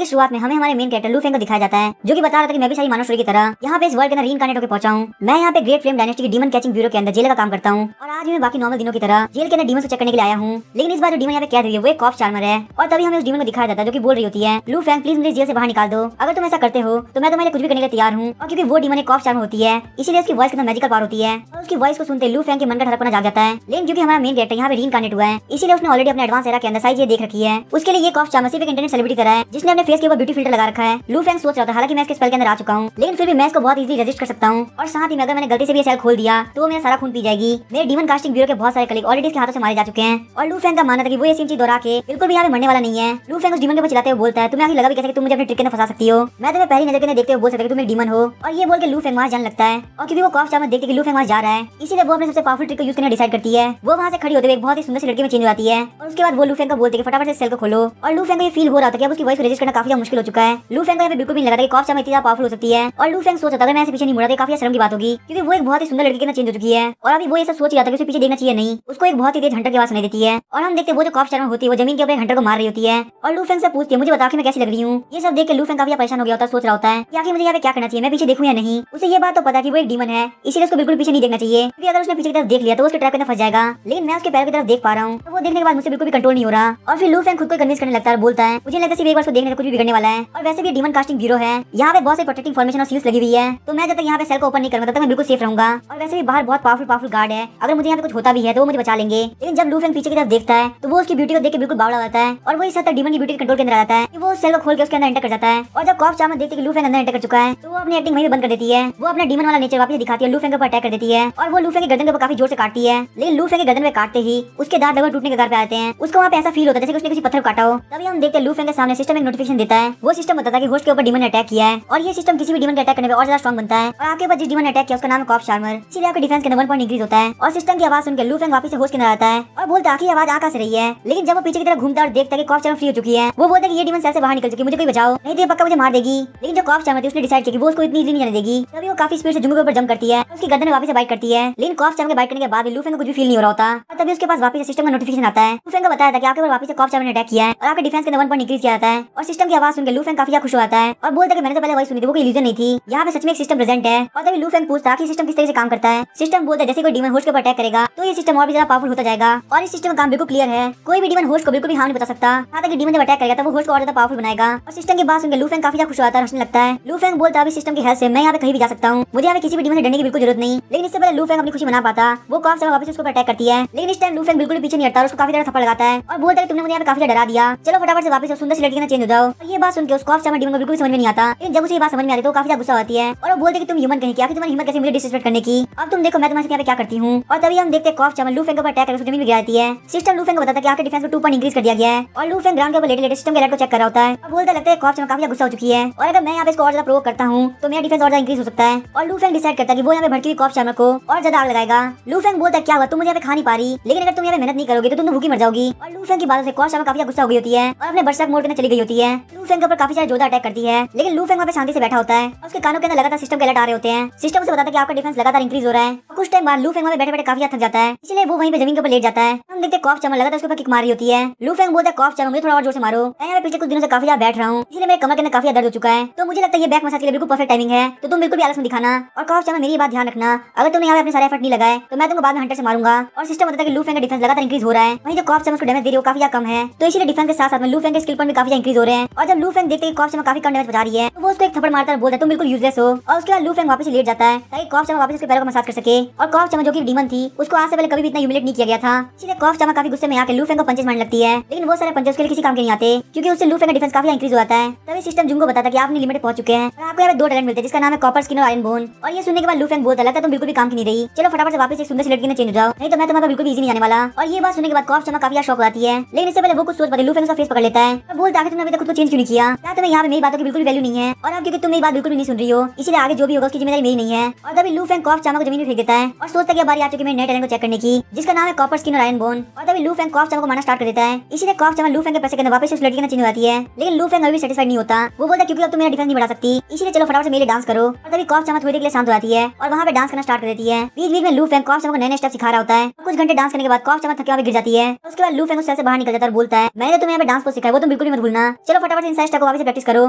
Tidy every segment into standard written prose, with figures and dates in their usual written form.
की शुरुआत में हमें हमारे मेन कैरेक्टर लू फेंग को दिखाया जाता है, जो कि बता रहा था कि मैं भी सही मानव की तरह यहाँ पे इस वर्ल्ड के अंदर रीइंकार्नेट होकर पहुंचा हूँ। मैं यहाँ पे ग्रेट फ्लेम डायनेस्टी की डीमन कैचिंग ब्यूरो के अंदर जेल का काम करता हूँ और आज भी मैं बाकी नॉर्मल दिनों की तरह जेल के अंदर डीमन को चेक करने के लिए आया हूँ। लेकिन इस बार जो डीमन यहाँ पे कैद हुई है वो एक कॉप चार्मर है और तभी हमें उस डीमन को दिखाया जाता है जो कि बोल रही होती है, लू फेंग प्लीज मुझे जेल से बाहर निकाल दो। अगर तुम ऐसा करते हो तो मैं तुम्हारे कुछ भी करने के लिए तैयार हूँ। और क्योंकि वो डीमन एक कॉप चार्मर होती है इसीलिए उसकी वॉइस के अंदर मैजिकल पावर होती है और उसकी वॉइस को सुनते लू फेंग के मन का ठरकना जाग जाता है। लेकिन क्योंकि हमारा मेन कैरेक्टर यहाँ पे रीइंकार्नेट हुआ है इसीलिए उसने ऑलरेडी अपने एडवांस एरा के अंदर सारी चीजें देख रखी है। उसके लिए ये कॉप चार्मर सिर्फ एक इंटरनेट सेलिब्रिटी तरह है जिसने अपने फेस के ऊपर ब्यूटी फिल्टर लगा रखा है। लू फेंग सोच रहा था हालांकि मैं इसके स्पेल के अंदर आ चुका हूँ लेकिन फिर भी मैं इसको बहुत इजीली रेजिस्ट कर सकता हूँ और साथ ही में अगर मैंने गलती से भी सेल खोल दिया तो मेरा सारा खून पी जाएगी। मेरे डीमन कास्टिंग ब्यूरो के बहुत सारे कलीग ऑलरेडी इसके हाथों से मारे जा चुके हैं और लू फेंग का मानना था कि वो ये सेम चीज दोहरा के बिल्कुल भी यहाँ पे मरने वाला नहीं है। लू फेंग उस डीमन के ऊपर चिल्लाते हुए बोलता है, तुम्हें आखिर लगा भी कैसे कि तुम मुझे अपने ट्रिक के अंदर फंसा सकती हो। मैं तुम्हें पहली नजर के अंदर देखते हुए बोल सकता कि तुम एक डीमन हो। और ये बोल के लू फेंग वहां जाने लगता है और क्योंकि वो कॉप चार्मर देखते कि लू फेंग वहां जा रहा है इसीलिए वो अपने सबसे पावरफुल ट्रिक को यूज करने डिसाइड करती है। वो वहां से खड़ी होते हुए एक बहुत ही सुंदर सी लड़की में चेंज हो जाती है और उसके बाद वो लू फेंग को बोलती है कि फटाफट से सेल को खोलो। और लू फेंग को ये फील हो रहा था कि अब उसकी वॉइस को रजिस्टर करना काफी मुश्किल हो चुका है। लू फेंग को यहाँ पे बिल्कुल भी नहीं लगा था कि कॉप चार्मर इतनी पावरफुल हो सकती है और लू फेंग सोच रहा था अगर मैं ऐसे पीछे नहीं मुड़ा तो काफी शर्म की बात होगी क्योंकि वो एक बहुत ही सुंदर लड़की के अंदर चेंज हो चुकी है और अभी वो ये सब सोच रहा था कि उसे पीछे देखना चाहिए नहीं। उसको एक बहुत ही तेज हंटर की आवाज सुनाई देती है और हम देखते वो जो कॉप चार्मर होती है वो जमीन के ऊपर हंटर को मार रही होती है और लू फेंग से पूछती है मुझे बता कि मैं कैसी लग रही हूँ। ये सब देख के लू फेंग काफी परेशान हो गया होता है, सोच रहा होता है कि आखिर मुझे यहाँ पे क्या करना चाहिए, मैं पीछे देखूं या नहीं। उसे ये बात तो पता है कि वो एक डीमन है इसीलिए उसको बिल्कुल पीछे नहीं देखना चाहिए क्योंकि अगर उसने पीछे की तरफ देख लिया तो उसके ट्रैप के अंदर फंस जाएगा। लेकिन मैं उसके पैर की तरफ देख पा रहा हूँ तो वो देखने के बाद मुझे बिल्कुल भी कंट्रोल नहीं हो रहा और फिर लू फेंग खुद को कन्विंस करने लगता है और बोलता है मुझे लगता है सिर्फ एक बार उसको देखने से कुछ भी बिगड़ने वाला है और वैसे भी डीमन कास्टिंग ब्यूरो है यहाँ पे बहुत से प्रोटेक्टिंग फॉर्मेशन और सील्स लगी हुई है तो मैं जब तक यहाँ पे सेल को ओपन नहीं करूंगा तब तक मैं बिल्कुल सेफ रहूंगा। और वैसे भी बाहर बहुत पावरफुल गार्ड है, अगर मुझे यहाँ पे कुछ होता भी है तो वो मुझे बचा लेंगे। लेकिन जब लू फेंग पीछे की तरफ देखता है तो वो उसकी ब्यूटी को देख के बिल्कुल बावड़ा हो जाता है और वो इस हद तक डीमन की ब्यूटी के कंट्रोल के अंदर आ जाता है कि वो सेल को खोल के उसके अंदर एंटर कर जाता है। और जब कॉप चार्मर देखती है कि लू फेंग अंदर एंटर कर चुका है तो वो अपनी एक्टिंग वहीं पे बंद कर देती है। वो अपना डीमन वाला नेचर वापस दिखाती है, लू फेंग के ऊपर अटैक कर देती है और वो लू फेंग के गर्दन के ऊपर काफी जोर से काटती है। लेकिन लू फेंग के गर्दन में काटते ही उसके दांत लगभग टूटने के कगार पे आते हैं। उसको वहाँ पे ऐसा फील होता है जैसे उसने किसी पत्थर को काटा हो। तभी हम देखते हैं लू फेंग के सामने सिस्टम एक नोटिफिकेशन देता है। वो सिस्टम बताता है कि होस्ट के ऊपर डीमन ने अटैक किया है और ये सिस्टम किसी भी डीमन के अटैक करने में और ज्यादा स्ट्रॉन्ग बनता है और आपके पास जिस डीमन ने अटैक किया उसका नाम है कॉप चार्मर, इसीलिए आपके डिफेंस के अंदर 1 पॉइंट इंक्रीज होता है। और सिस्टम की आवाज सुनकर लू फेंग वापस से होस्ट के अंदर आता है और बोलता है कि आवाज आ कहां से रही है। लेकिन जब वो पीछे की तरफ घूमता है और देखता है कि कॉप चार्मर फ्री हो चुकी है वो बोलता है कि ये डीमन सेल से बाहर निकल चुकी है, मुझे कोई बचाओ नहीं तो ये पक्का मुझे मार देगी। लेकिन जो कॉप चार्मर थी उसने डिसाइड किया कि वो उसको इतनी इजीली नहीं जाने देगी। तभी वो काफी स्पीड से जुंगू के ऊपर जंप करती है, उसकी गर्दन में वापस से बाइट करती है। लेकिन कॉप चार्मर के बाइट करने के बाद लू फेंग को कुछ भी फील नहीं हो रहा होता और तभी उसके पास वापस से सिस्टम का नोटिफिकेशन आता है। लू फेंग को बताया था कि आपके ऊपर वापस से कॉप चार्मर ने अटैक किया है और आपके डिफेंस के अंदर 1 पॉइंट इंक्रीज किया जाता है। और सिस्टम की आवाज सुनकर लू फेंग काफी खुश हो जाता है और बोलता है कि मैंने तो पहले वही सुनी थी, वो कोई इल्यूजन नहीं थी, यहाँ पे सच में एक सिस्टम प्रेजेंट है। और तभी लू फेंग पूछता कि सिस्टम किस तरह से काम करता है। सिस्टम बोलता है जैसे कोई डीमन होस्ट के ऊपर अटैक करेगा तो ये सिस्टम और भी ज्यादा पावरफुल होता जाएगा और इस सिस्टम का काम बिल्कुल क्लियर है, कोई भी डीमन होस्ट को बिल्कुल भी हार्म नहीं बता सकता। यहाँ तक डीमन जब अटैक करेगा तो वो होस्ट को और ज्यादा पावरफुल बनाएगा। और सिस्टम की बात सुनकर लू फेंग काफी खुश हो जाता है, हंसने लगता है। लू फेंग बोलता है सिस्टम की हेल्प से मैं यहाँ पे कहीं भी जा सकता हूँ, मुझे यहाँ पे किसी भी डीमन से डरने की बिल्कुल जरूरत नहीं। लेकिन इससे पहले लू फेंग अपनी खुशी मना पाता वो कॉप चार्मर वापस उसको अटैक करती है। लेकिन इस टाइम लू फेंग बिल्कुल भी पीछे नहीं हटता और उसको काफी ज्यादा थप्पड़ लगाता है और बोलता है तुमने मुझे यहाँ पे काफी डरा दिया, चलो फटाफट से वापस सुंदर सी लड़की के चेंज हो जाओ। और ये बात सुनकर उस कॉप चार्मर डीमन को बिल्कुल समझ में नहीं आता। लेकिन जब उसे ये बात समझ में आती है तो काफी गुस्सा आती है और वो बोलते कि तुम ह्यूमन कहीं क्या, तुम्हारी हिम्मत कैसे मुझे डिसरिस्पेक्ट करने की, अब तुम देखो मैं तुम्हारे यहाँ पे क्या करती हूँ। और तभी हम देखते कॉप चार्मर लू फेंग के ऊपर अटैक करके जमीन में गिराती है। सिस्टम लू फेंग को बताता है कि आपके डिफेंस को 2 पॉइंट इंक्रीज कर दिया गया है और लू फेंग ग्राउंड के ऊपर लेटे लेटे सिस्टम के अलर्ट को चेक कर रहा होता है और बोलता लगता है कॉप चार्मर काफी गुस्सा हो चुकी है और अगर मैं यहाँ पे इसको और ज्यादा प्रोवोक करता हूँ तो मेरा डिफेंस और ज्यादा इंक्रीज हो सकता है। और लू फेंग डिसाइड करता है कि वो यहाँ पे भड़की हुई कॉप चार्मर को और ज्यादा आग लगाएगा। लू फेंग बोलता है क्या हुआ, तुम मुझे यहाँ पे खा नहीं पा रही, लेकिन अगर तुम यहाँ पे मेहनत नहीं करोगे तो तुम भूखी मर जाओगी। और लू फेंग की बातों से कॉप चार्मर काफी गुस्सा हो गई होती है और अपने बरसात मोड के अंदर चली गई होती है। लू फेंग के ऊपर काफी सारे जोधा अटैक करती है लेकिन लू फेंग वहाँ पे शांति से बैठा होता है और उसके कानों के अंदर लगातार सिस्टम के अलर्ट आ रहे होते हैं। सिस्टम से बताता है कि आपका डिफेंस लगातार इंक्रीज हो रहा है और कुछ टाइम बाद लू फेंग वहाँ पे बैठे बैठे काफी थक जाता है, इसलिए वो वहीं पे जमीन के ऊपर लेट जाता है। हम देखते कॉप चार्मर लगातार उसके ऊपर किक मार रही होती है। लू फेंग बोलता है कॉप चार्मर मुझे थोड़ा और जोर से मारो, मैं यहाँ पे पिछले कुछ दिनों से काफी ज्यादा बैठ रहा हूँ इसलिए मेरे कमर के अंदर काफी दर्द हो चुका है, तो मुझे लगता है ये बैक मसाज के लिए बिल्कुल परफेक्ट टाइमिंग है, तो तुम बिल्कुल भी आलस मत दिखाना। और कॉप चार्मर मेरी बात ध्यान रखना, अगर तुमने यहाँ पे अपने सारे एफर्ट नहीं लगाए तो मैं तुमको बाद में हंटर से मारूंगा। और सिस्टम बताता है कि लू फेंग का डिफेंस लगातार इंक्रीज हो रहा है, वहीं जो कॉप चार्मर को डैमेज दे रही है वो काफी कम है, तो इसीलिए डिफेंस के साथ साथ में लू फेंग के स्किल पॉइंट भी काफी इंक्रीज हो रहे हैं। और जब लू फेंग देखते हैं कॉप चार्मर काफी कम डैमेज बचा रही है तो वो उसको एक थप्पड़ मारता है, बोलता है तुम बिल्कुल यूजलेस हो। और उसके बाद लू फेंग वापस लेट जाता है ताकि कॉप चार्मर वापस उसके पैरों को मसाज कर सके। और कॉप चार्मर जो कि डीमन थी उसको आज से पहले कभी भी इतना ह्यूमिलेट नहीं किया गया था, इसलिए कॉप चार्मर काफी गुस्से में आके लू फेंग को पंचेस मारने लगती है। लेकिन वो सारे पंचेस के लिए किसी काम के नहीं आते क्योंकि उससे लू फेंग का डिफेंस काफी इंक्रीज हो जाता है। तभी सिस्टम जुंग को बताता है कि आप अपनी लिमिट पहुंच चुके हैं और आपको यहाँ पे 2 टैलेंट मिलते हैं जिसका नाम है कॉपर स्किन और आयरन बोन। और ये सुनने के बाद लू फेंग बोलता है तुम बिल्कुल भी काम की नहीं रही, चलो फटाफट से वापस एक सुंदर सी लड़की में चेंज हो जाओ, नहीं तो मैं तुम्हारे बिल्कुल भी इजी नहीं आने वाला। और ये बात सुनने के बाद कॉप चार्मर काफी शॉक हो जाती है, लेकिन इससे पहले वो कुछ सोच पाते लू फेंग उसका फेस पकड़ लेता है और बोलता है तुमने अभी तक खुद को चेंज क्यों नहीं किया, क्या तुम्हें यहाँ पे मेरी बातों की बिल्कुल वैल्यू नहीं है और अब क्योंकि तुम मेरी बात बिल्कुल भी नहीं सुन रही हो इसलिए आगे जो भी होगा उसकी जिम्मेदारी मेरी नहीं है। और तभी लू फेंग कॉप चार्मर को जमीन में फेंक देता है और सोचता है कि बारी आ चुकी है नए टैलेंट को चेक करने की जिसका नाम है कॉपर स्किन और आयरन बोन। और तभी लू फेंग कॉप चार्मर को मारना स्टार्ट कर देता है, इसीलिए कॉप चार्मर लू फेंग के पैसे के अंदर वापस उस लड़की के चेंज हो जाती है। लेकिन लू फेंग अभी सेटिस्फाइड नहीं होता, वो बोलता है क्योंकि अब तुम मेरा डिफेंस नहीं बढ़ा सकती इसलिए चलो फटाफट से मेरे डांस करो। और तभी कॉप चार्मर थोड़ी देर के लिए शांत हो जाती है और वहाँ पे डांस करना स्टार्ट कर देती है। बीच बीच में लू फेंग कॉप चार्मर को नए स्टेप सिखा रहा होता है। कुछ घंटे डांस करने के बाद कॉप चार्मर थके हुए गिर जाती है। उसके बाद लू फेंग उस सेल से बाहर निकल जाता है और बोलता है मैंने तुम्हें यहाँ पे डांस को सिखाया वो तुम बिल्कुल भी मत भूलना, चलो फटाफट से इन सारे स्टेप को वापस से प्रैक्टिस करो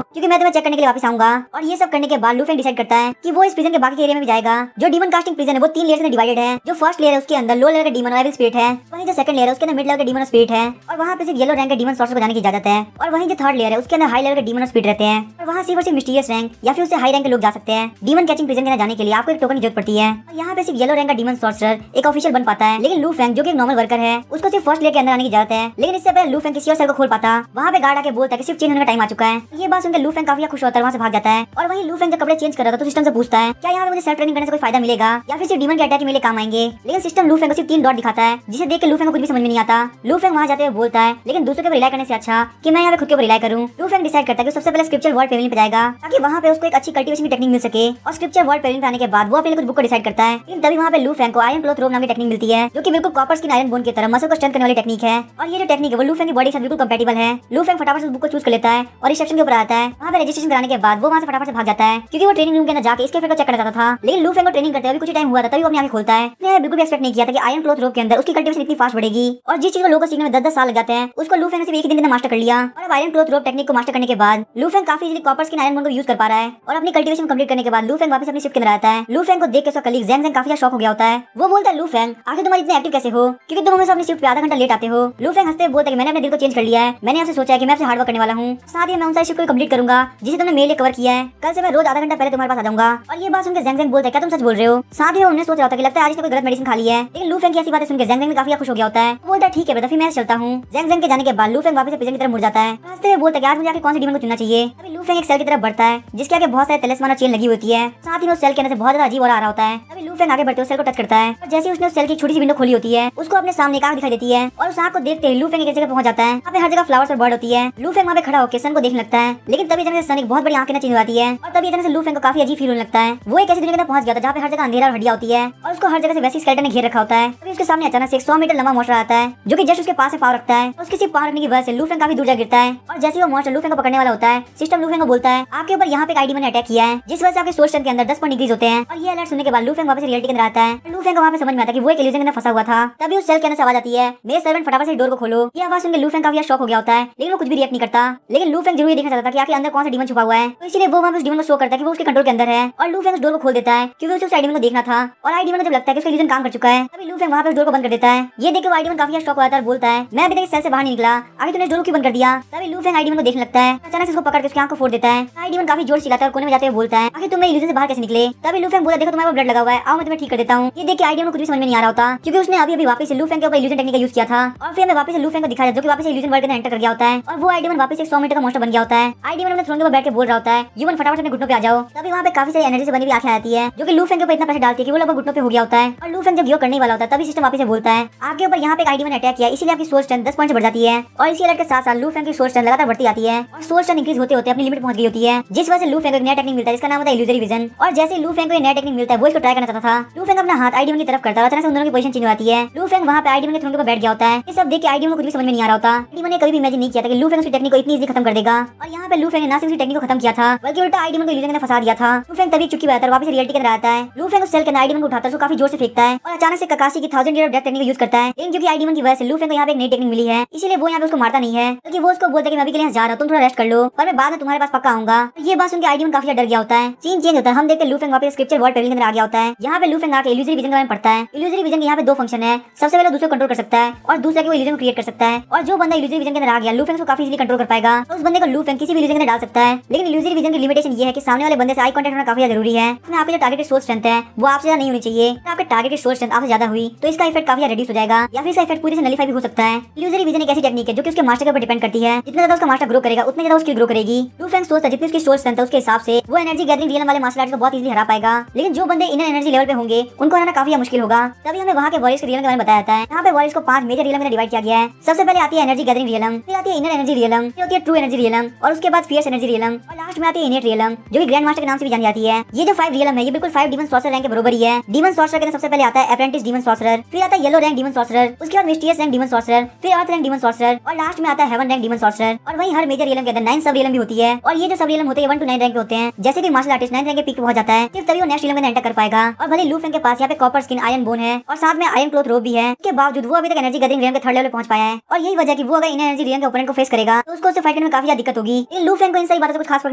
क्योंकि मैं तुम्हें चेक करने के लिए वापस आऊंगा। और ये सब करने के बाद लू फेंग डिसाइड करता है कि वो इस प्रिजन के बाकी एरिया में भी जाएगा। जो डीमन कास्टिंग प्रिजन है वो 3 लेयर्स में डिवाइडेड है। जो फर्स्ट लेयर है उसके अंदर लो लेवल का डीमन और एविल स्पिरिट है, वहीं जो सेकंड लेयर है उसके अंदर मिड लेवल का डीमन और स्पिरिट है, और वहां पे सिर्फ येलो रैंक के डीमन सॉर्सर को जाने की इजाजत है। और वहीं जो थर्ड लेयर है उसके अंदर हाई लेवल के डीमन और स्पिरिट रहते हैं, और वहां सिर्फ और सिर्फ मिस्टीरियस रैंक या फिर उससे हाई रैंक के लोग जा सकते हैं। डीमन कैचिंग प्रिजन के अंदर जाने के लिए आपको एक टोकन की जरूरत पड़ती है, और यहाँ पे सिर्फ येलो रैंक का डीमन सॉर्सर एक ऑफिशियल बन पाता है। लेकिन लू फेंग जो कि एक नॉर्मल वर्कर है उसको सिर्फ फर्स्ट लेयर के अंदर आने की इजाजत है। लेकिन इससे पहले लू फेंग किसी और सेल को खोल पाता, वहाँ पे गार्ड आके बोलता है कि सिर्फ चेंज होने का टाइम आ चुका है। ये बात सुनकर लू फेंग काफी खुश होता है, वहाँ से भाग जाता है। और वहीं लू फेंग जब कपड़े चेंज कर रहा था तो सिस्टम से पूछता है क्या यहाँ पे मुझे सेल्फ ट्रेनिंग करने से कोई फायदा मिलेगा या फिर सिर्फ डीमन के अटैक में काम आएंगे। लेकिन सिस्टम लू फेंग को सिर्फ 3 डॉट दिखाता है, जिसे देख के लू फेंग को कुछ भी समझ में नहीं आता। लू फेंग वहाँ जाते हुए बोलता है लेकिन दूसरे के ऊपर रिलाई करने से अच्छा कि मैं यहाँ पे खुद के ऊपर रिलाई करूँ। लू फेंग डिसाइड करता है कि सबसे पहले स्क्रिप्चर वर्ल्ड पेविलियन पे जाएगा ताकि वहाँ पे उसको एक अच्छी कल्टीवेशन की टेक्निक मिल सके। और स्क्रिप्चर वर्ल्ड पेविलियन पे आने के बाद वो अपने लिए कुछ बुक को डिसाइड करता है। लेकिन तभी वहाँ पे लू फेंग को आयरन क्लॉथ रोब नाम की टेक्निक मिलती है जो कि बिल्कुल कॉपर स्किन आयरन बोन की तरह मसल को स्ट्रेंथ करने वाली टेक्निक है। और ये जो टेक्निक है वो लू फेंग की बॉडी के साथ बिल्कुल कंपैटिबल है। लू फेंग फटाफट से बुक को चूज कर लेता है और रिसेप्शन के ऊपर आता है। वहाँ पे रजिस्ट्रेशन कराने के बाद वो वहाँ से फटाफट से भाग जाता है क्योंकि वो ट्रेनिंग रूम के अंदर जाके इसके इफेक्ट को चेक करना चाहता था। लेकिन लू फेंग को ट्रेनिंग करते हुए कुछ टाइम हुआ था तभी वो अपनी आंखें खोलता है। उसने बिल्कुल भी एक्सपेक्ट नहीं किया था कि आयरन क्लॉथ रोब के अंदर उसकी कल्टीवेशन इतनी फास्ट बढ़ेगी। और जिस चीज को लोगों को सीखने में 10-10 साल लग जाते हैं उसको लू फेंग ने सिर्फ एक ही दिन में मास्टर कर लिया। और अब आयरन क्लॉथ रोब टेक्निक को मास्टर करने के बाद लू फेंग काफी easily copper skin iron bone को यूज कर पा रहा है। और अपनी कल्टीवेशन कंप्लीट करने के बाद लू फेंग वापस अपनी शिप के अंदर आता है। लू फेंग को देख के उसका कलीग ज़ैंग ज़ैंग काफी शॉक हो गया होता है। वो बोलता है लू फेंग आखिर तुम इतने एक्टिव कैसे हो क्योंकि तुम हमेशा अपनी शिफ्ट पे आधा घंटा लेट आते हो। लू फेंग हंसते हुए बोलता है कि मैंने अपने दिल को चेंज कर लिया है, मैंने आपसे सोचा है कि मैं आपसे हार्ड वर्क करने वाला हूँ, साथ ही मैं उन सारी शिफ्ट को कंप्लीट करूंगा जिसे तुमने मेरे लिए कवर किया है। कल से मैं रोज आधा घंटा पहले तुम्हारे पास आ जाऊंगा। और ये बात सुनकर ज़ैंग ज़ैंग बोलता है क्या तुम सच बोल रहे हो। साथ ही उन्हें सोच रहा था कि लगता है आज ने कोई गलत मेडिसिन खा ली है। लेकिन लू फेंग की ऐसी बातें सुनकर ज़ैंग ज़ैंग काफी खुश हो गया होता है। बोलता है ठीक है बेटा फिर मैं चलता हूँ। ज़ैंग ज़ैंग के जाने के बाद लू फेंग वापस प्रिजन की तरफ मुड़ जाता है। रास्ते में बोलता है कि आज मुझे आगे कौन से डीमन को चुनना चाहिए। अभी लू फेंग एक सेल की तरफ बढ़ता है जिसके आगे बहुत सारे तलिस्मान और चेन लगी होती है। साथ ही उस सेल के अंदर से बहुत ज्यादा अजीब आ रहा होता है। अभी लू फेंग आगे बढ़ते हुए सेल को टच करता है और जैसे ही उसने उस सेल की छोटी सी विंडो खोली होती है उसको अपने सामने एक आंख दिखाई देती है। और उस आंख को देखते ही लू फेंग एक जगह पहुंच जाता है। वहाँ पे हर जगह फ्लावर्स और बर्ड होती है। लू फेंग वहाँ पे खड़ा होकर सन को देखने लगता है। लेकिन तभी अचानक से सन एक बहुत बड़ी आंखें चेंज हो जाती है और तभी अचानक से लू फेंग को काफी अजीब फील होने लगता है। वो एक ऐसी दुनिया के अंदर पहुंच गया था जहाँ पे हर जगह अंधेरा और हड्डियां होती है और उसको हर जगह से वैसी स्केलेटन ने घेर रखा होता है। तभी उसके सामने अचानक से एक 100 मीटर लंबा मॉन्स्टर आता है जो कि जस्ट उसके पास से पाव रखता है। उसके सिर्फ पाव रखने की वजह से लू फेंग काफी दूर जा गिरता है। और जैसे ही वो मॉन्स्टर लू फेंग को पकड़ने वाला होता है सिस्टम लू फेंग को बोलता है आपके ऊपर यहाँ पे एक आईडी ने अटैक किया है जिस वजह से आपके सोल स्ट्रेंथ के अंदर 10 पॉइंट डिक्रीज होते हैं। और ये अलर्ट सुनने के बाद लू फेंग वापस रियलिटी के अंदर आता है। लू फेंग को वहाँ पे समझ में आता है कि वो एक इल्यूजन के अंदर फंसा हुआ था। तभी उस सेल के अंदर से आवाज आती है मेरे सर्वेंट फटाफट से डोर को खोलो। ये आवाज सुनकर लू फेंग काफी शॉक हो गया होता है लेकिन वो कुछ भी रिएक्ट नहीं करता। लेकिन लू फेंग जरूर ये देखना चाहता था कि आखिर अंदर कौन सा डीमन छुपा हुआ है, तो इसलिए वो वहाँ पे उस डीमन को शो करता है कि वो उसके कंट्रोल के अंदर है। और लू फेंग उस डोर को खोल देता है क्योंकि उसे उस आईडीमन को देखना था। और आईडीमन को जब लगता है कि उसका इल्यूजन काम कर चुका है तभी लू फेंग वहाँ पे डोर को बंद कर देता है। ये देख के आईडीमन काफी शॉक हो जाता है और बोलता है मैं अभी तक इस सेल से बाहर नहीं निकला, आगे तूने डोर क्यों बंद कर दिया। तभी लू फेंग आईडीमन को देखने लगता है। अचानक से उसको पकड़ के उसकी आंख को फोड़ देता है। आईडीमन काफी जोर से चिल्लाता है और कोने में जाते हुए बोलता है आखिर तुम इल्यूजन से बाहर कैसे निकले। तभी लू फेंग बोला देखो तुम्हारे ब्लड लगा हुआ है, आओ मैं तुम्हें ठीक कर देता हूँ। ये देख के आईडीमन को कुछ भी समझ में नहीं आ रहा होता क्योंकि उसने अभी अभी वापस से लू फेंग के ऊपर इल्यूजन टेक्निक का यूज किया था। और फिर हमें वापस से लू फेंग को दिखाया जो कि वापस इल्यूजन वर्ल्ड के अंदर एंटर कर गया होता है। और वो आईडीमन वापस एक 100 मीटर का मॉन्स्टर बन गया होता है। आईडीमन अपने थ्रोन के ऊपर बैठ के बोल रहा होता है ह्यूमन फटाफट अपने घुटनों पे आ जाओ। तभी वहाँ पे काफी सारी एनर्जी से बनी हुई आंखें आती है जो कि लू फेंग के ऊपर इतना प्रेशर डालती है कि वो लगभग घुटनों पे हो गया होता है। और लू फेंग जब गिव करने वाला होता है तभी सिस्टम वापस से बोलता है आपके ऊपर यहाँ पे आईडीमन ने अटैक किया इसीलिए आपकी सोल स्ट्रेंथ 10 पॉइंट बढ़ जाती है। और इसी अलर्ट के साथ साथ लू फेंग की सोल स्ट्रेंथ लगातार बढ़ती आती है और सोल स्ट्रेंथ इंक्रीज होते होते अपनी लिमिट पहुंच गई होती है जिस वजह से लू फेंग को एक नया टेक्निक मिलता है जिसका नाम होता है इल्यूजरी विजन। और जैसे लू फेंग को ये नया टेक्निक मिलता है वो इसको ट्राई करना चाहता था। लू फेंग अपना हाथ आईडीमन की तरफ करता है, अचानक से उन दोनों की पोजीशन चेंज हो जाती है। लू फेंग वहाँ पे आईडीमन के थ्रोन के ऊपर बैठ गया होता है। ये सब देख के आईडीमन को कुछ भी समझ में नहीं आ रहा होता। आईडीमन ने कभी भी इमेजिन नहीं किया था कि लू फेंग उसकी टेक्निक को इतनी इजीली खत्म कर देगा। और यहाँ पे लू फेंग ने ना सिर्फ उसकी टेक्निक को खत्म किया था बल्कि उल्टा आईडीमन को इल्यूजन के अंदर फंसा दिया था। लू फेंग तभी चुकी बेहतर वापस रियलिटी के अंदर आता है। लू फेंग उस सेल के अंदर आईडीमन को उठाता है, उसको काफी जोर से फेंकता है और अचानक से ककाशी की 1000 year of death technique use करता है। लेकिन क्योंकि आईडीमन की वजह से लू फेंग को यहाँ पे एक नई टेक्निक मिली है इसीलिए वो यहाँ पे उसको मारता नहीं है बल्कि वो उसको बोलता है कि मैं अभी के लिए जा रहा हूँ, तुम थोड़ा रेस्ट कर लो पर मैं बाद में तुम्हारे पास पक्का आऊंगा। ये बात सुनकर आईडीमन काफी डर गया होता है। सीन चेंज होता है, हम देखते हैं लू फेंग वापस स्क्रिप्चर वर्ल्ड पेविलियन के अंदर आ गया होता है। यहाँ पे लू फेंग आके इल्यूजरी विजन के बारे में पढ़ता है। इल्यूजरी विजन के यहाँ पे 2 फंक्शन है, सबसे पहले दूसरे को कंट्रोल कर सकता है और दूसरा वो इल्यूजन क्रिएट कर सकता है। और जो बंदा इल्यूजरी विजन के अंदर आ गया लू फेंग को काफी इजीली कंट्रोल कर पाएगा। तो उस बंदे को लू फेंग किसी भी इल्यूजन के अंदर डाल सकता है। लेकिन इल्यूजरी विजन की लिमिटेशन ये है कि सामने वाले बंदे से आई कांटेक्ट होना काफी जरूरी है। आपके जो टारगेटेड सोल स्ट्रेंथ है वो आपसे ज्यादा नहीं होनी चाहिए। आपके टारगेटेड सोल स्ट्रेंथ आपसे ज्यादा हुई तो इसका इफेक्ट काफी रिड्यूस हो जाएगा या फिर इसका इफेक्ट पूरी से नलीफाई भी हो सकता है। इल्यूजरी विजन एक ऐसी टेक्निक है जो कि उसके मास्टर के ऊपर डिपेंड करती है। जितना ज्यादा उसका मास्टर ग्रो करेगा उतनी ज्यादा उसकी ग्रो करेगी। लू फेंग सोचता है जितनी उसकी सोल स्ट्रेंथ है उसके हिसाब से वो एनर्जी गैदरिंग रियल वाले मार्शल आर्ट्स को बहुत इजीली हरा पाएगा। लेकिन जो बंदे इनर एनर्जी लेवल पे होंगे उनको हराना काफी मुश्किल होगा। तभी हमें वहाँ के वॉरियर्स के रियलम के बारे में बताया जाता है। यहाँ पे वॉरियर्स को 5 मेजर रियलम में डिवाइड किया गया है। सबसे पहले आती है एनर्जी गैदरिंग रियलम, फिर आती है इनर एनर्जी रियलम, फिर होती है ट्रू एनर्जी रियलम और उसके बाद फियर्स एनर्जी रियलम और लास्ट में आती है इनेट रियलम जो कि ग्रैंड मास्टर के नाम से भी जानी जाती है। ये जो 5 रियलम है ये बिल्कुल 5 डीमन सॉर्सरर रैंक के बराबर ही है। डीमन सॉर्सरर के अंदर सबसे पहले आता है अप्रेंटिस डीमन सॉर्सरर, फिर आता है येलो रैंक डीमन सॉर्सरर, उसके बाद मिस्टीरियस रैंक डीमन सॉर्सरर, फिर अर्थ रैंक डीमन सॉर्सरर और लास्ट में आता है हेवन रैंक डीमन सॉर्सरर। और वहीं हर मेजर रियलम के अंदर 9 सब रियलम भी होती है और ये जो सब रियलम होते हैं 1 to 9 रैंक पे होते हैं। जैसे कि मार्शल आर्टिस्ट 9 रैंक के पीक पे पहुंच जाता है सिर्फ तभी वो नेक्स्ट रियलम में एंटर कर पाएगा। और भले लू फेंग के पास यहाँ पे कॉपर स्किन आयरन बोन है और साथ में आयरन क्लॉथ रोब भी है, उसके बावजूद वो अभी तक एनर्जी गैदरिंग रियलम के 3rd लेवल पे पहुंच पाया है। और यही वजह कि वो अगर इन एनर्जी रियलम के ओपोनेंट को फेस करेगा तो उसको उससे फाइट करने में काफी ज्यादा दिक्कत होगी। लेकिन लू फेंग को इन सही बातों से कुछ खास फर्क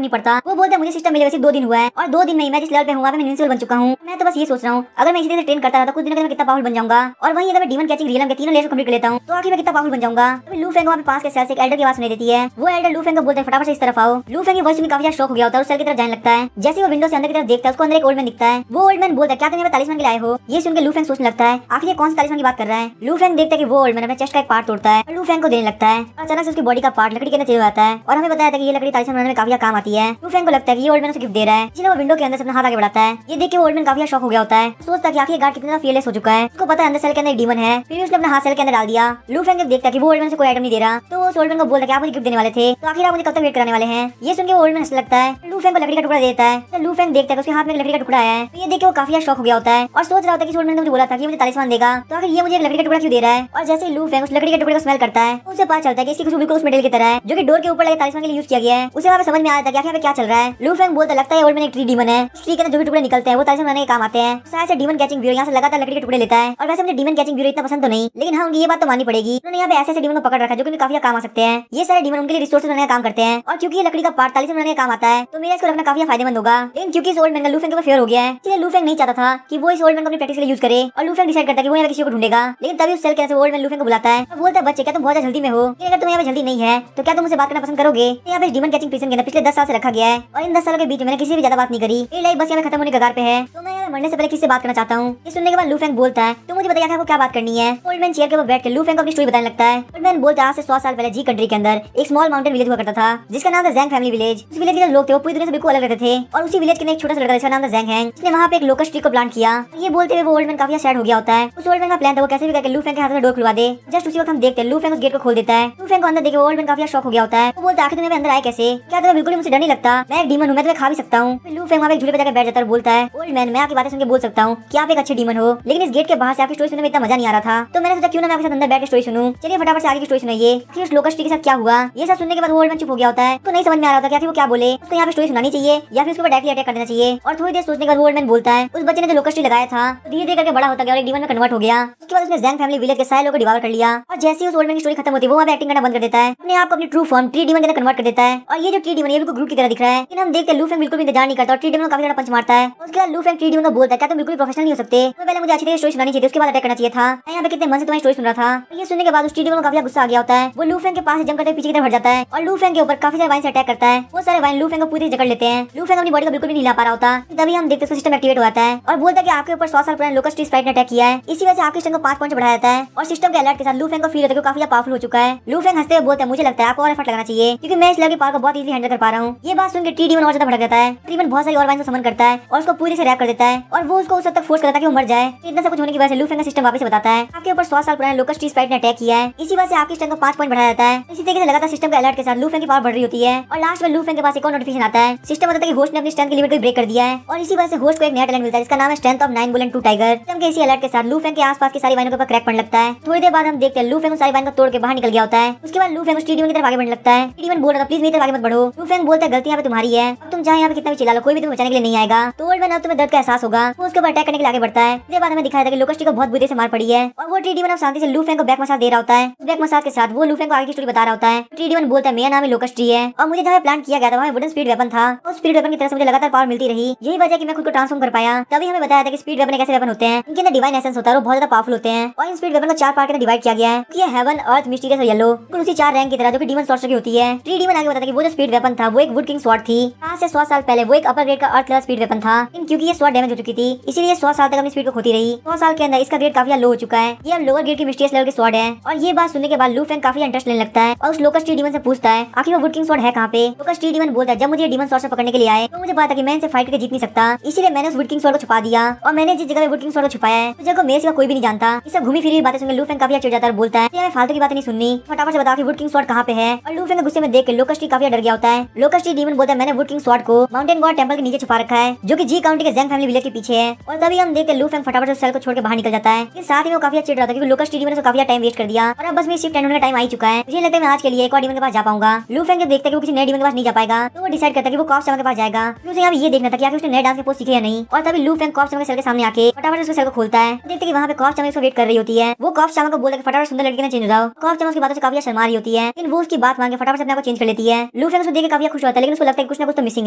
नहीं पड़ता। वो बोलते हैं मुझे सिस्टम मिले वैसे 2 दिन हुआ है और 2 दिन में ही मैं जिस लेवल पे हूँ वहाँ पे मैं इनविंसिबल बन चुका हूँ। मैं तो बस ये सोच रहा हूँ अगर मैं इसी तरह से ट्रेन करता रहा तो कुछ दिनों में मैं कितना पावरफुल बन जाऊंगा। और वहीं अगर मैं डीमन कैचिंग रियलम के तीनों लेयर्स कंप्लीट कर लेता हूँ तो आखिर मैं कितना पावरफुल बन जाऊंगा। तभी लू फेंग वहाँ पे पास के सेल से एक एल्डर की आवाज सुनाई देती है। वो एल्डर लू फेंग को बोलते हैं फटाफट से इस तरफ आओ। लू फेंग की वॉइस में काफी ज्यादा शॉक हो गया होता है, उस सेल की तरफ जाने लगता है। जैसे वो विंडो से अंदर की तरफ देखता है उसको अंदर एक ओल्ड मैन दिखता है। वो ओल्ड मैन बोलता है क्या तुम यहाँ तालिस्मान के लिए आए हो। ये सुनकर लू फेंग सोचने लगता है आखिर ये कौन सा तालिस्मान की बात कर रहा है। लू फेंग देखता है कि वो ओल्ड मैन अपने चेस्ट का एक पार्ट तोड़ता है और लू फेंग को देने लगता है। अचानक से उसकी बॉडी का पार्ट लकड़ी के अंदर चले जाता है और हमें बताया था कि ये लकड़ी तालिस्मान बनाने में काफी काम आती है। लू फेंग को लगता है कि ये ओल्ड मैन उसे गिफ्ट दे रहा है, इसलिए वो विंडो के अंदर से अपना हाथ आगे बढ़ाता है। ये देख के ओल्ड मैन काफी शॉक हो गया होता है, सोचता है कि आखिर गार्ड कितना फियरलेस हो चुका है। उसको पता है अंदर सेल के अंदर डीमन है, फिर उसने अपना हाथ सेल के अंदर डाल दिया। लू फेंग देखता है कि वो ओल्ड मैन से कोई आइटम नहीं दे रहा, तो वो ओल्ड मैन को बोलता है कि आप मुझे गिफ्ट देने वाले थे, तो आखिर आप मुझे कब तक वेट कराने वाले हैं। ये सुन के वो ओल्ड मैन हंसने लगता है। लू फेंग को लकड़ी का टुकड़ा देता है। तो लू फेंग देखता है कि उसके हाथ में एक लकड़ी का टुकड़ा है। तो ये देख के वो काफी शॉक हो गया होता है और सोच रहा होता है कि ओल्ड मैन ने मुझे बोला था कि मुझे तालिस्मान देगा, तो आखिर ये मुझे एक लकड़ी का टुकड़ा क्यों दे रहा है। और जैसे लू फेंग उस लकड़ी के टुकड़े को स्मेल करता है उसे पता चलता है कि इसकी खुशबू बिल्कुल उस मेटल की तरह है जो कि डोर के ऊपर लगे तालिस्मान के लिए यूज किया गया है। उसे वहाँ पे समझ में आया था कि आखिर क्या चल रहा है। लू फेंग बोलता लगता है ओल्ड मैन एक ट्री डीमन है, उस ट्री के अंदर जो भी टुकड़े निकलते हैं वो तालिस्मान बनाने के काम आते हैं। शायद से डीमन कैचिंग ब्यूरो यहाँ से लगातार लकड़ी के टुकड़े लेता है। और वैसे मुझे डीमन कैचिंग ब्यूरो इतना पसंद तो नहीं, लेकिन हाँ उनकी ये बात तो माननी पड़ेगी, उन्होंने यहाँ पे ऐसे डीमन को पकड़ रखा है जो कि काफी काम आ सकते हैं। ये सारे डीमन उनके लिए रिसोर्सेज बनाने का काम करते हैं और क्योंकि ये लकड़ी का पार्ट तालिस्मान बनाने का काम आता है तो मेरा इसको रखना काफी फायदेमंद होगा। लेकिन क्योंकि इस ओल्ड मैन का लू फेंग के ऊपर फेयर हो गया है, इसलिए लू फेंग नहीं चाहता था कि वो इस ओल्ड मैन को अपनी प्रैक्टिस के लिए यूज करे। और लू फेंग डिसाइड करता है कि वो यहाँ किसी को ढूंढेगा। लेकिन तभी उस सेल के अंदर ओल्ड मैन लू फेंग को बुलाता है और बोलता है बच्चे क्या तुम बहुत ज्यादा जल्दी में हो, लेकिन अगर तुम्हें यहाँ पे जल्दी नहीं है तो क्या तुम मुझसे बात करना पसंद करोगे। यहाँ पे डीमन कैचिंग प्रिजन के अंदर पिछले 10 साल से रखा गया है और इन 10 सालों के बीच में मैंने किसी भी ज्यादा बात नहीं करी। मेरी लाइफ बस यहाँ खत्म होने के कगार पे है, तो मैं यहाँ मरने से पहले किससे बात करना चाहता हूँ। ये सुनने के बाद लू फेंग बोलता है तो मुझे बताइए आपको क्या बात करनी है। ओल्ड मैन चेयर के ऊपर बैठ के लू फेंग को अपनी स्टोरी बताने लगता है। ओल्ड मैन बोलता है आज से 100 साल पहले जी कंट्री के अंदर एक स्मॉल माउंटेन विलेज हुआ करता था जिसका नाम था जैंग फैमिली विलेज। उस विलेज के जो लोग थे वो पूरी दुनिया से बिल्कुल अलग रहते थे और उसी विलेज के एक छोटा सा लड़का जिसका नाम था जैंग हैंग, उसने वहाँ पे एक लोकस्ट ट्री को प्लांट किया। ये बोलते हुए वो ओल्ड मैन काफी सैड हो गया होता है। उस ओल्ड मैन का प्लान था वो कैसे भी करके लू फेंग के हाथ से डोर खुलवा दे। जस्ट उसी वक्त हम देखते हैं लू फेंग उस गेट को खोल देता है। लू फेंग को अंदर देखे ओल्ड मैन काफी शॉक हो गया होता है। वो बोलता है आखिर तुम्हें अंदर आए कैसे, क्या तुम्हें बिल्कुल मुझे डर नहीं लगता, मैं एक डीमन हूँ, मैं तुम्हें खा भी सकता हूँ। लू फेंग वहाँ पे झूले पे जाकर बैठ जाता है और बोलता है ओल्ड मैन मैं आपकी बातें सुन के बोल सकता हूँ कि आप एक अच्छे डीमन हो, लेकिन इस गेट के बाहर से आपकी स्टोरी सुनने में इतना मजा नहीं आ रहा था, तो मैंने सोचा क्यों ना मैं आपके साथ अंदर बैठ के स्टोरी सुनूं। चलिए फटाफट से आगे की स्टोरी सुनाइए कि उस लोकस्ट ट्री के साथ क्या हुआ। ये सब सुनने के बाद ओल्ड मैन चुप हो गया होता है, तो नहीं समझ में आ रहा था कि वो क्या बोले, उसको यहाँ पे स्टोरी सुनानी चाहिए या फिर उसके ऊपर डायरेक्टली अटैक कर देना चाहिए। और थोड़ी देर सोचने के बाद ओल्ड मैन बोलता है उस बच्चे ने जो लोकस्ट ट्री लगाया था धीरे धीरे करके बड़ा होता गया और एक डीमन में कन्वर्ट हो गया। उसके बाद उसने जैंग फैमिली विलेज के सारे लोगों को डिवावर कर लिया और जैसे ही उस ओल्ड मैन की स्टोरी खत्म होती है वो वहाँ पे एक्टिंग करना बंद कर देता है, अपने आप को अपनी ट्रू फॉर्म ट्री डीमन के अंदर कन्वर्ट कर देता है। और ये जो ट्री डीमन ये बिल्कुल ग्रुप की तरह दिख रहा है, लेकिन हम देखते हैं लू फेंग बिल्कुल भी इंतजार नहीं करता और ट्री डीमन को काफी ज्यादा पंच मारता है। उसके बाद लू फेंग ट्री डीमन को बोलता है क्या तुम बिल्कुल प्रोफेशनल नहीं हो सकते, तो पहले मुझे अच्छी तरह स्टोरी सुनानी चाहिए उसके बाद अटैक करना चाहिए था। मैं यहाँ पे कितने मन से तुम्हारी स्टोरी सुन रहा था। ये सुनने के बाद उस ट्री डीमन को काफी गुस्सा आ गया होता है। वो लू फेंग के पास जम करते पीछे की तरफ हट जाता है और लू फेंग के ऊपर काफी सारे वाइन से अटैक करता है। वो सारे वाइन लू फेंग को पूरी जकड़ लेते हैं। लू फेंग अपनी बॉडी को बिल्कुल भी नहीं हिला पा रहा होता, तभी हम देखते हैं सिस्टम एक्टिवेट हो जाता है और बोलता है कि आपके ऊपर 100 साल पुराने लोकस्ट ट्री स्प्राइट ने अटैक किया है, इसी वजह से आपके स्ट्रेंथ को 5 पॉइंट बढ़ाया जाता है। और सिस्टम के अलर्ट के साथ लू फेंग को फील होता है कि काफी पावरफुल हो चुका है। लू फेंग हंसते हुए बोलता है मुझे लगता है आपको और एफर्ट लगाना चाहिए क्योंकि मैं इस लेवल की पावर को बहुत इजीली हैंडल कर पा रहा हूँ। ये बात सुनकर ट्री डीमन और ज्यादा भड़क जाता है। ट्री डीमन बहुत सारी और वाइन को समन करता है और उसको पूरी से रैप कर देता है और वो उसको उस हद तक फोर्स करता है कि वो मर जाए। इतना सब कुछ होने की वजह से लू फेंग का सिस्टम वापस से बताता है आपके ऊपर 100 साल पुराने लोकस्ट ट्री स्प्राइट ने अटैक किया है, इसी वजह से आपकी स्ट्रेंथ को 5 पॉइंट बढ़ाया जाता है। इसी तरीके से लगातार सिस्टम के अलर्ट के साथ लू फेंग की पावर बढ़ रही होती है और लास्ट में लू फेंग के पास एक और नोटिफिकेशन आता है। सिस्टम बताता है कि होस्ट ने अपनी स्ट्रेंथ की लिमिट को ब्रेक कर दिया है और इसी वजह से होस्ट को एक नया टैलेंट मिलता है जिसका नाम है strength of 9 bull and 2 tiger. System के इसी अलर्ट के साथ लू फेंग के आसपास की सारी वाइनों के ऊपर क्रैक पड़ने लगता है। थोड़ी देर बाद हम देखते हैं लू फेंग उस सारी वाइन को तोड़ के बाहर निकल गया होता है। उसके बाद लू फेंग उस ट्री डीमन की तरफ आगे बढ़ने लगता है। ट्री डीमन बोल रहा था प्लीज मेरी तरफ आगे मत बढ़ो। लू फेंग बोलता है गलती यहाँ पे तुम्हारी है, अब तुम चाहे यहाँ पे कितना भी चिल्ला लो कोई भी तुम्हें बचाने के लिए नहीं आएगा। तो ओल्ड मैन अब तुम्हें दर्द का एहसास होगा, वो उसके ऊपर अटैक करने के लिए आगे बढ़ता है। इसके बाद हमें दिखाया था कि लोकस्ट ट्री को बहुत बुरी से मार पड़ी है और वो ट्री डीमन अब शांति से लू फेंग को बैक मसाज दे रहा होता है। बैक मसाज के साथ वो लू फेंग को आगे की स्टोरी बता रहा होता है। ट्री डीमन बोलता है मेरा नाम ही लोकस्ट ट्री है और मुझे जहाँ प्लान किया गया था वहाँ वुडन स्पीड वेपन था और स्पीड वेपन की तरफ से मुझे लगातार पावर मिलती रही, यही वजह कि मैं खुद को ट्रांसफॉर्म कर पाया। तभी हमें बताया था कि स्पीड वेपन कैसे वेपन होते हैं, इनके अंदर डिवाइन एसेंस होता है और बहुत ज्यादा पावरफुल होते हैं और इन स्पीड वेपन को 4 पार्ट के अंदर डिवाइड किया गया है। ये हेवन अर्थ मिस्टीरियस और येलो बिल्कुल उसी 4 रैंक की तरह जो कि डीमन सॉर्डर की होती है। ट्री डीमन आगे बताता है कि वो जो स्पीड वेपन था वो एक वुड किंग स्वॉर्ड थी। आज से 100 साल पहले वो एक अपर ग्रेड का अर्थ लेवल स्पीड वेपन था, लेकिन क्योंकि ये स्वॉर्ड डैमेज हो चुकी थी इसीलिए 100 साल तक अपनी स्पीड को खोती रही। 100 साल के अंदर इसका ग्रेड काफी लो हो चुका है। ये अब लोअर ग्रेड की मिस्टीरियस लेवल के स्वॉर्ड है। और ये बात सुनने के बाद लू फेंग काफी इंटरेस्ट लेने लगता है और उस लोकस्ट ट्री डीमन से पूछता है आखिर वो वुड किंग स्वॉर्ड है कहाँ पे। लोकस्ट ट्री डीमन बोलता है जब मुझे डीमन स्वॉर्ड से पकड़ने के लिए आए तो मुझे पता था कि मैं इनसे फाइट करके जीत नहीं सकता, इसीलिए मैंने उस वुड किंग स्वॉर्ड को छुपा दिया और मैंने जिस जगह वुड किंग स्वॉर्ड को छुपाया है उस जगह मेरे सिवा कोई भी नहीं जानता। ये सब घूमी फिरी बातें सुनकर लू फेंग काफी चिढ़ जाता है और बोलता है हमें फालतू की बातें नहीं सुननी, फटाफट से बताओ कि वुड किंग स्वॉर्ड कहाँ पे है। और लू फेंग गुस्से में देख के लोकस्ट ट्री काफी डर गया होता है। लोकस्ट ट्री डीमन बोलता है मैंने वुड किंग स्वॉर्ड को माउंटेन गॉड टेंपल के नीचे छुपा रखा है जो कि जी काउंटी के जैंग फैमिली विलेज गेट के पीछे है। और तभी हम देखते लू फेंग फटाफट से सेल को छोड़ के बाहर निकल जाता है। लेकिन साथ ही वो काफी चिढ़ रहा था क्योंकि लोकस डीमन ने काफी टाइम वेस्ट कर दिया और अब बस मेरी शिफ्ट एंड होने का टाइम आ ही चुका है। मुझे लगता है मैं आज के लिए एक और डीमन के पास जा पाऊंगा। लू फेंग जब देखता है कि वो किसी नए डीमन के पास नहीं जा पाएगा तो वो डिसाइड करता है कि वो कॉफ चमक के पास जाएगा। उसे यहाँ ये देखना था कि उसने नए डांस के पोस्ट सीखे या नहीं। और तभी लू फेंग कॉफ चमक के सेल के सामने आके फटाफट उसके सेल को खोलता है। देखते कि वहाँ पे कॉफ चमक उसको वेट कर रही होती है। वो कॉफ चमक को बोलता है फटाफट सुंदर लड़की ने चेंज हो जाओ। कॉफ चमक की बातों से काफी शर्मा रही होती है लेकिन वो उसकी बात मान के फटाफट से अपने को चेंज कर लेती है। लू फेंग उसको देख के काफी खुश होता है लेकिन उसको लगता है कुछ ना कुछ तो मिसिंग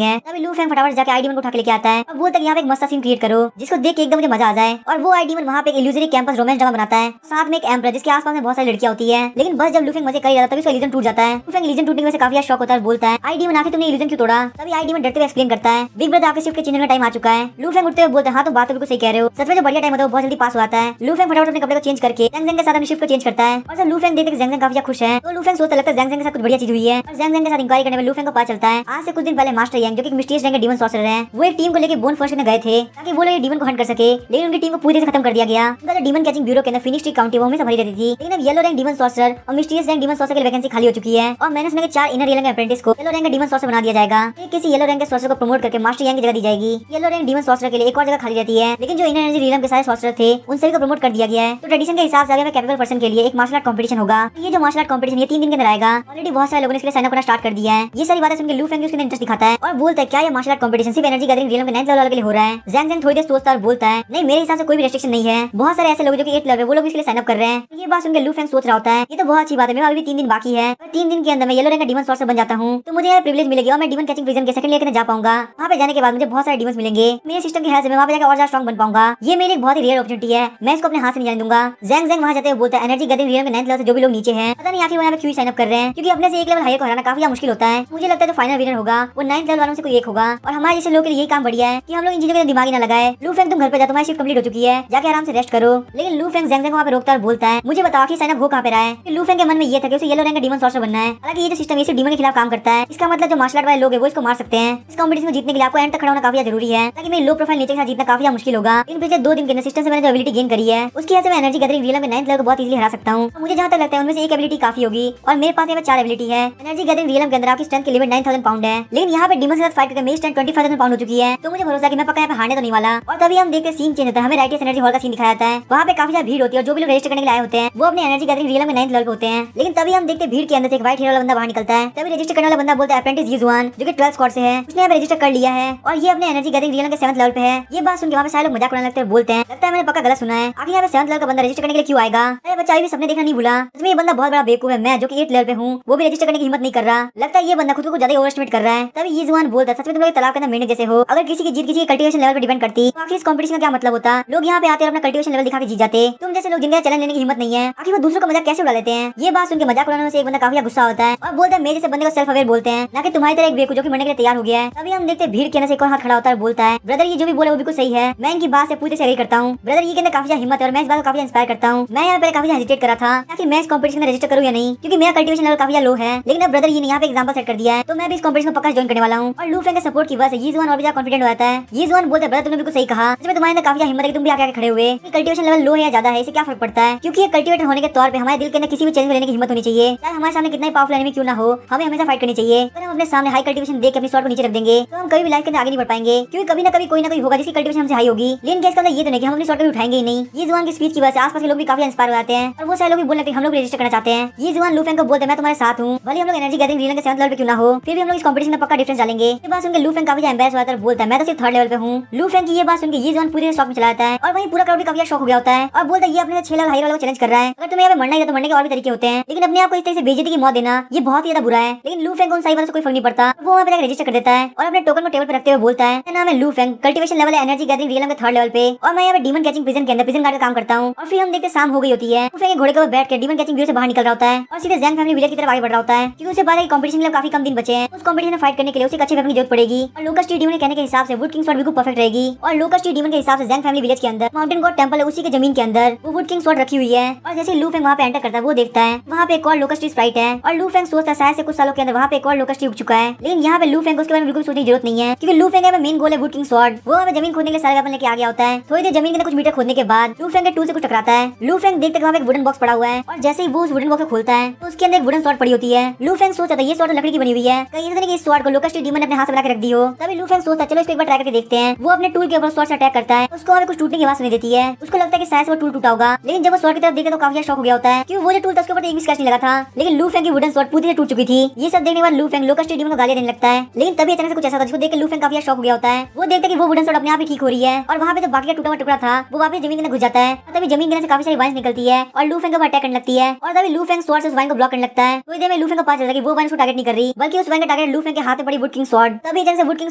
है। तभी लू फेंग फटाफट जाके आईडी को उठा के लेके आता है और बोलता है यहाँ पे एक मस्त सीन क्रिएट करो जिसको देख के एकदम मुझे मजा आ जाए। और वो आईडी वहाँ पे एक इल्यूजरी कैंपस रोमांस ड्रामा बनाता है साथ में एक एम्पर जिसके आसपास में बहुत सारी लड़कियां होती है। लेकिन बस जब लू फेंग मजे कर रहा था तभी उसका इल्यूजन टूट जाता है। लू फेंग इल्यूजन टूटने की वजह से काफी शॉक होता है और बोलता है आईडी में आके तुमने इल्यूजन क्यों तोड़ा। तभी आईडी में डरते हुए एक्सप्लेन करता है बिग ब्रदर आपके शिफ्ट के चेंज का टाइम आ चुका है। लू फेंग उठते हुए बोलता है हाँ तो बात तो बिल्कुल सही कह रहे हो। सच में जो बढ़िया टाइम होता है बहुत जल्दी पास हो जाता है। लू फेंग फटाफट अपने कपड़े को चेंज करके ज़ैंग ज़ैंग के साथ अपनी शिफ्ट को चेंज करता है। और जब लू फेंग देखते हैं ज़ैंग ज़ैंग काफी खुश है तो लू फेंग सोचता लगता है ज़ैंग ज़ैंग के साथ कुछ बढ़िया चीज हुई है। और ज़ैंग ज़ैंग के साथ इंक्वायरी करने में लू फेंग को पता चलता है आज से कुछ दिन पहले मास्टर यंग जो कि मिस्टीरियस रैंक के डीमन सॉर्सरर हैं वो एक टीम को लेकर बोन फॉरेस्ट में गए थे ताकि वो लोग डीमन को हंट कर सके। लेकिन उनकी टीम को पूरी तरह से खत्म कर दिया गया। उनका जो डीमन कैचिंग ब्यूरो के अंदर फिनिश स्ट्रीट काउंटी वो हमेशा भरी रहती थी। लेकिन अब येलो रैंक डीमन सॉर्सरर और मिस्टीरियस रैंक डीमन सॉर्सरर की वैकेंसी खाली हो चुकी है और मैंने सुना कि 4 इनर रैंक अप्रेंटिस को येलो रैंक का डीमन सॉर्सरर बना दिया जाएगा। किसी येलो रैंक के सॉर्सरर को प्रमोट करके मास्टर यंग की जगह दी जाएगी। येलो रैंक डीमन सॉर्सरर के लिए एक और जगह खाली रहती है लेकिन जो इनर एनर्जी रियलम के सारे सॉर्सरर थे उन सभी को प्रमोट कर दिया गया है। तो ट्रेडिशन के हिसाब से आगे कैपेबल पर्सन के लिए एक मार्शल आर्ट कॉम्पिटिशन होगा। ये जो मार्शल आर्ट कॉम्पिटिशन ये 3 दिन के अंदर आएगा। ऑलरेडी बहुत सारे लोगों ने इसके लिए साइन अप करना स्टार्ट कर दिया है। ये सारी बातें सुनकर लू फेंग उसके अंदर इंटरेस्ट दिखाता है और बोलता है क्या ये मार्शल आर्ट कॉम्पिटिशन सिर्फ एनर्जी गैदरिंग रियलम के 9th लेवल के लिए हो रहा है। ज़ैंग ज़ैंग थोड़ी देर सोचता और बोलता है नहीं मेरे हिसाब से कोई भी रेस्ट्रिक्शन नहीं है। बहुत सारे ऐसे लोग जो कि 8th लेवल है वो लोग इसके लिए साइन अप कर रहे हैं। ये बात सुनकर लू फेंग सोच रहा होता है ये तो बहुत अच्छी बात है मेरे अभी भी 3 दिन बाकी है और 3 दिन के अंदर मैं येलो रैंक का डीमन सॉर्सरर बन जाता हूँ तो मुझे यह प्रिविलेज मिलेगी और मैं डीमन कैचिंग प्रिजन के सेकंड लेकर जा पाऊंगा। वहाँ पे जाने के बाद मुझे बहुत सारे डीमंस मिलेंगे। मेरे सिस्टम की हेल्प से मैं वहाँ पे जाकर और ज्यादा स्ट्रॉन्ग बन पाऊंगा। ये मेरी एक बहुत ही रेयर अपॉर्चुनिटी है मैं इसको अपने हाथ से नहीं जाने दूंगा। ज़ैंग ज़ैंग वहाँ जाते हुए बोलता है एनर्जी गैदरिंग रियलम के 9th लेवल से जो भी लोग नीचे हैं पता नहीं आखिर वो यहाँ पे क्यों साइन अप कर रहे हैं क्योंकि अपने से एक लेवल हायर को हराना काफी मुश्किल होता है। मुझे लगता है जो फाइनल विनर होगा वो 9th लेवल वालों से कोई एक होगा और हमारे जैसे लोग के लिए यही काम बढ़िया है कि हम लोग इन चीजों के दिमाग ही ना लगाए। लू फेंग तुम घर पे जा तुम्हारी शिफ्ट कंप्लीट हो चुकी है जाके आराम से रेस्ट करो। लेकिन लू फेंग ज़ैंग ज़ैंग वहाँ पे रोकता और बोलता है मुझे बताओ कि साइन अप हो कहाँ पे रहा है। लू फेंग के मन में ये था कि उसे येलो रैंक का डीमन सॉर्सरर बनना है। हालांकि ये जो सिस्टम ये सिर्फ डीमन के खिलाफ काम करता है इसका मतलब जो मार्शल आर्ट वाले लोग हैं वो इसको मार सकते हैं। इस कॉम्पिटिशन में जीतने के लिए आपको एंड तक खड़ा होना काफी जरूरी है ताकि मेरी लो प्रोफाइल नेचर के साथ जीतना काफी मुश्किल होगा। इन पिछले 2 दिन के अंदर सिस्टम से मैंने जो एबिलिटी गेन करी है उसकी वजह से मैं एनर्जी गैदरिंग रियलम के 9th लेवल को बहुत इजीली हरा सकता हूँ। मुझे जहाँ तक लगता है उनमें से एक एबिलिटी काफी होगी और मेरे पास यहाँ पे 4 एबिलिटी है। एनर्जी गैदरिंग रियलम के अंदर आपकी स्ट्रेंथ की लिमिट 9000 पाउंड है लेकिन यहाँ पे डीमन के साथ फाइट करके मेरी स्ट्रेंथ 25000 पाउंड हो चुकी है तो मुझे भरोसा है कि मैं पक्का यहाँ पे हारने तो नहीं वाला। और तभी हम देखते सीन चेंज होता है। हमें राइटियस एनर्जी हॉल का सीन दिखाया जाता है। वहाँ पे काफी ज्यादा भीड़ होती है और जो भी लोग रजिस्टर करने के लिए आए होते हैं वो अपने एनर्जी गैदरिंग रियलम में 9th लेवल पे होते हैं। लेकिन तभी हम देखते भीड़ के अंदर से एक व्हाइट हेयर वाला बंदा बाहर निकलता है। तभी रजिस्टर करने वाला बंदा बोलता है अप्रेंटिस यीजुआन जो कि 12th स्क्वाड से है उसने यहाँ पे रजिस्टर कर लिया है और ये अपने एनर्जी गैदरिंग रियलम के 7th लेवल पे है। ये बात सुन के वहाँ पे सारे लोग मजाक उड़ाने लगते हैं बोलते हैं लगता है मैंने पक्का गलत सुना है आखिर यहाँ पे 7th लेवल का बंदा रजिस्टर करने के लिए क्यों आएगा। अरे बच्चा भी सपने देखना नहीं भूला। इसमें ये बंदा बहुत बड़ा बेवकूफ है। मैं जो कि 8th लेवल पे हूँ वो भी रजिस्टर करने की हिम्मत नहीं कर रहा। लगता है ये बंदा खुद को ज्यादा ओवर एस्टिमेट कर रहा है। तभी यीजुआन बोलता है सच में तुम लोग तालाब के अंदर मेंढक जैसे हो। अगर किसी की जीत किसी के कल्टीवेशन लेवल पर डिपेंड करती तो आखिर इस कॉम्पिटिशन का क्या मतलब होता। लोग यहाँ पे आते और अपना कल्टीवेशन लेवल दिखा के जीत जाते। तुम जैसे लोग जिनके चैलेंज लेने की हिम्मत नहीं है आखिर वो दूसरों का मजाक कैसे उड़ा लेते हैं। ये बात सुन के मजाक उड़ाने से एक बंदा काफी गुस्सा होता है और बोलता है मेरे जैसे बंदे को सेल्फ अवेयर बोलते हैं ना कि तुम्हारी तरह एक बेवकूफ जो कि मरने के लिए तैयार हो गया है। तभी हम देखते भीड़ के अंदर से एक और हाथ खड़ा होता है बोलता है ब्रदर ये जो भी बोले वो बिल्कुल सही है। मैं इनकी बात से पूरी तरह एग्री करता हूँ। ब्रदर ये के अंदर काफी ज्यादा हिम्मत है और मैं इस बात को काफी इंस्पायर करता हूँ। मैं यहाँ पे काफी हेजिटेट करा था कि मैं इस कॉम्पिटिशन में रजिस्टर करूँ या नहीं क्योंकि मेरा कल्टीवेशन लेवल काफी लो है। लेकिन अब ब्रदर ये ने यहाँ पे एग्जांपल सेट कर दिया है तो मैं भी इस कॉम्पिटिशन में पक्का ज्वाइन करने वाला हूँ। और लू फेंग के सपोर्ट की वजह से यीजुआन और भी ज्यादा कॉन्फिडेंट हो जाता है। यीजुआन बोलते हैं ब्रदर तुमने बिल्कुल सही कहा। इसमें तुम्हारे अंदर काफी ज्यादा हिम्मत है कि तुम भी आगे खड़े हुए। कल्टीवेशन लेवल लो है या ज्यादा है इसे क्या फर्क पड़ता है क्योंकि कल्टीवेटर होने के तौर पे हमारे दिल के अंदर किसी भी चैलेंज लेने की हिम्मत होनी चाहिए। चाहे हमारे सामने कितना ही पावरफुल एनिमी क्यों ना हो हमें हमेशा फाइट करनी चाहिए। अगर हम अपने सामने हाई कल्टीवेशन देख के अपनी स्वॉर्ड को नीचे रख देंगे तो हम कभी भी लाइफ के अंदर आगे नहीं बढ़ पाएंगे क्योंकि कभी ना कभी कोई ना कोई होगा जिसकी कल्टीवेशन हमसे हाई होगी। लेकिन केस का मतलब ये तो नहीं कि हम अपनी स्वॉर्ड को उठाएंगे ही नहीं। ये जुआन की स्पीच की वजह से आसपास के लोग भी काफी इंस्पायर हो जाते हैं और वो सारे लोग भी बोलने हम लोग रजिस्टर करना चाहते हैं। ये जुआन लू फेंग को बोलते हैं मैं तुम्हारे साथ हूँ भले हम लोग एनर्जी गैदरिंग रियलम के 7th लेवल पे क्यों ना हो फिर भी हम लोग इस कॉम्पिटिशन में पक्का डिफरेंस डालेंगे। ये बात सुनकर लू फेंग काफी एम्बेरस होता है बोलता है मैं तो सिर्फ 3rd लेवल पे हूँ। लू फेंग की ये बात सुनकर ये जुआन पूरे शॉक में चला जाता है और वहीं पूरा क्राउड भी काफी शॉक हो गया होता है और बोलता है ये अपने 6 लेवल हाई वालों को चैलेंज कर रहा है। अगर तुम्हें यहाँ पे मरना ही है तो मरने के और भी तरीके होते हैं लेकिन अपने आप को इस तरह से बेइज्जती की मौत देना ये बहुत ही ज्यादा बुरा है। लेकिन लू फेंग उन सही वालों से कोई फर्क नहीं पड़ता। वो वहाँ पे जाकर रजिस्टर कर देता है और अपने टोकन को टेबल पर रखते हुए बोलता है मेरा नाम है लू फेंग कल्टीवेशन लेवल है एनर्जी गैदरिंग रियलम के 3rd लेवल पे और मैं यहाँ पे डीमन कैचिंग प्रिजन के अंदर प्रिजन गार्ड का काम करता हूँ। और फिर हम देखते शाम हो गई होती है। लू फेंग घोड़े के ऊपर बैठ के डीमन कैचिंग ब्यूरो से बाहर निकल रहा होता है और सीधे ज़ैंग फैमिली विलेज की तरफ आगे बढ़ रहा होता है क्योंकि उसे पता है कि कंपटीशन के लिए काफी कम दिन बचे हैं। उस कंपटीशन में फाइट करने के लिए उसे अच्छे वेपन की जरूरत पड़ेगी और लोकस टी डीमन के कहने के हिसाब से वुड किंग स्वॉर्ड बिल्कुल परफेक्ट रहेगी। और लोकस टी डीमन के हिसाब से ज़ैंग फैमिली विलेज के अंदर माउंटेन गॉड टेंपल है उसी के जमीन के अंदर वो वुड किंग स्वॉर्ड रखी हुई है। और जैसे लू फेंग वहाँ पे एंटर करता है वो देखता है वहाँ पे एक और लोकस टी स्प्राइट है और लू फेंग सोचता है शायद से कुछ सालों के अंदर वहाँ पे एक और लोकस टी उग चुका है। लेकिन यहाँ पे लू फेंग को उसके बारे में बिल्कुल सोचने की जरूरत नहीं है क्योंकि लू फेंग का मेन गोल है वुड किंग स्वॉर्ड। वो वहाँ पे जमीन खोदने के लिए सारे वेपन लेके आ गया होता है। थोड़ी देर जमीन के अंदर कुछ मीटर खोदने के बाद लू फेंग के टूल से कुछ टकराता है। लू फेंग देखते वहाँ पे एक वुडन बॉक्स पड़ा हुआ है और जैसे ही वो उस वुडन बॉक्स को खोलता है तो उसके अंदर एक वुडन स्वॉर्ड पड़ी होती है। लू फेंग सोचता है ये स्वॉर्ड लकड़ी की बनी हुई है कहीं ऐसा नहीं कि इस स्वॉर्ड को लोकस टी डीमन ने अपने हाथ से बना के रख दी हो। तभी लू फेंग सोचता है चलो इसको एक बार ट्राई करके देखते हैं। वो अपने अपने टूल के ऊपर स्वॉर्ड से अटैक करता है। उसको वहाँ कुछ टूटने की आवाज सुनाई देती है। उसको लगता है कि शायद वो टूल टूटा होगा, लेकिन जब वो स्वॉर्ड की तरफ देखता है तो काफी शॉक हो गया होता है क्योंकि वो जो टूल था उसके ऊपर एक भी स्क्रैच नहीं लगा था, लेकिन लू फेंग की वुडन स्वॉर्ड पूरी तरह टूट चुकी थी। ये सब देखने के बाद लू फेंग लोकस्ट डीमन को गालियां देने लगता है, लेकिन तभी अचानक से कुछ ऐसा था जिसको देख के लू फेंग काफी शॉक हो गया होता है। वो देखता है कि वो वुडन स्वॉर्ड अपने आप ही ठीक हो रही है और वहाँ पे जो बाकी का टूटा हुआ टुकड़ा था वो वापस जमीन के अंदर घुस जाता है। तभी जमीन के अंदर से काफी सारी वाइन्स निकलती है और लू फेंग को अटैक करने लगती है और तभी लू फेंग स्वॉर्ड से उस वाइन को ब्लॉक करने लगता है। तो इधर में लू फेंग को पता चलता है कि वो वाइन उसको टारगेट नहीं कर रही बल्कि उस वाइन का टारगेट लू फेंग के हाथ में पड़ी वुड किंग स्वॉर्ड। तभी अचानक से वुड किंग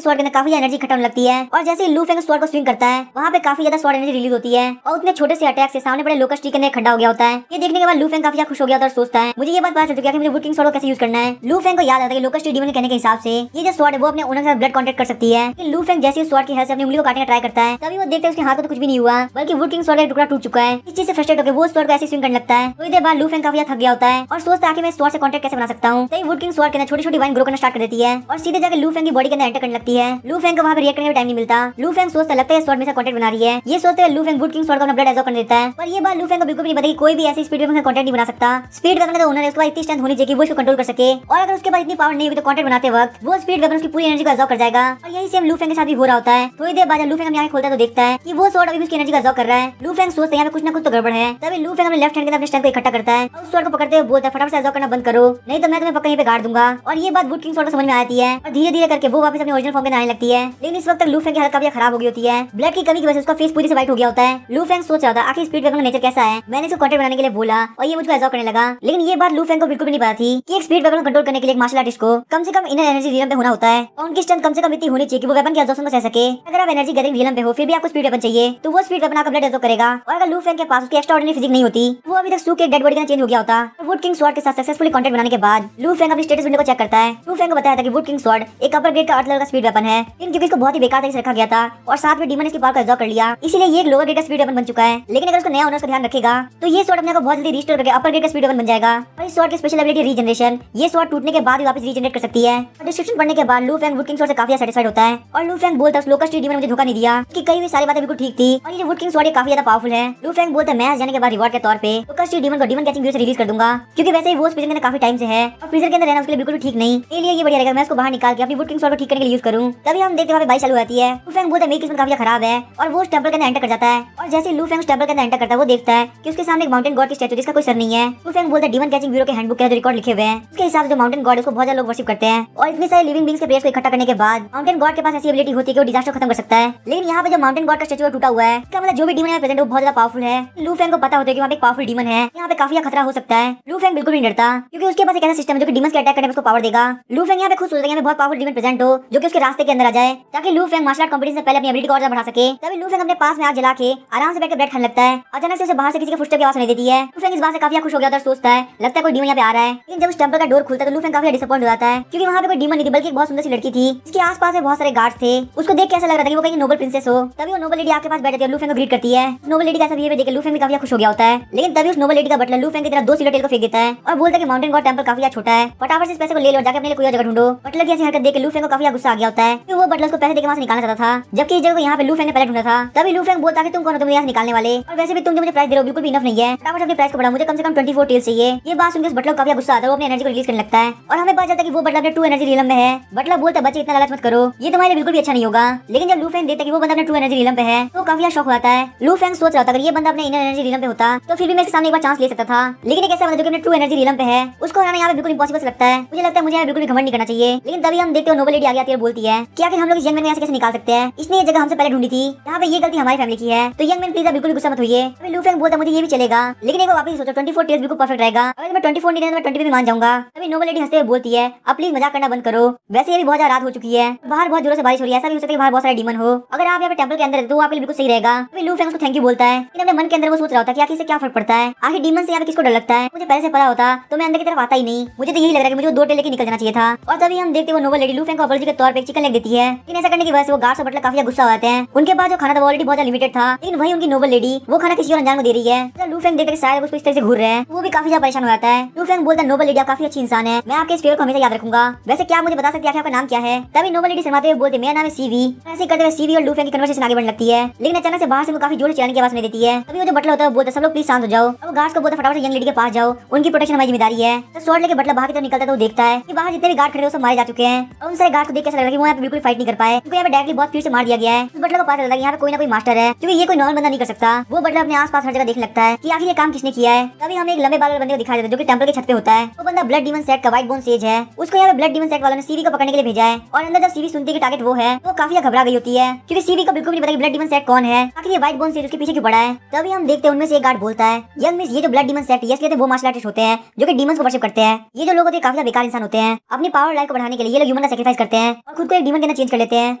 स्वॉर्ड के अंदर काफी एनर्जी इकट्ठा होने लगती है और जैसे ही लू फेंग स्वॉर्ड को स्विंग करता है वहाँ पे काफी ज्यादा स्वॉर्ड एनर्जी रिलीज होती है और उतने छोटे से अटैक से सामने पड़े लोकस्ट ट्री के अंदर खड़ा हो गया होता है। ये देखने के बाद लू फेंग काफी खुश हो गया और सोचता है मुझे ये बात पता चल चुकी है कि मुझे वुड किंग स्वॉर्ड को कैसे यूज करना है। लू फेंग को याद आता है कि लोकस्ट ट्री डीमन के कहने के हिसाब से ये जो स्वॉर्ड है वो अपने ओनर के साथ ब्लड कांटेक्ट कर सकती है। लू फेंग जैसे ही स्वॉर्ड की हेल्प से अपनी उंगली को काटने का ट्राई करता है तभी वो देखते हैं उसके हाथ को तो कुछ भी नहीं हुआ बल्कि वुड किंग स्वॉर्ड का टुकड़ा टूट चुका है। इस चीज से फ्रस्ट्रेट होकर वो स्वॉर्ड को ऐसे स्विंग करने लगता है। थोड़ी देर बाद लू फेंग काफी थक गया होता है और सोचता है कि मैं स्वॉर्ड से कांटेक्ट कैसे बना सकता हूँ। तभी वुड किंग स्वॉर्ड के अंदर छोटी छोटी वाइन ग्रो करना स्टार्ट कर देती है और सीधे जाकर लू फेंग की बॉडी के अंदर एंटर करने लगती है। लू फेंग को वहाँ पे रिएक्ट करने का टाइम नहीं मिलता। लू फेंग सोचता लगता है स्वॉर्ड में से कांटेक्ट बना रही है। ये सोचते हुए लू फेंग वुड किंग स्वॉर्ड को अपना ब्लड एब्सॉर्ब कर देता है, पर ये बात लू फेंग को बिल्कुल नहीं पता कि कोई भी ऐसी स्पीड वेपन का कांटेक्ट नहीं बना सकता। स्पीड वेपन का ओनर है, उसके पास इतनी स्ट्रेंथ होनी चाहिए कि वो इसको कंट्रोल कर सके और अगर उसके पास इतनी पावर नहीं होगी तो कांटेक्ट बनाते वक्त वो स्पीड वेपन उसकी पूरी एनर्जी को एब्सॉर्ब कर जाएगा। और यही सेम लू फेंग के साथ भी हो रहा होता है। थोड़ी देर बाद लू फेंग अपनी आंखें खोलता है तो देखता है कि वो स्वॉर्ड अभी भी उसकी एनर्जी को एब्सॉर्ब कर रहा है। लू फेंग सोचता है यहाँ पे कुछ ना कुछ तो गड़बड़ है। तभी लू फेंग अपने लेफ्ट हैंड के अपने स्ट्रेंथ को इकट्ठा करता है और उस स्वॉर्ड को पकड़ते हुए बोलता है फटाफट से एब्सॉर्ब करना बंद करो नहीं तो मैं तुम्हें पक्का यहीं पे गाड़ दूंगा। और ये बात वुड किंग स्वॉर्ड को समझ में आती है और धीरे धीरे करके वो वापस अपने ओरिजिनल फॉर्म में आने लगती है। लेकिन इस वक्त तक लू फेंग की हालत काफी खराब हो गई होती है। ब्लड की कमी की वजह से उसका फेस पूरी से वाइट हो गया होता है। लू फेंग सोच रहा था आखिर स्पीड वेपन का नेचर कैसा है। मैंने इसको कांटेक्ट बनाने के लिए बोला और ये मुझको एब्सॉर्ब करने लगा, लेकिन ये बात लू फेंग को बिल्कुल भी नहीं पता थी कि एक स्पीड वेपन को कंट्रोल करने के लिए एक मार्शल आर्टिस्ट को कम से कम इनर एनर्जी रियलम पे होना होता है और उनकी स्ट्रेंथ कम से कम इतनी होनी चाहिए कि वो वेपन के एब्जॉर्प्शन को सह सके। अगर आप एनर्जी गैदरिंग रियलम पे हो फिर भी आपको स्पीड वेपन चाहिए तो वो स्पीड वेपन आपका ब्लड एब्सॉर्ब करेगा। और अगर लू फेंग के पास उसकी एक्स्ट्राऑर्डिनरी फिजिक नहीं होती वो अभी तक सूख के डेड बॉडी का चेंज हो गया होता। वुड किंग स्वॉर्ड के साथ सक्सेसफुली कांटेक्ट बनाने के बाद लू फेंग अपनी स्टेटस विंडो को चेक करता है। लू फेंग को बताया था कि वुड किंग स्वॉर्ड एक अपर ग्रेड का 8 लेवल का स्पीड वेपन है, लेकिन क्योंकि इसको बहुत ही बेकार तरीके से रखा गया था और साथ में डीमन इसकी पावर को एब्सॉर्ब कर लिया इसलिए ये एक लोअर ग्रेड का स्पीड वेपन बन चुका है। लेकिन अगर उसको नया ओनर का ध्यान रखेगा तो ये स्वॉर्ड अपने को बहुत जल्दी रिस्टोर करके अपर ग्रेड का स्पीड वेपन बन जाएगा। और इस स्वॉर्ड की स्पेशल एबिलिटी रीजनरेशन, ये स्वॉर्ड टूटने के बाद भी वापस रीजनरेट कर सकती है। और डिस्क्रिप्शन पढ़ने के बाद लू फेंग वुड किंग स्वॉर्ड से काफी सेटिस्फाइड होता है और लू फेंग बोलता है उस लोकस्ट ट्री डीमन ने मुझे धोखा नहीं दिया, उसकी कई हुई सारी बातें बिल्कुल ठीक थी और ये वुड किंग स्वॉर्ड काफी ज्यादा पावरफुल है। लू फेंग बोलता है मैं जाने के बाद रिवॉर्ड के तौर पे लोकस्ट ट्री डीमन को डीमन कैचिंग व्यू से रिलीज कर दूंगा क्योंकि वैसे ही वो प्रिजन के अंदर काफी टाइम से है और प्रिजन के अंदर रहना उसके लिए बिल्कुल भी ठीक नहीं। इसलिए ये बढ़िया रहेगा मैं उसको बाहर निकाल के अपनी वुड किंग स्वॉर्ड को ठीक करने के लिए यूज करूं। तभी हम देखते हैं बाइक चालू आती है। लू फेंग बोलता है मेरी किस्मत काफी खराब है और वो उस टेंपल के अंदर एंटर कर जाता है और जैसे लू फेंग उस टेंपल के अंदर एंटर करता है वो देखता है कि उसके सामने एक माउंटेन गॉड की स्टैचू जिसका कोई सर नहीं है। लू फेंग बोलता है डीमन कैचिंग ब्यूरो के हैंडबुक के रिकॉर्ड लिखे हुए हैं उसके हिसाब से जो माउंटेन गॉड उसको बहुत ज्यादा लोग वर्शिप करते हैं और इतने सारे लिविंग बींग्स के प्रेयर्स को इकट्ठा करने के बाद माउंटेन गॉड के पास ऐसी एबिलिटी होती है कि वो डिजास्टर खत्म कर सकता है। लेकिन यहाँ पे जो माउंटेन गॉड का स्टैचू टूटा हुआ है इसका मतलब जो भी डीमन है प्रेजेंट वो बहुत ज्यादा पावरफुल है। लू फेंग को पता होता है कि वहाँ पे एक पावरफुल डीमन है, यहाँ पे काफी खतरा हो सकता है। लू फेंग बिल्कुल नहीं डरता क्योंकि उसके पास एक ऐसा सिस्टम है जो कि डीमंस के अटैक करने में उसको पावर देगा। लू फेंग यहाँ पे खुद सोचता है यहाँ पे बहुत पावरफुल डीमन प्रेजेंट हो जो कि उसके रास्ते के अंदर आ जाए ताकि लू फेंग मार्शल आर्ट कंपटीशन से पहले अपनी एबिलिटी को और ज्यादा बढ़ा सके। तभी लू फेंग अपने पास में आग जला के आराम से बैठकर ब्रेड खाने लगता है। अचानक से उसे बाहर से किसी के फुटस्टेप की आवाज सुनाई देती है। लू फेंग इस बात से काफी खुश हो गया और सोचता है लगता है कोई डीमन यहाँ पे आ रहा है। लेकिन जब उस टेंपल का डोर खुलता है तो लू फेंग काफी डिसअपॉइंट हो जाता है क्योंकि वहाँ पे कोई डीमन नहीं थी बल्कि एक बहुत सुंदर सी लड़की थी। इसके आसपास में बहुत सारे गार्ड्स थे। उसको देख के ऐसा लग रहा था कि वो कहीं नोबल प्रिंसेस हो। तभी वो नोबल लेडी आके पास बैठती है, लू फेंग को ग्रीट करती है। नोबल लेडी का ऐसा बिहेवियर देख लू फेंग भी काफी खुश हो गया होता है। लेकिन तभी उस नोबल लेडी का बटलर लू फेंग की तरफ 2 सिल्वर टेल को फेंक देता है और बोलता है कि माउंटेन गॉड टेंपल काफी छोटा है, फटाफट से इस पैसे को ले लो और जाके अपने लिए कोई और जगह ढूंढो। बटलर की ऐसी हरकत देख के लू फेंग को काफी गुस्सा आ गया होता है कि वो बटलर को पैसे देके वहां से निकालना चाहता था, जबकि इस जगह को यहाँ पे लू फेंग ने पहले ढूंढा था। तभी लू फेंग बोलता है कि तुम कौन हो, तुम यहाँ से निकालने वाले, और वैसे भी तुम जो मुझे प्राइस दे रहे हो बिल्कुल भी इनफ नहीं है, फटाफट अपने प्राइस को बढ़ाओ, मुझे कम से कम 24 टेल्स चाहिए। ये बात सुनकर बटलर काफी गुस्सा आता है, वो अपनी एनर्जी को रिलीज करने लगता है और हमें पता चलता है कि वो बटलर अपने 2 एनर्जी रियलम में है। बटलर बोलता है बच्चे इतना लालच मत करो, ये तुम्हारे लिए बिल्कुल भी अच्छा नहीं होगा। लेकिन जब लू फेंग देखता है कि वो बंदा अपने 2 एनर्जी रियलम पे है तो काफी शौक होता है। लू फेंग सोच रहा था अगर ये बंदा अपने इनर एनर्जी रियलम पे होता तो फिर भी मैं इसके सामने एक बार चांस ले सकता था, लेकिन एक ऐसा बंदा जो कि अपने 2 एनर्जी रियलम पे है उसको हराना यहाँ पे बिल्कुल इम्पॉसिबल लगता है। मुझे लगता है मुझे बिल्कुल भी घमंड नहीं करना चाहिए। लेकिन तभी हम देखते हो नोबल लेडी आगे आती है और बोलती है कि आखिर हम लोग इस यंग मैन को यहाँ से कैसे निकाल सकते हैं, इसने ये जगह हमसे पहले ढूंढी थी, यहाँ पे ये गलती हमारी फैमिली की है, तो यंग मैन प्लीज बिल्कुल भी गुस्सा मत होइए। अभी लू फेंग बोलता मुझे ये भी चलेगा, लेकिन एक बार वापस सोचो 24 टेल्स बिल्कुल परफेक्ट रहेगा, अगर मैं 24 नहीं देना तो मैं 20 पे भी मान जाऊंगा। अभी नोबल लेडी हंसते हुए बोलती है अब प्लीज मजाक करना बंद करो, वैसे ये भी बहुत ज्यादा रात हो चुकी है, बाहर बहुत जोरों से बारिश हो रही है, ऐसा भी हो सकता है बाहर बहुत सारे डीमन हो, अगर आप यहाँ पे टेंपल के अंदर तो आपके लिए बिल्कुल सही रहेगा। अभी लू फेंग उसको थैंक यू बोलता है, लेकिन अपने मन के अंदर वो सोच रहा होता है कि आखिर से क्या फर्क पड़ता है, आखिर डीमन से यहाँ पे किसको डर लगता है, मुझे पहले से पता होता तो मैं अंदर की तरफ आता ही नहीं, मुझे तो यही लग रहा है कि मुझे 2 टेल लेके निकल जाना चाहिए था। और तभी हम देखते वो नोबल लेडी लू फेंग को अपॉलजी के तौर पे चिकन लेग देती है, लेकिन ऐसा करने की वजह से वो गार्ड्स और बटलर काफी गुस्सा हो जाते हैं। उनके पास जो खाना था वो ऑलरेडी बहुत लिमिटेड था, लेकिन वही उनकी नोबल लेडी वो खाना किसी और अनजान को दे रही है। तो लू फेंग देखते शायद उसको इस तरह से घूर रहे हैं, वो भी काफी ज्यादा परेशान हो जाता है। लू फेंग बोलता है नोबल लेडी आप काफी अच्छी इंसान है, मैं आपके इस फेवर को हमेशा याद रखूंगा, वैसे क्या आप मुझे बता सकते हैं आपका नाम क्या है। तभी नोबल लेडी शर्माते हुए बोलते मेरा नाम है सीवी। ऐसे करते हुए सीवी और लू फेंग की कन्वर्सेशन आगे बढ़ने लगती है, लेकिन अचानक से बाहर से वो काफी जोर से चिल्लाने की आवाज सुनाई देती है। तभी वो जो बटलर होता है वो बोलता है सब लोग प्लीज शांत हो जाओ, अब गार्ड्स को बोलता फटाफट से यंग लेडी के पास जाओ, उनकी प्रोटेक्शन हमारी जिम्मेदारी है। तो स्वॉर्ड लेके बटलर बाहर की तरफ निकलता है तो देखता है कि बाहर जितने भी गार्ड खड़े हैं वो सब मारे जा चुके हैं और उन सारे गार्ड को देख के ऐसा लग रहा है कि वो यहाँ पे बिल्कुल फाइट नहीं कर पाए, क्योंकि यहाँ पे डायरेक्टली बहुत फील्ड से मार मार दिया गया है। उस बटलर को पता चलता है यहाँ पे कोई ना कोई मास्टर है, क्योंकि ये कोई नॉर्मल बंदा नहीं कर सकता। वो बटलर अपने आसपास हर जगह देखने लगता है कि आखिर ये काम किसने किया है। तभी हमें एक लंबे बाल वाले बंदे को दिखाया जाता है जो कि टेंपल के छत पे होता है। वो बंदा ब्लड डीमन सेट का व्हाइट बोन सेज है। उसको यहाँ पे ब्लड डीमन सेट वालों ने सीवी को पकड़ने के लिए भेजा है और अंदर जब सीवी सुनती है कि टारगेट वो है तो काफी घबरा गई होती है, क्योंकि सीवी को बिल्कुल नहीं पता कि ब्लड डीमन सेट कौन है, आखिर ये व्हाइट बोन सेज उसके पीछे क्यों पड़ा है। तभी हम देखते हैं उनमें से एक गार्ड बोलता है, यंग मिस, ये जो ब्लड डीमन सेट है वो मार्शल आर्टिस्ट होते हैं जो कि डीमंस को वर्शिप करते हैं। ये जो लोग होते हैं काफी बेकार इंसान होते हैं। अपनी पावर लाइफ को बढ़ाने के लिए ये लोग ह्यूमन का सैक्रिफाइस करते हैं और खुद को एक डीमन के अंदर चेंज कर लेते हैं।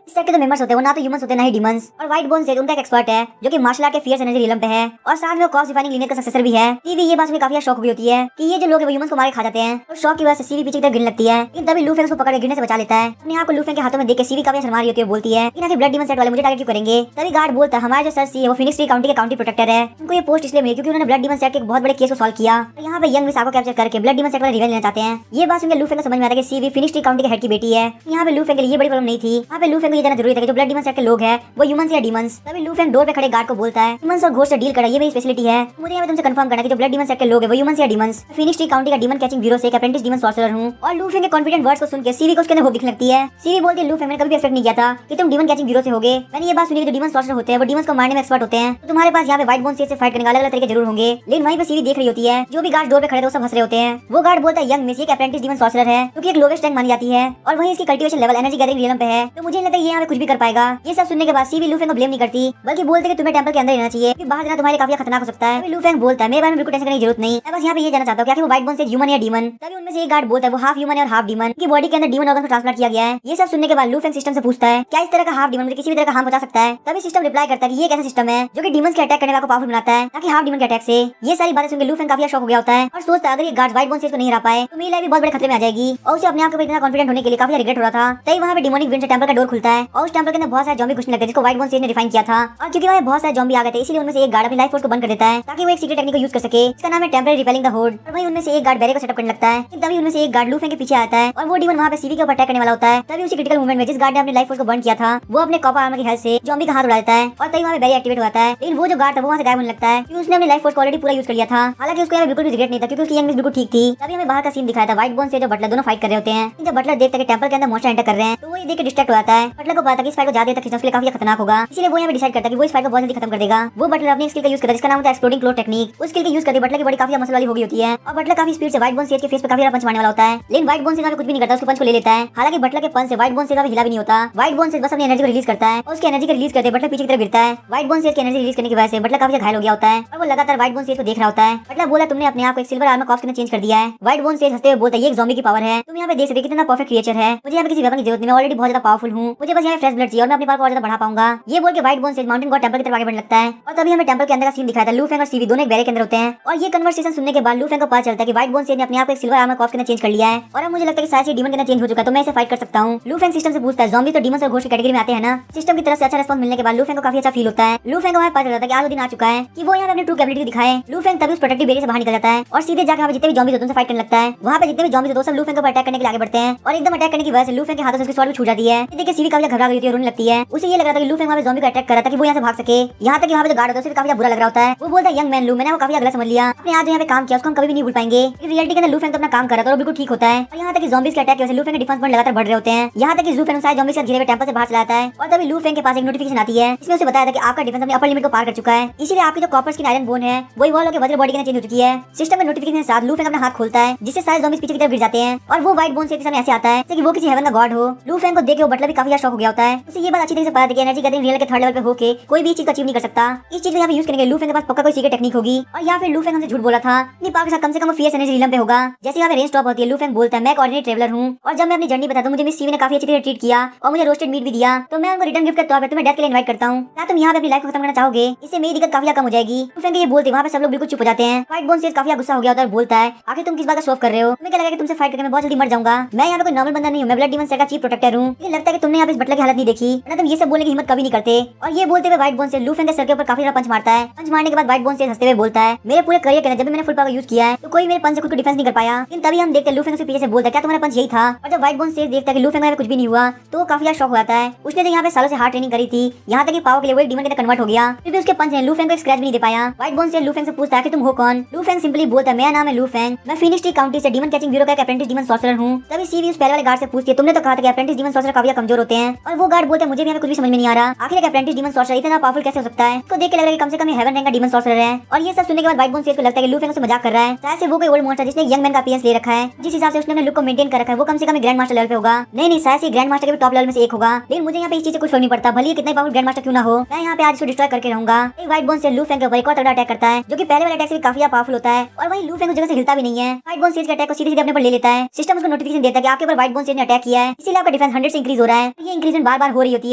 इस सेट के जो मेंबर्स होते हैं वो ना तो ह्यूमंस होते हैं ना ही डीमंस। और व्हाइट बोन सेज उनका एक एक्सपर्ट है जो कि मार्शल आर्ट के फियर्स एनर्जी रिलम पे है और साथ में वो कॉस्ट डिफाइनिंग लीनियज का सक्सेसर भी है। सीवी ये बात में काफी शौक भी होती है कि ये जो लोग हैं वो ह्यूमंस को मार के खा जाते हैं और शौक की वजह से सीवी पीछे की तरफ गिरने लगती है। लेकिन तभी लू फेंग उसको पकड़ के गिरने से बचा लेता है। अपने आप को लू फेंग के हाथों में देख के सीवी काफी शर्मा रही होती है, बोलती है इनके ब्लड डीमन सेट वाले मुझे टारगेट क्यों करेंगे। तभी गार्ड बोलता है, हमारे जो सर सी है वो फिनिक्स ट्री काउंटी के काउंटी प्रोटेक्टर है, उनको ये पोस्ट इसलिए मिली क्योंकि उन्होंने ब्लड डीमन सेट के एक बहुत बड़े केस को सॉल्व किया। और यहाँ पे यंग मिस को कैप्चर करके ब्लड डीमन सेट वाले रिवेंज लेना चाहते हैं। ये बात सुनकर लू फेंग को समझ में आता है कि सीवी फिनिक्स ट्री काउंटी के हेड की बेटी है। यहाँ पे लू फेंग के लिए ये बड़ी प्रॉब्लम नहीं थी। यहाँ पे लू फेंग को ये जानना जरूरी था कि जो ब्लड डीमन सेट के लोग हैं वो ह्यूमंस या डीमंस। तभी लू फेंग डोर पे खड़े गार्ड को बोलता है, ह्यूमंस और घोस्ट से डील करना ये मेरी स्पेशलिटी है, मुझे यहाँ पे तुमसे कंफर्म करना कि जो ब्लड डीमन सेट के लोग हैं वो ह्यूमंस या डीमंस। फिनिक्स ट्री काउंटी का डीमन कैचिंग ब्यूरो से एक अप्रेंटिस डीमन सॉर्सरर हूँ। और लू फेंग के कॉन्फिडेंट वर्ड्स को सुनकर सीवी को उसके अंदर होप दिखने लगती है। सीवी बोलती है, लू फेंग, मैंने कभी एक्सपेक्ट नहीं किया था कि तुम डीमन कैचिंग ब्यूरो से होगे। मैंने ये बात सुनी कि जो डीमन सॉर्सरर होते हैं वो डीमंस को मारने में एक्सपर्ट होते हैं, तो तुम्हारे पास यहाँ पे व्हाइट बोन से फाइट करने के अलग-अलग तरीके जरूर होंगे। लेकिन वहीं पे सीवी देख रही होती है जो भी गार्ड डोर पे खड़े थे वो सब हंस रहे होते हैं। वो गार्ड बोलता है, यंग मिस, ये अप्रेंटिस डीमन सॉर्सरर है क्योंकि एक लोवेस्ट रैंक मानी जाती है और वहीं इसकी cultivation level energy gathering realm पे है, तो मुझे नहीं लगता ये यहाँ पे कुछ भी कर पाएगा। ये सब सुनने के बाद सीवी लू फेंग को ब्लेम नहीं करती बल्कि बोलते कि तुम्हें टेंपल के अंदर रहना चाहिए क्योंकि बाहर जाना तुम्हारे काफी खतरनाक हो सकता है। लू फेंग बोलता है, मेरे बारे में बिल्कुल टेंशन करने की जरूरत नहीं, मैं बस यहाँ पे ये जानना चाहता हूँ कि वो व्हाइट बोन से ह्यूमन या डीमन। तभी उनमें से एक गार्ड बोलता है वो हाफ ह्यूमन और हाफ डीमन की बॉडी के अंदर डीमन ऑर्गन को ट्रांसप्लांट किया गया है। ये सब सुनने के बाद लू फेंग सिस्टम से पूछता है, क्या इस तरह का हाफ डीमन मुझे किसी भी तरह का हार्म पहुंचा सकता है। तभी सिस्टम रिप्लाई करता है कि ये एक ऐसा सिस्टम है जो कि डीमंस के अटैक करने वालों को पावरफुल बनाता है ताकि हाफ डीमन के अटैक से। ये सारी बातें सुनकर लू फेंग काफी शॉक हो गया होता है और सोचता है अगर ये गार्ड व्हाइट बोन से इसको नहीं हरा पाए तो मेरी लाइफ भी बहुत बड़े खतरे में आ जाएगी। और उसे अपने आप के ऊपर इतना कॉन्फिडेंट होने के लिए काफी रिग्रेट हो रहा था। तभी वहाँ पे डिमोनिक विंड से टेंपल का डोर खुलता है और उस टेंपल के अंदर बहुत सारे ज़ॉम्बी घुसने लगते हैं जिसको व्हाइट बोन से ने डिफाइन किया था। और क्योंकि वहाँ बहुत सारे ज़ॉम्बी आ गए थे इसलिए उनमें से एक गार्ड अपनी लाइफ फोर्स को बंद कर देता है ताकि वो एक सीक्रेट टेक्निक को यूज कर सके। इसका नाम है टेम्पररी रिपेलिंग द होर्ड। और वहीं उनमें से एक गार्ड बैरियर को सेटअप करने लगता है। तभी उनमें से एक गार्ड लू फेंग के पीछे आता है और वो डीमन वहाँ पे सीवी के ऊपर अटैक करने वाला होता है। तभी उसी क्रिटिकल मोमेंट में जिस गार्ड ने अपनी लाइफ फोर्स को बंद किया था वो अपने कॉपर आर्मर की हेल्प से ज़ॉम्बी का हाथ उड़ा देता है और तभी वहाँ पे बैरियर एक्टिवेट हो जाता है। लेकिन वो जो गार्ड था वो वहाँ से गायब होने लगता है क्योंकि उसने अपनी लाइफ फोर्स को ऑलरेडी पूरा यूज कर लिया था। हालांकि उसको यहाँ बिल्कुल भी रिग्रेट नहीं था क्योंकि उसकी यंग मिस बिल्कुल ठीक थी। तभी हमें बाहर का सीन दिखाया था, व्हाइट बोन से जो बटलर दोनों फाइट कर रहे होते हैं। जब बटलर देखता है कि टेंपल के अंदर मॉन्स्टर एंटर कर रहे हैं तो वो ये देख के डिस्ट्रैक्ट हो जाता है। बटलर को पता था कि इस फाइट को ज्यादा देर तक खींचना उसके लिए काफी खतरनाक होगा, इसलिए वो यहाँ पे डिसाइड करता है कि वो इस फाइट को बहुत जल्दी खत्म कर देगा। वो बटलर अपनी स्किल का यूज करता है जिसका नाम होता है एक्सप्लोडिंग क्लो टेक्निक। उस स्किल का यूज करके बटलर की बॉडी काफी मसल वाली हो गई होती है और बटलर काफी स्पीड से व्हाइट बोन सेज के फेस पे काफी पंच मारने वाला होता है। लेकिन व्हाइट बोन सेज कुछ भी नहीं करता, उसके पंच को ले लेता है। हालांकि बटलर के पंच से व्हाइट बोन सेज हिला भी नहीं होता। व्हाइट बोन सेज बस अपनी एनर्जी को रिलीज करता है और उसकी एनर्जी को रिलीज करते बटलर पीछे की तरफ गिरता है। व्हाइट बोन सेज की एनर्जी रिलीज करने की वजह से बटलर काफी घायल हो गया होता है और वो लगातार व्हाइट बोन सेज को देख रहा होता है। बटलर बोला, तुमने अपने आप को एक सिल्वर आर्मर कॉप्स के अंदर चेंज कर दिया है। व्हाइट बोन सेज हंसते हुए बोलता है, ये एक ज़ॉम्बी की पावर है, तुम यहाँ पे देख सकते हो कितना परफेक्ट क्रिएचर है। मुझे यहाँ पे किसी वेपन की जरूरत नहीं, मैं ऑलरेडी बहुत ज्यादा पावरफुल हूँ। मुझे बस यहाँ फ्रेश ब्लड चाहिए और मैं अपनी पावर को और ज्यादा बढ़ा पाऊंगा। ये बोल के white bone says mountain God temple की तरफ आगे बढ़ने लगता है और तभी हमें टेंपल के अंदर का सीन दिखाया था। लू फेंग और सीवी दोनों एक बैरियर के अंदर होते हैं और ये कन्वर्सेशन सुनने के बाद लू फेंग को पता चलता है कि व्हाइट बोन सेज ने अपने आप को एक सिल्वर आर्मर कॉप्स के अंदर चेंज कर लिया है और अब मुझे लगता है कि शायद ये डीमन के अंदर चेंज हो चुका है तो मैं इसे फाइट कर सकता हूँ। लू फेंग सिस्टम से पूछता है, ज़ॉम्बी तो डीमन और घोस्ट की कैटेगरी में आते हैं ना। सिस्टम की तरफ से अच्छा रिस्पॉन्स मिलने के बाद लू फेंग को काफी अच्छा फील होता है। लू फेंग को पता चलता है कि आज वो दिन आ चुका है कि वो यहाँ अपनी ट्रू कैपेबिलिटी दिखाए। लू फेंग तभी उस प्रोटेक्टिव बैरियर से बाहर निकल जाता है और सीधे जाकर जितने भी ज़ॉम्बीज होते हैं उनसे फाइट करने लगता है। वहाँ पे जितने भी ज़ॉम्बीज होते हैं सब लू फेंग को अटैक करने के लिए आगे बढ़ते हैं और एकदम अटैक करने की वजह से लू फेंग के हाथों से उसकी स्वॉर्ड भी छूट जाती है। देखिए सीवी काफी घबरा गई होती है, रोने लगती है। उसे ये लग रहा था कि लू फेंग वहाँ पे ज़ॉम्बी को अटैक कर रहा था कि वो यहाँ से भाग सके। यहाँ तक कि वहाँ पे जो गार्ड होता है उसे काफी बुरा लग रहा होता है। वो बोलता है, यंग मैन लू, मैंने वो काफी गलत समझ लिया, आपने आज यहाँ पे काम किया उसको हम कभी भी नहीं भूल पाएंगे। रियलिटी के अंदर लू फेंग तो अपना काम कर रहा था और बिल्कुल ठीक होता है और यहाँ तक कि ज़ॉम्बीज के अटैक की वजह से लू फेंग के डिफेंस पॉइंट लगातार बढ़ रहे होते हैं। यहाँ तक कि लू फेंग सारे ज़ॉम्बीज के घिरे हुए टेंपल से बाहर चला जाता है और तभी लू फेंग के पास एक नोटिफिकेशन आती है। इसमें उसे बताया था कि आपका डिफेंस अपनी अपर लिमिट को पार कर चुका है, इसीलिए आपकी जो कॉपर स्किन आयरन बोन है वही वॉल के वज्र बॉडी के अंदर चेंज हो चुकी है। सिस्टम में नोटिफिकेशन के साथ लू फेंग अपना हाथ खोलता है जिससे सारे ज़ॉम्बीज पीछे की तरफ गिर जाते हैं और वो व्हाइट बोन से सामने ऐसे आता है जैसे कि वो किसी हेवन का गॉड हो। लू फेंग को देख के वो बटलर भी काफी शॉक हो गया होता है। उसे ये बात अच्छी तरह से पता है कि एनर्जी गैदरिंग रियल के थर्ड लेवल पे होके कोई भी चीज अचीव नहीं कर सकता। इस चीज को यहाँ पे यूज करने के लू फेंग के पास पक्का कोई सीक्रेट टेक्निक होगी और या फिर लू फेंग हमसे झूठ बोला था। अपनी पावर के साथ कम से कम फियर्स एनर्जी रिलम पे होगा। जैसे यहाँ पे रेंज स्टॉप होती है लू फेंग बोलता है, मैं एक ऑर्डिनरी ट्रैवलर हूँ और जब मैं अपनी जर्नी बताता हूँ मुझे मिस सीवी ने काफी अच्छी तरह ट्रीट किया और मुझे रोस्टेड मीट भी दिया, तो मैं उनको रिटर्न गिफ्ट के तौर पर तुम्हें डेथ के लिए इनवाइट करता हूँ। क्या तुम यहाँ पे अपनी लाइफ को खत्म करना चाहोगे? इससे मेरी दिक्कत काफी कम हो जाएगी। लू फेंग ये बोलते वहाँ पे सब लोग बिल्कुल चुप हो जाते हैं। व्हाइट बोन सेज काफी गुस्सा हो गया होता है और बोलता है, आखिर तुम किस बात का शोफ कर रहे हो? तुम्हें क्या लगा कि तुमसे फाइट करके मैं बहुत जल्दी मर जाऊंगा? मैं यहाँ पे कोई नॉर्मल बंदा नहीं हूँ, मैं ब्लड डीमन सेट का चीफ प्रोटेक्टर हूँ। मुझे लगता है कि तुमने यहाँ पे इस बटलर की हालत नहीं देखी ना, तुम ये सब बोलने की हिम्मत कभी नहीं करते। और ये बोलते हुए व्हाइट बोन सेज लू फेंग के सर के ऊपर काफी पंच मारता है। पंच मारने के बाद व्हाइट बोन सेज हंसते हुए बोलता है, मेरे पूरे करियर के अंदर जब भी मैंने फुल पावर यूज किया है तो कोई मेरे पंच से खुद को डिफेंस नहीं कर पाया। लेकिन तभी हम देखते हैं लू फेंग से पीछे से बोलता है, क्या तुम्हारा पंच यही था? और जब व्हाइट बोन सेज देखता है कि लू फेंग में कुछ भी नहीं हुआ तो वो काफी शॉक हो जाता है। उसने जो यहाँ पे सालों से हार्ड ट्रेनिंग करी थी यहाँ तक कि पावर के लिए वो डीमन के अंदर कन्वर्ट हो गया, फिर भी उसके पंच ने लू फेंग को स्क्रैच भी नहीं दे पाया। व्हाइट बोन सेज लू फेंग से पूछता है कि तुम हो कौन? लू फेंग सिंपली बोलता है, मेरा नाम है लू फेंग, मैं फिनिक्स ट्री काउंटी से डीमन कैचिंग ब्यूरो का अप्रेंटिस डीमन सॉर्सरर हूँ। तभी सीवी उस पहले वाले गार्ड से पूछती है, तुमने तो कहा था कि अप्रेंटिस डीमन सॉर्सरर काफी कमजोर होते हैं। और वो गार्ड बोलता बोलते मुझे भी यहाँ पे कुछ भी समझ में नहीं आ रहा, आखिर एक अप्रेंटिस डीमन सॉर्सर इतना पावरफुल कैसे हो सकता है। तो देख के लग रहा है कम से कम हेवन रैंक का डीमन सॉर्सर है। और ये सब सुनने के बाद व्हाइट बोन सेज को लगता है कि लू फेंग उससे मजाक कर रहा है, शायद से वो कोई ओल्ड मॉन्स्टर जिसने यंग मैन का अपीयरेंस ले रखा है, जिस हिसाब से उसने अपने लुक को मेंटेन कर रखा है वो कम से कम ग्रैंड मास्टर लेवल पे होगा। नहीं शायद से ग्रैंड मास्टर के भी टॉप लेवल में से एक होगा। लेकिन मुझे यहाँ पे इस चीज से कुछ फर्क नहीं पड़ता, भले ही कितना पावरफुल ग्रैंड मास्टर क्यों ना हो, मैं यहाँ पे आज इसको डिस्ट्रॉय करके रहूंगा। एक व्हाइट बोन से लू फेंग के ऊपर एक और तगड़ा अटैक करता है, जो कि पहले वाले अटैक से काफी पावरफुल होता है। और वही लू फेंग उस जगह से हिलता भी नहीं है, व्हाइट बोन सेज के अटैक को सीधे सीधे अपने पर ले लेता है। सिस्टम उसको नोटिफिकेशन देता है कि आपके ऊपर व्हाइट बोन सेज ने अटैक किया है, इसीलिए आपका डिफेंस 100 से इंक्रीज हो रहा है। ये इंक्रीजमेंट बार बार हो रही होती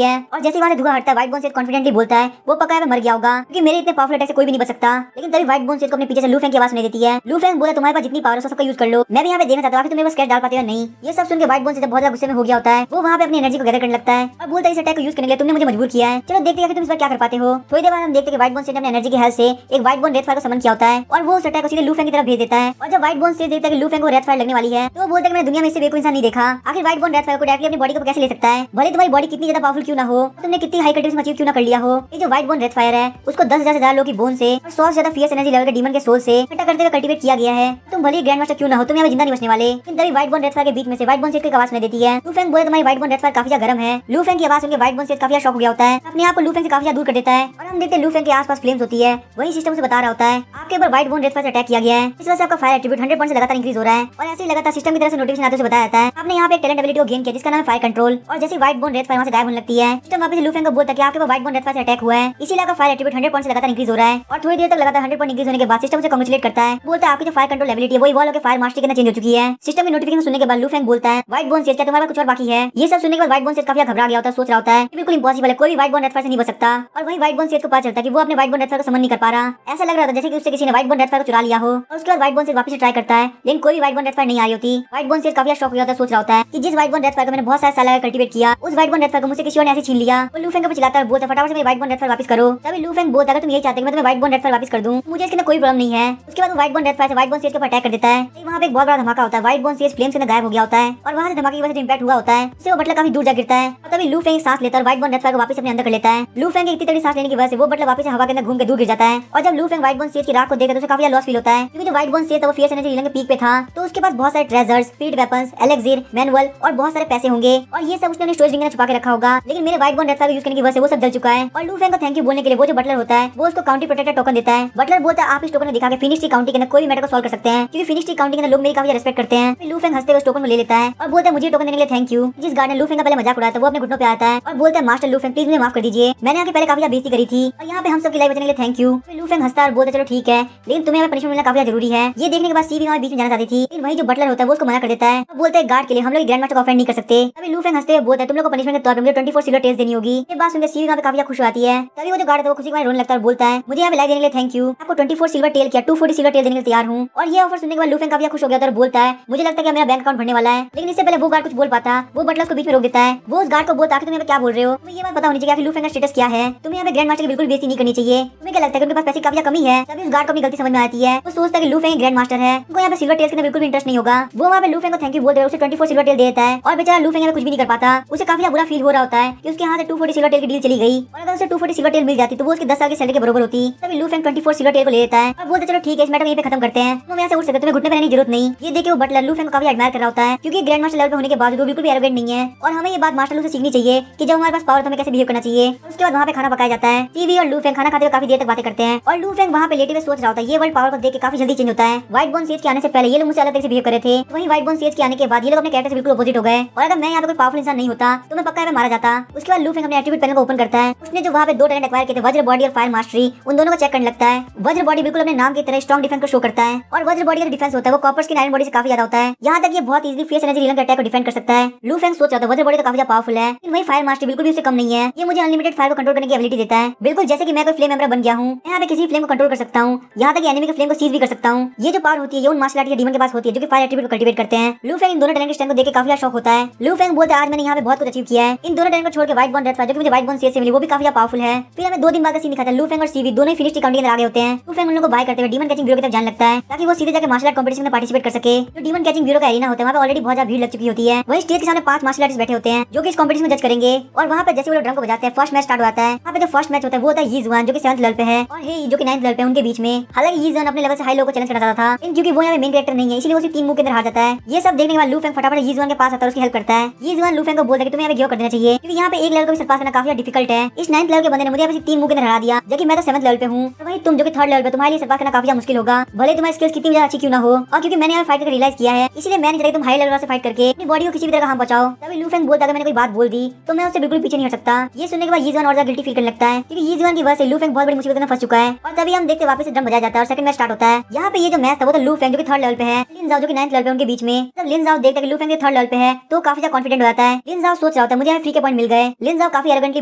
है। और जैसे वहां से धुआं हटता है व्हाइट बोन सेज कॉन्फिडेंटली बोलता है वो पक्का है मर गया होगा, क्योंकि मेरे इतने पावरफुल अटैक से कोई भी नहीं बच सकता। लेकिन तभी व्हाइट बोन सेज को अपने पीछे से लू फेंग की आवाज सुनाई देती है। लू फेंग बोला तुम्हारे पास जितनी पावर है सबका यूज कर लो, मैं भी यहाँ पे देखना चाहता हूँ तुम मेरे पास कैच डाल पाते हो नहीं। ये सब सुन के व्हाइट बोन सेज बहुत ज्यादा गुस्से में हो गया होता है, वो वहाँ पे अपनी एनर्जी को गैदर करने लगता है और बोलता है इस अटैक को यूज करने के लिए तुमने मुझे मजबूर किया है, चलो देखते हैं कि तुम इस बार क्या कर पाते हो। थोड़ी देर बाद हम देखते हैं कि व्हाइट बोन सेज ने अपनी एनर्जी की हेल्प से एक व्हाइट बोन रेड फायर को समन किया होता है और वो उस अटैक को सीधे लू फेंग की तरफ भेज देता है। और जब व्हाइट बोन सेज देखता है कि लू फेंग को रेड फायर लगने वाली है तो वो बोलता है कि मैंने दुनिया में इससे बेवकूफ इंसान नहीं देखा। आखिर व्हाइट बोन रेड फायर को डायरेक्टली अपनी बॉडी को कैसे ले सकता है, भले तुम्हारी बॉडी कितनी ज्यादा पावरफुल क्यों ना हो, तुमने कितनी हाई कंडीशन अचीव क्यों ना कर लिया हो। ये जो व्हाइट बोन रेड फायर है उसको 10,000 से ज्यादा लोगों की बोन से और 100 से ज्यादा फियर्स एनर्जी लेवल के डीमन के सोल से इकट्ठा करते हुए कल्टीवेट किया गया है। तुम भले ग्रैंड मास्टर क्यों ना हो, तुम यहाँ जिंदा नहीं बचने वाले। लेकिन तभी व्हाइट बोन रेड फायर के बीच में से व्हाइट बोन सेज की आवाज सुनाई देती है। लू फेंग बोले तुम्हारी व्हाइट बोन रेड फायर काफी ज्यादा गर्म है। लू फेंग की आवाज सुनकर व्हाइट बोन सेज काफी शॉक हो गया होता है, अपने आप को लू फेंग से काफी ज्यादा दूर कर देता है। और हम देखते हैं लू फेंग के आसपास फ्लेम्स होती है, वही सिस्टम से बता रहा होता है आपके ऊपर व्हाइट बोन रेड फायर से अटैक किया गया है, इस वजह से आपका फायर एट्रीब्यूट 100% से लगातार इंक्रीज हो रहा है। और ऐसे ही लगातार सिस्टम की तरफ से नोटिफिकेशन आते हुए बताया जाता है आपने यहाँ पे एक टैलेंट एबिलिटी को गेन किया जिसका नाम है फायर कंट्रोल। और जैसे व्हाइट बोन रेड फायर वहाँ से गायब होने लगती है सिस्टम वापस लू फेंग को बोलता है कि आपके ऊपर व्हाइट बोन रेड फायर से अटैक हुआ है, इसीलिए आपका फायर एट्रीब्यूट 100% से लगातार इंक्रीज हो रहा है। और थोड़ी देर तक लगातार 100% इंक्रीज होने के बाद सिस्टम से कांग्रेचुलेट करता है, बोलता है आपकी जो फायर कंट्रोल एबिलिटी है वो इवॉल्व होकर फायर मास्टरी के अंदर चेंज हो चुकी है। सिस्टम की नोटिफिकेशन सुनने के बाद लू फेंग बोलता है व्हाइट बोन सेज क्या तुम्हारे पास कुछ और बाकी है। ये सब सुनने के बाद व्हाइट बोन सेज काफी घबरा गया होता है, सोच रहा होता है कि बिल्कुल इंपॉसिबल है, कोई भी व्हाइट बोन रेड फायर से नहीं बच सकता। और वही व्हाइट बोन सेज को पता चलता है कि वो अपने व्हाइट बोन रेड फायर को समन नहीं कर पा रहा। ऐसा लग रहा था जैसे कि उससे किसी ने व्हाइट बोन रेड फायर को चुरा लिया हो। और उसके बाद व्हाइट बोन सेज वापस से ट्राई करता है लेकिन कोई भी व्हाइट बोन रेड फायर नहीं आ रही होती। व्हाइट बोन सेज काफी शॉक हो जाता है, सोच रहा होता है कि जिस व्हाइट बोन रेड फायर को मैंने बहुत सारे साल लगा कल्टीवेट किया उस व्हाइट बोन रेड फायर को मुझसे किसी और ने ऐसे छीन लिया। वो लू फेंग को चिल्लाता है, बोलता है फटाफट से मेरी व्हाइट बोन रेड फायर वापस करो। तभी लू फेंग बोलता है अगर तुम यही चाहते हो मैं तुम्हें व्हाइट बोन रेड फायर वापस कर दूं मुझे इसके अंदर कोई प्रॉब्लम नहीं है। उसके बाद वो व्हाइट बोन रेड फायर से व्हाइट बोन सेज के ऊपर अटैक कर देता है। वहाँ पे एक बहुत बड़ा धमाका होता है, व्हाइट बोन सेज फ्लेम्स के अंदर गायब हो गया होता है और वहाँ से धमाके की वजह से इंपैक्ट हुआ होता है उससे वो बटलर काफी दूर जा गिरता है। और तभी लू फेंग सांस लेता है और व्हाइट बोन रेड फायर को वापस अपने अंदर कर लेता है। लू फेंग की इतनी तगड़ी सांस लेने की वजह से वो बटलर वापस हवा के अंदर घूम के दूर गिर जाता है। और जब लू फेंग व्हाइट बोन सेज की राख को देखता है तो उसे काफी लॉस फील होता है, क्योंकि जो व्हाइट बोन सेज था वो फियर्स एनर्जी रीलिंग के पीक पे था तो उसके पास बहुत सारे ट्रेजर्स, स्पीड वेपन्स, एलेक्सिर, मैनुअल और बहुत सारे पैसे होंगे और ये सब उसने अपने स्टोरेज रिंग में छुपा के रखा होगा। लेकिन मेरे व्हाइट बोन रेड फायर को यूज करने की वजह से वो सब जल चुका है। और लू फेंग को थैंक यू बोलने के लिए वो जो बटलर होता है वो उसको काउंटी प्रोटेक्टर टोकन देता है। बटलर बोलता है आप इस टोकन को दिखा के फिनिश ट्री काउंटी के अंदर कोई भी मैटर को सॉल्व कर सकते हैं, क्योंकि फिनिश ट्री काउंटी के अंदर लोग मेरी काफी रेस्पेक्ट करते हैं। फिर लू फेंग हंसते हुए उस टोकन को ले लेता है और बोलता है मुझे टोकन देने के लिए थैंक यू। जिस गार्ड ने लू फेंग का पहले मजाक उड़ाया था वो अपने घुटनों पे आता है और बोलता है मास्टर लू फेंग प्लीज मुझे माफ कर दीजिए, मैंने आपके पहले काफी ज्यादा बेइज्जती करी थी और यहाँ पे हम सबकी लाइफ बचाने के लिए थैंक यू। फिर लू फेंग हंसता है और बोलता है चलो ठीक है लेकिन तुम्हें हमें पनिशमेंट मिलना काफी जरूरी है। ये देखने के बाद सी भी हमारे बीच में जाना चाहती थी लेकिन वही जो बटलर होता है वो उसको मना कर देता है और बोलता है गार्ड के लिए हम लोग ग्रैंड मास्टर को ऑफेंड नहीं कर सकते। तभी लू फेंग हंसते हुए बोलता है तुम लोग को पनिशमेंट के तौर पे मुझे 24 सिल्वर टेल्स देनी होगी। ये बात सुनकर सी भी वहाँ पे काफी खुश हो आती है। तभी वो जो गार्ड है वो खुशी के मारे रोने लगता है और बोलता है मुझे यहाँ पे लाइफ देने के लिए थैंक यू, आपको 24 सिल्वर टेल किया 240 सिल्वर टेल देने के लिए तैयार हूँ। और ये ऑफर सुनने के बाद लू फेंग काफी खुश हो गया और बोलता है मुझे लगता है कि मेरा बैंक अकाउंट भरने वाला है। लेकिन इससे पहले वो गार्ड कुछ बोल पाता वो बटलर को बीच में रोक देता है। वो उस गार्ड को बोलता है तुम्हें क्या बोल रहे हो, तुम्हें ये बात पता होनी चाहिए कि लू फेंग का स्टेटस क्या है, तुम्हें यहाँ पे ग्रैंड मास्टर की बिल्कुल बेइज्जती नहीं करनी चाहिए। तुम्हें क्या लगता है कि उनके पास पैसे की काफी कमी है। तभी उस गार्ड को अपनी गलती समझ में आती है, वो सोचता है कि लू फेंग ग्रैंड मास्टर है, उनको यहाँ पे सिल्वर टेल्स के अंदर बिल्कुल भी इंटरेस्ट नहीं होगा। वो वहाँ पे लू फेंग को थैंक यू बोलते हुए उसे 24 सिल्वर टेल देता है और बेचारा लू फेंग कुछ भी नहीं कर पाता। उसे काफी बुरा फील हो रहा होता है कि उसके हाथ से 240 सिल्वर टेल की डील चली गई और अगर उसे 240 सिल्वर टेल मिल जाती तो वो उसके 10 साल की सैलरी के बराबर होती। तभी लू फेंग 24 सिल्वर टेल को ले लेता है और बोलते चलो ठीक है इस मैटर को यहीं पे खत्म करते हैं, तुम यहाँ से उठ सकते, तुम्हें घुटने पर रहने की जरूरत नहीं। ये देख के वो बटलर लू फेंग को काफी एडमायर कर रहा होता है, क्योंकि ग्रैंड मास्टर लेवल पे होने के बाद वो बिल्कुल भी एरोगेंट नहीं है और हमें ये बात मास्टर लू से सीखनी चाहिए कि जब हमारे पास पावर तो हमें कैसे बिहेव करना चाहिए। उसके बाद वहाँ पे खाना पकाया जाता है। टीवी और लू फेंग खाना खाते हुए काफी देर तक बातें करते हैं और लू फेंग वहाँ पे लेटे हुए सोच रहा होता है ये वर्ल्ड पावर को देख के काफी जल्दी चेंज होता है। व्हाइट बोन सेज के आने से पहले ये लोग मुझसे अलग तरह से बिहेव करे थे, वहीं व्हाइट बोन सेज के आने के बाद ये लोग अपने कैरेक्टर से बिल्कुल अपोजिट हो गए और अगर मैं यहाँ पे कोई पावरफुल इंसान नहीं होता तो मैं पक्का मारा जाता। उसके बाद लू फेंग अपने एट्रीब्यूट पैनल को ओपन करता है। उसने जो वहाँ पे 2 टैलेंट एक्वायर किए थे वज्र बॉडी और फायर मास्टरी, उन दोनों को चेक करने लगता है। वज्र बॉडी बिल्कुल अपने नाम की तरह स्ट्रॉन्ग डिफेंस को शो करता है और वज्र बॉडी का डिफेंस होता है वो कॉपर स्किन आयरन बॉडी से काफी ज्यादा होता है। यहाँ तक ये बहुत इजीली फेस एनर्जी रीलन के अटैक को डिफेंड कर सकता है। लू फेंग सोच रहा था वज्र बॉडी तो काफी ज्यादा पावरफुल है लेकिन वही फायर मास्टरी बिल्कुल भी उससे कम नहीं है, ये मुझे अनलिमिटेड फायर को कंट्रोल करने की एबिलिटी देता है, बिल्कुल जैसे कि मैं कोई फ्लेम मेंबर बन गया हूँ। यहाँ पे किसी फ्लेम को कंट्रोल कर सकता हूँ, यहाँ तक एनिमी के फ्लेम को सीज भी कर सकता हूँ। ये जो पावर होती है ये उन मार्शल आर्ट के डीमन के पास होती है जो कि फायर एट्रीब्यूट को कल्टीवेट करते हैं। लू फेंग इन दोनों टैलेंट के स्ट्रेंथ को देख के काफी शौक होता है। लू फेंग बोलते आज मैंने यहाँ पे बहुत कुछ अचीव किया है। इन दोनों टैलेंट को छोड़ के व्हाइट बोन रेड फायर जो कि मुझे व्हाइट बोन सेज से मिली वो भी काफी पावरफुल है। फिर हमें 2 दिन बाद का सीन दिखाता है। लू फेंग और सीवी दोनों ही फिनिश काउंटी के अंदर आगे होते हैं। लू फेंग उन लोगों को बाय करते हुए डीमन कैचिंग ब्यूरो की तरफ जाने लगता है ताकि वो सीधे जाकर मार्शल आर्ट कॉम्पिटिशन में पार्टिसिपेट कर सके। जो डीमन कैचिंग ब्यूरो का एरिना होता है वहाँ पे ऑलरेडी बहुत ज्यादा भीड़ लग चुकी होती है। वही स्टेज के सामने 5 मार्शल आर्टिस्ट बैठे होते हैं जो कि इस कॉम्पिटिशन में जज करेंगे। और वहाँ पे जैसे वो लोग ड्रम को बजाते हैं फर्स्ट मैच स्टार्ट होता है। वहाँ पे जो फर्स्ट मैच होता है वो होता है यी जुआन जो कि 7th लेवल पे है और हे जो कि 9th लेवल पे उनके बीच में। हालांकि यी जुआन अपने लेवल से हाई लोगों को चैलेंज करना चाहता था लेकिन क्योंकि वो यहाँ पे मेन कैरेक्टर नहीं है इसलिए वो सिर्फ 3 मूव के अंदर हार जाता है। ये सब देखने के बाद लू फेंग फटाफट यी जुआन के पास आता है और उसकी हेल्प करता है। यी जुआन लू फेंग को बोलता है कि तुम्हें यहाँ पे गिव कर देना चाहिए क्योंकि यहाँ पे एक लेवल को भी सरपास करना काफी डिफिकल्ट है। इस 9th लेवल के बंदे ने मुझे यहाँ पे 3 मुंह के अंदर हरा दिया, जबकि मैं तो 7th लेवल पे हूँ। तो वही तुम जो कि 3rd लेवल पे, तुम्हारे लिए सरपास करना काफी मुश्किल होगा, भले तुम्हारी स्किल्स कितनी ज्यादा अच्छी क्यों ना हो। और क्योंकि मैंने यहाँ फाइट करके रियलाइज किया है, इसलिए मैंने चाहता तुम हाई लेवल से फाइट करके अपनी बॉडी को किसी भी तरह हम बचाओ। तभी लू फेंग बोलता है मैंने कोई बात बोल दी तो मैं उससे बिल्कुल पीछे नहीं हट सकता। ये सुनने के बाद यीजुआन और ज्यादा गिल्टी फील करने लगता है, क्योंकि यीजुआन की वजह से लू फेंग बहुत बड़ी मुसीबत में फंस चुका है। और तभी हम देखते वापस से ड्रम बजाया जाता है और सेकंड मैच स्टार्ट होता है। यहाँ पे ये जो मैच था वो तो लू फेंग जो कि 3rd लेवल पे है, लिन जाओ जो कि 9th लेवल पे उनके बीच में। जब लिन जाओ देखता है कि लू फेंग 3rd लेवल पे है तो काफी ज्यादा कॉन्फिडेंट हो जाता है। लिन जाओ सोच रहा होता है मुझे यहाँ फ्री के पॉइंट मिल गए। लिन जाओ काफी एरोगेंटली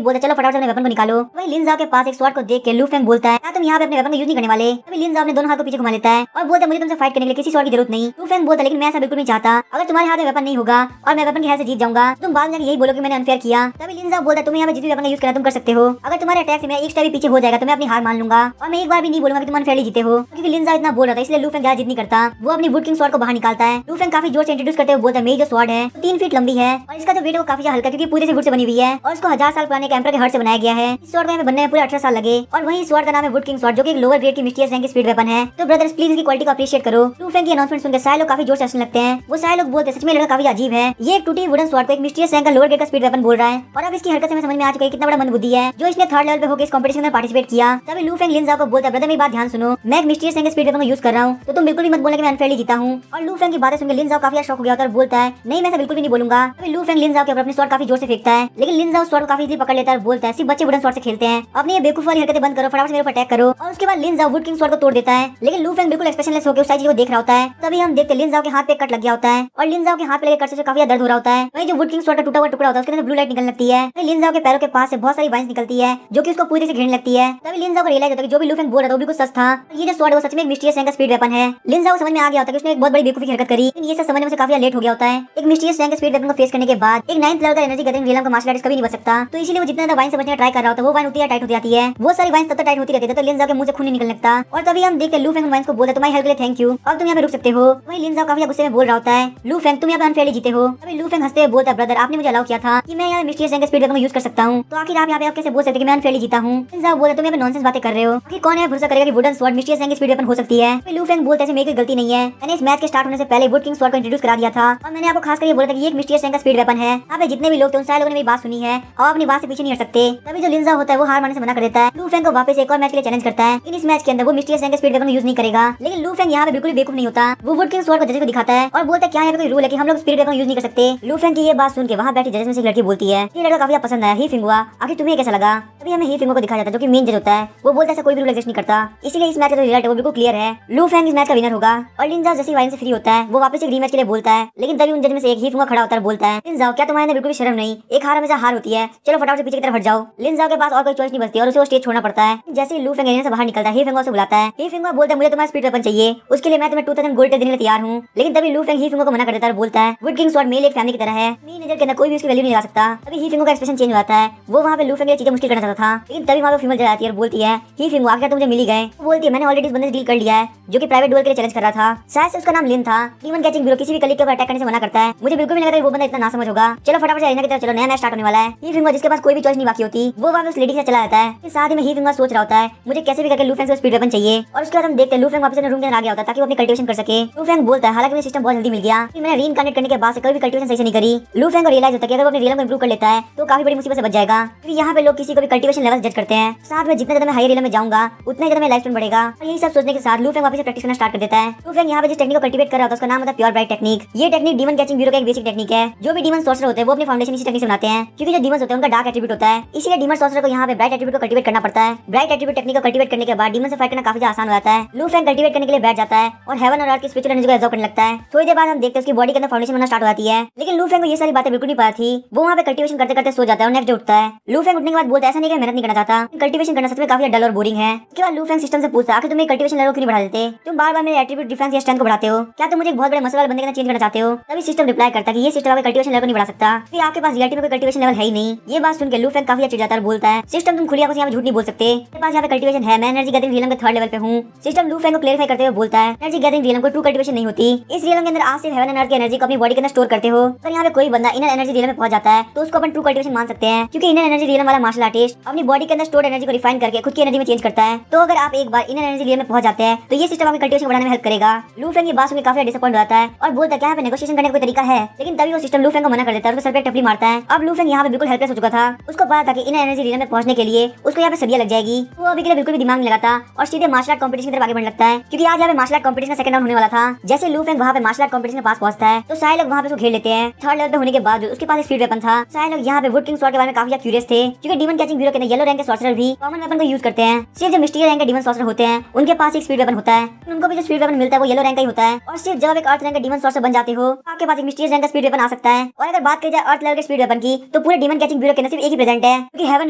बोलता है चलो फटाफट अपने वेपन को निकालो। वही लिन जाओ के पास एक स्वॉर्ड को देख के लू फेंग बोलता है क्या तुम यहाँ पे अपने वेपन को यूज नहीं करने वाले। तभी लिन जाओ अपने दोनों हाथ को पीछे घुमा लेता है और बोलता है मुझे तुमसे फाइट करने के लिए किसी स्वॉर्ड की जरूरत नहीं। लू फेंग बोलता है लेकिन मैं ऐसा बिल्कुल नहीं चाहता, अगर तुम्हारे हाथ में वेपन नहीं होगा और मैं वेपन की हेल्प से जीत जाऊंगा तुम बाद में यही बोलो कि मैंने अनफेयर किया। तभी लिन जाओ बोलता है तुम्हें यहाँ पे जिस भी वेपन का यूज करना तुम कर सकते हो, अगर तुम्हारे अटैक से मेरा एक स्टेप भी पीछे हो जाएगा तो मैं अपनी हार मान लूंगा और मैं एक बार भी नहीं बोलूंगा कि तुम अनफेयरली जीते हो। क्योंकि लिन जाओ इतना बोल रहा था इसलिए लू फेंग ज्यादा जिद नहीं करता, वो अपनी वुड किंग स्वॉर्ड को बाहर निकालता है। लू फेंग काफी जोर से इंट्रोड्यूस करते हुए बोलता है मेरी जो स्वॉर्ड है 3 फीट लंबी है और इसका जो वेट है वो काफी हल्का क्योंकि पूरे से वुड से बनी हुई है और इसको 1000 साल पुराने एम्परर के हार्ट से बनाया गया है। इस स्वॉर्ड को बनने में पूरे 18 साल लगे और वही स्वॉर्ड का नाम है वुड किंग स्वॉर्ड जो कि एक लोअर ग्रेड की मिस्टीरियस रैंक की स्पीड वेपन है। तो ब्रदर्स प्लीज इसकी क्वालिटी को अप्रिशिएट करो। लू फेंग की अनाउंसमेंट सुनकर सारे लोग काफी जोर से हंसने लगते हैं। वो सारे लोग बोलते हैं सच में लड़का काफी अजीब है, ये एक टूटी वुडन स्वॉर्ड को एक मिस्टीरियस रैंक का लोअर ग्रेड का स्पीड वेपन बोल रहा है। और अब इसकी हरकत से मैं समझ में आ चुका है कितना बड़ा मंदबुद्धि है जो इसने 3rd लेवल पे होकर इस कंपटीशन में पार्टिसिपेट किया। तभी लू फेंग लिन जाओ को बोलता है ब्रदर मेरी बात ध्यान सुनो, मैं एक मिस्टीरियस रैंक के स्पीड वेपन को यूज कर रहा हूँ तो तुम बिल्कुल भी मत बोलना कि मैं अनफेयरली जीता हूँ। और लू फेंग की बातें सुनकर लिन जाओ काफी शॉक हो गया और बोलता है नहीं मैं ऐसा बिल्कुल भी नहीं बोलूंगा। तभी लू फेंग लिन जाओ के ऊपर अपनी स्वॉर्ड काफी जोर से फेंकता है, लेकिन लिन जाओ स्वॉर्ड को काफी इजीली पकड़ लेता है और बोलता है सिर्फ बच्चे वुडन स्वॉर्ड से खेलते हैं, अपनी ये बेवकूफ वाली हरकतें बंद करो, फटाफट मेरे ऊपर अटैक करो। और उसके बाद लिन जाओ वुड किंग स्वॉर्ड को तोड़ देता है, लेकिन लू फेंग बिल्कुल एक्सप्रेशनलेस होकर उस सारी चीज को देख रहा होता है। तभी हम देखते लिन जाओ के हाथ पे कट लग गया होता है और लिन जाओ के हाथ पे लगे कट से काफी दर्द हो रहा होता है। वही जो वुड किंग स्वॉर्ड का टूटा हुआ टुकड़ा होता है उसके अंदर ब्लू लाइट निकलने लगती है। लिन जाओ के पैरों के पास से बहुत सारी वाइन्स निकलती है जो कि उसको पूरी तरह से घेरने लगती है। तभी लिन जाओ को रियलाइज होता है कि जो भी लू फेंग बोल रहा था वो बिल्कुल सच था, ये जो स्वॉर्ड है वो सच में एक मिस्टीरियस रैंक का स्पीड वेपन है। लिन जाओ को समझ में आ गया होता है कि उसने एक बहुत बड़ी बेवकूफी की हरकत करी, लेकिन ये सब समझने में से काफी लेट हो गया होता है। एक मिस्टीरियस रैंक के स्पीड वेपन को फेस करने के बाद एक 9th लेवल का एनर्जी गैदरिंग रियलम का मार्शल आर्टिस्ट कभी नहीं बच सकता, तो इसीलिए वो जितना ज्यादा वाइन से बचने का ट्राई कर रहा होता है वो वाइन उतनी टाइट होती जाती है। वो सारी वाइन तब तक टाइट होती रहती है तो लिन जाओ के मुंह से खून नहीं निकलने लगता। और तभी हम देखते लू फेंग वाइन्स को बोलता है तुम्हारी हेल्प के लिए थैंक यू, अब तुम यहाँ पे रुक सकते हो। वही लिन जाओ काफी गुस्से में बोल रहा होता है लू फेंग तुम यहाँ पे अनफेयरली जीते हो। तभी लू फेंग हंसते हुए बोलता है ब्रदर आपने मुझे अलाउ किया था कि मैं यहाँ मिस्टीरियस रैंक के स्पीड वेपन को यूज कर सकता हूँ, तो आखिर आप यहाँ पे कैसे बोल सकते कि मैं अनफेयरली जीता हूँ। लिन जाओ बोलता है तुम यहाँ पे नॉनसेंस बातें कर रहे हो, आखिर कौन है भरोसा करेगा कि वुडन स्वॉर्ड मिस्टीरियस रैंक की स्पीड वेपन हो सकती है। लू फेंग बोलते हैं मेरी कोई गलती नहीं है, मैंने इस मैच के स्टार्ट होने से पहले वुड किंग स्वॉर्ड को इंट्रोड्यूस करा दिया था और मैंने आपको खास कर ये बोला था कि ये एक मिस्टीरियस रैंक का स्पीड वेपन है। यहाँ पे जितने भी लोग थे उन सारे लोगों ने मेरी बात सुनी है और अपनी बात से पीछे नहीं हट सकते। तभी जो लिन जाओ होता है वो हार मानने से मना कर देता है। लू फेंग को वापस एक और मैच के लिए चैलेंज करता है, लेकिन इस मैच के अंदर वो मिस्टीरियस रैंक के स्पीड वेपन को यूज नहीं करेगा। लेकिन लू फेंग यहाँ पे बिल्कुल बेवकूफ नहीं होता, वो वुड किंग स्वॉर्ड को जजेस को दिखाता है और बोलता है क्या यहाँ पे कोई रूल है कि हम लोग स्पीड वेपन यूज नहीं कर सकते। लू फेंग की ये बात सुन के वहाँ बैठी जजेस में से एक लड़की बोलती है ये लड़का काफी पसंद है, ही फिंगुआ, आखिर तुम्हें कैसा लगा। तभी हमें ही फिंगुआ को दिखाया जाता है जो कि मेन जज होता है, वो बोलता है ऐसा कोई भी रूल एग्जिस्ट नहीं करता, इसलिए इस मैच का जो रिजल्ट है वो बिल्कुल क्लियर है, लू फेंग इस मैच का विनर होगा। और लिन जाओ जैसे वाइन से फ्री होता है वो वापस एक रीमैच के लिए बोलता है, लेकिन तभी उन जज में से एक ही फिंगुआ खड़ा होता है बोलता है लिन जाओ क्या तुम्हारे बिल्कुल शर्म नहीं, एक हार हमेशा हार होती है, चलो फटाफट से पीछे की तरफ हट जाओ। लिन जाओ के पास और कोई चॉइस नहीं बचती और उसे वो स्टेज छोड़ना पड़ता है। जैसे ही लू फेंग एरिया से बाहर निकलता है ही फिंगुआ से बुलाता है, ही फिंगुआ बोलता है मुझे तुम्हारा स्पीड वेपन चाहिए, उसके लिए मैं तुम्हें 2000 गोल्ड देने के लिए तैयार हूँ। लेकिन तभी लू फेंग ही फिंगुआ को मना कर देता है और बोलता है वुड किंग स्वॉर्ड मेल एक फैमिली की तरह है, मेरी नजर के अंदर कोई भी उसकी वैल्यू नहीं लगा सकता। तभी ही फिंगुआ का एक्सप्रेशन चेंज हो जाता है, वो वहाँ पे लू फेंग की चीजें मुश्किल करना चाहता था, लेकिन तभी वहाँ पे फीमेल जाती है और बोलती है ही फिंगुआ आखिर तुम मुझे मिल ही गए। वो बोलती है मैंने ऑलरेडी इस बंदे से डील कर लिया है जो कि प्राइवेट डुएल के लिए चैलेंज कर रहा था, शायद से उसका नाम लिन था। डीमन कैचिंग ब्यूरो किसी भी कलीग के ऊपर अटैक करने से मना करता है, मुझे बिल्कुल भी नहीं लगता वो बंदा इतना नासमझ होगा। चलो फटाफट से अरीना की तरफ चलो, नया मैच स्टार्ट होने वाला है। ही फिंगुआ जिसके पास कोई भी चॉइस नहीं बाकी होती वो वहाँ पे उस लेडी से चला जाता है। साथ ही में ही फिंगुआ सोच रहा होता है मुझे कैसे भी करके लू फेंग से स्पीड वेपन चाहिए। और उसके बाद हम देखते हैं लू फेंग वापस अपने रूम के अंदर आ गया होता है ताकि वो अपनी कल्टीवेशन कर सके। लू फेंग बोलता है हालांकि मुझे सिस्टम बहुत जल्दी मिल गया, मैंने रीइनकार्नेट करने के बाद से कभी भी कल्टीवेशन सही से नहीं करी। लू फेंग को रियलाइज होता है कि अगर वो अपने रियलम को इंप्रूव कर लेता है तो काफी बड़ी मुसीबत से बच जाएगा, क्योंकि यहाँ पे लोग किसी को भी कल्टीवेशन लेवल जज करते हैं। साथ में जितना ज्यादा मैं हाई रियलम में जाऊंगा उतना ज्यादा मेरा लाइफ स्पैन बढ़ेगा। और यही सब सोचने के साथ लू फेंग वापस प्रैक्टिस करना स्टार्ट कर देता है। लू फेंग यहाँ पे जिस टेक्निक को कल्टीवेट कर रहा होता है उसका नाम होता है प्योर ब्राइट टेक्निक। ये टेक्निक डीमन कैचिंग ब्यूरो का एक बेसिक टेक्निक है। जो भी डीमन सॉर्सर होते हैं वो अपने फाउंडेशन इसी टेक्निक से बनाते हैं, क्योंकि जो डीमंस होते हैं उनका डार्क एट्रीब्यूट होता है, इसीलिए डीमन सॉर्सर को यहाँ पे ब्राइट एट्रीब्यूट को कल्टीवेट करना पड़ता है। ब्राइट एट्रीब्यूट टेक्निक को कल्टीवेट करने के बाद डीमन से फाइट करना काफी आसान हो जाता है। लू फेंग कल्टीवेट करने के लिए बैठ जाता है और हेवन और अर्थ की स्पिरिचुअल एनर्जी को एब्जॉर्ब करने लगता है। थोड़ी देर बाद हम देखते हैं उसकी बॉडी के अंदर फाउंडेशन बनना स्टार्ट हो जाती है, लेकिन लू फेंग को ये सारी बातें बिल्कुल नहीं पता थी। वो वहाँ पे कल्टीवेशन करते करते सो जाता है और नेक्स्ट डे उठता है। लू फेंग उठने के बाद बोलता है ऐसा नहीं कि मेहनत नहीं करना चाहता, कल्टीवेशन करना सच में काफी डल और बोरिंग है। उसके बाद लू फेंग सिस्टम से पूछता है आखिर तुम कल्टीवेशन लेवल क्यों नहीं बढ़ा देते, तुम बार बार मेरे एट्रीब्यूट डिफेंस या स्ट्रेंथ को बढ़ाते हो, क्या तुम मुझे एक बहुत बड़े मसल वाले बंदे का चेंज करना चाहते हो। तभी सिस्टम रिप्लाई करता है कि ये सिस्टम आपके कल्टीवेशन लेवल नहीं बढ़ा सकता, क्योंकि आपके पास रियलिटी में कोई कल्टीवेशन लेवल है ही नहीं। ये बात सुनकर लू फेंग काफी चिढ़ जाता है और बोलता है सिस्टम तुम खुली आंखों से यहाँ पे झूठ नहीं बोल सकते, मेरे पास यहाँ पे कल्टीवेशन है, मैं एनर्जी गैदरिंग रियलम के 3rd लेवल पे हूँ। सिस्टम लू फेंग को क्लेरिफाई करते हुए बोलता है एनर्जी गैदरिंग रियलम को ट्रू कल्टीवेशन नहीं होती, इस रियलम के अंदर आप सिर्फ हेवन एंड अर्थ की एनर्जी को अपनी बॉडी के अंदर स्टोर करते हो। अगर यहाँ पे कोई बंदा इनर एनर्जी रियलम में पहुंच जाता है तो उसको अपन ट्रू कल्टीवेशन मान सकते हैं, क्योंकि इनर एनर्जी रियलम वाला मार्शल आर्टिस्ट अपनी बॉडी के अंदर स्टोर्ड एनर्जी को रिफाइन करके खुद की एनर्जी में चेंज करता है। तो अगर आप एक बार इनर एनर्जी रियलम में पहुंच जाते हैं तो ये सिस्टम आपकी कल्टीवेशन बढ़ाने में हेल्प करेगा। लू फेंग की बात सुनकर काफी डिसअपॉइंट हो जाता है और बोलता है क्या यहाँ पे नेगोशिएशन करने का कोई तरीका है, लेकिन तभी वो सिस्टम लू फेंग को मना कर देता है और उसके सर पे टपली मारता है। अब लू फेंग यहाँ पे बिल्कुल हेल्पलेस हो चुका था। उसको पता था कि इन एनर्जी रीजन में पहुंचने के लिए उसको यहाँ पे सदियां लग जाएगी। वो अभी के लिए बिल्कुल भी दिमाग नहीं लगाता और सीधे मार्शल आर्ट कंपटीशन की तरफ आगे बढ़ने लगता है, क्योंकि आज यहाँ पे मार्शल आर्ट कंपटीशन का सेकंड राउंड होने वाला था। जैसे लू फेंग वहाँ पे मार्शल आर्ट कंपटीशन के पास पहुंचता है तो सारे लोग वहाँ पे उसको घेर लेते हैं। थर्ड लेवल पे होने के बाद उसके पास एक स्पीड वेपन था। सारे लोग यहाँ पे वुड किंग स्वॉर्ड के बारे में काफी क्यूरियस थे, क्योंकि डीमन कैचिंग ब्यूरो के अंदर येलो रैंक के सॉर्सरर भी कॉमन वेपन को यूज करते हैं। सिर्फ जो मिस्टीरियस रैंक के डीमन सॉर्सरर होते हैं उनके पास एक स्पीड वेपन होता है, उनको भी जो स्पीड वेपन मिलता है वो येलो रैंक का ही होता है। और सिर्फ जब आप एक अर्थ रैंक के डीमन सॉर्सरर बन जाते हो आपके पास एक मिस्टीरियस रैंक का स्पीड वेपन आ सकता है। और अगर बात की जाए अर्थ लेवल के स्पीड वेपन की तो पूरे डीमन कैचिंग ब्यूरो के अंदर सिर्फ एक ही प्रेजेंट है, क्योंकि हेवन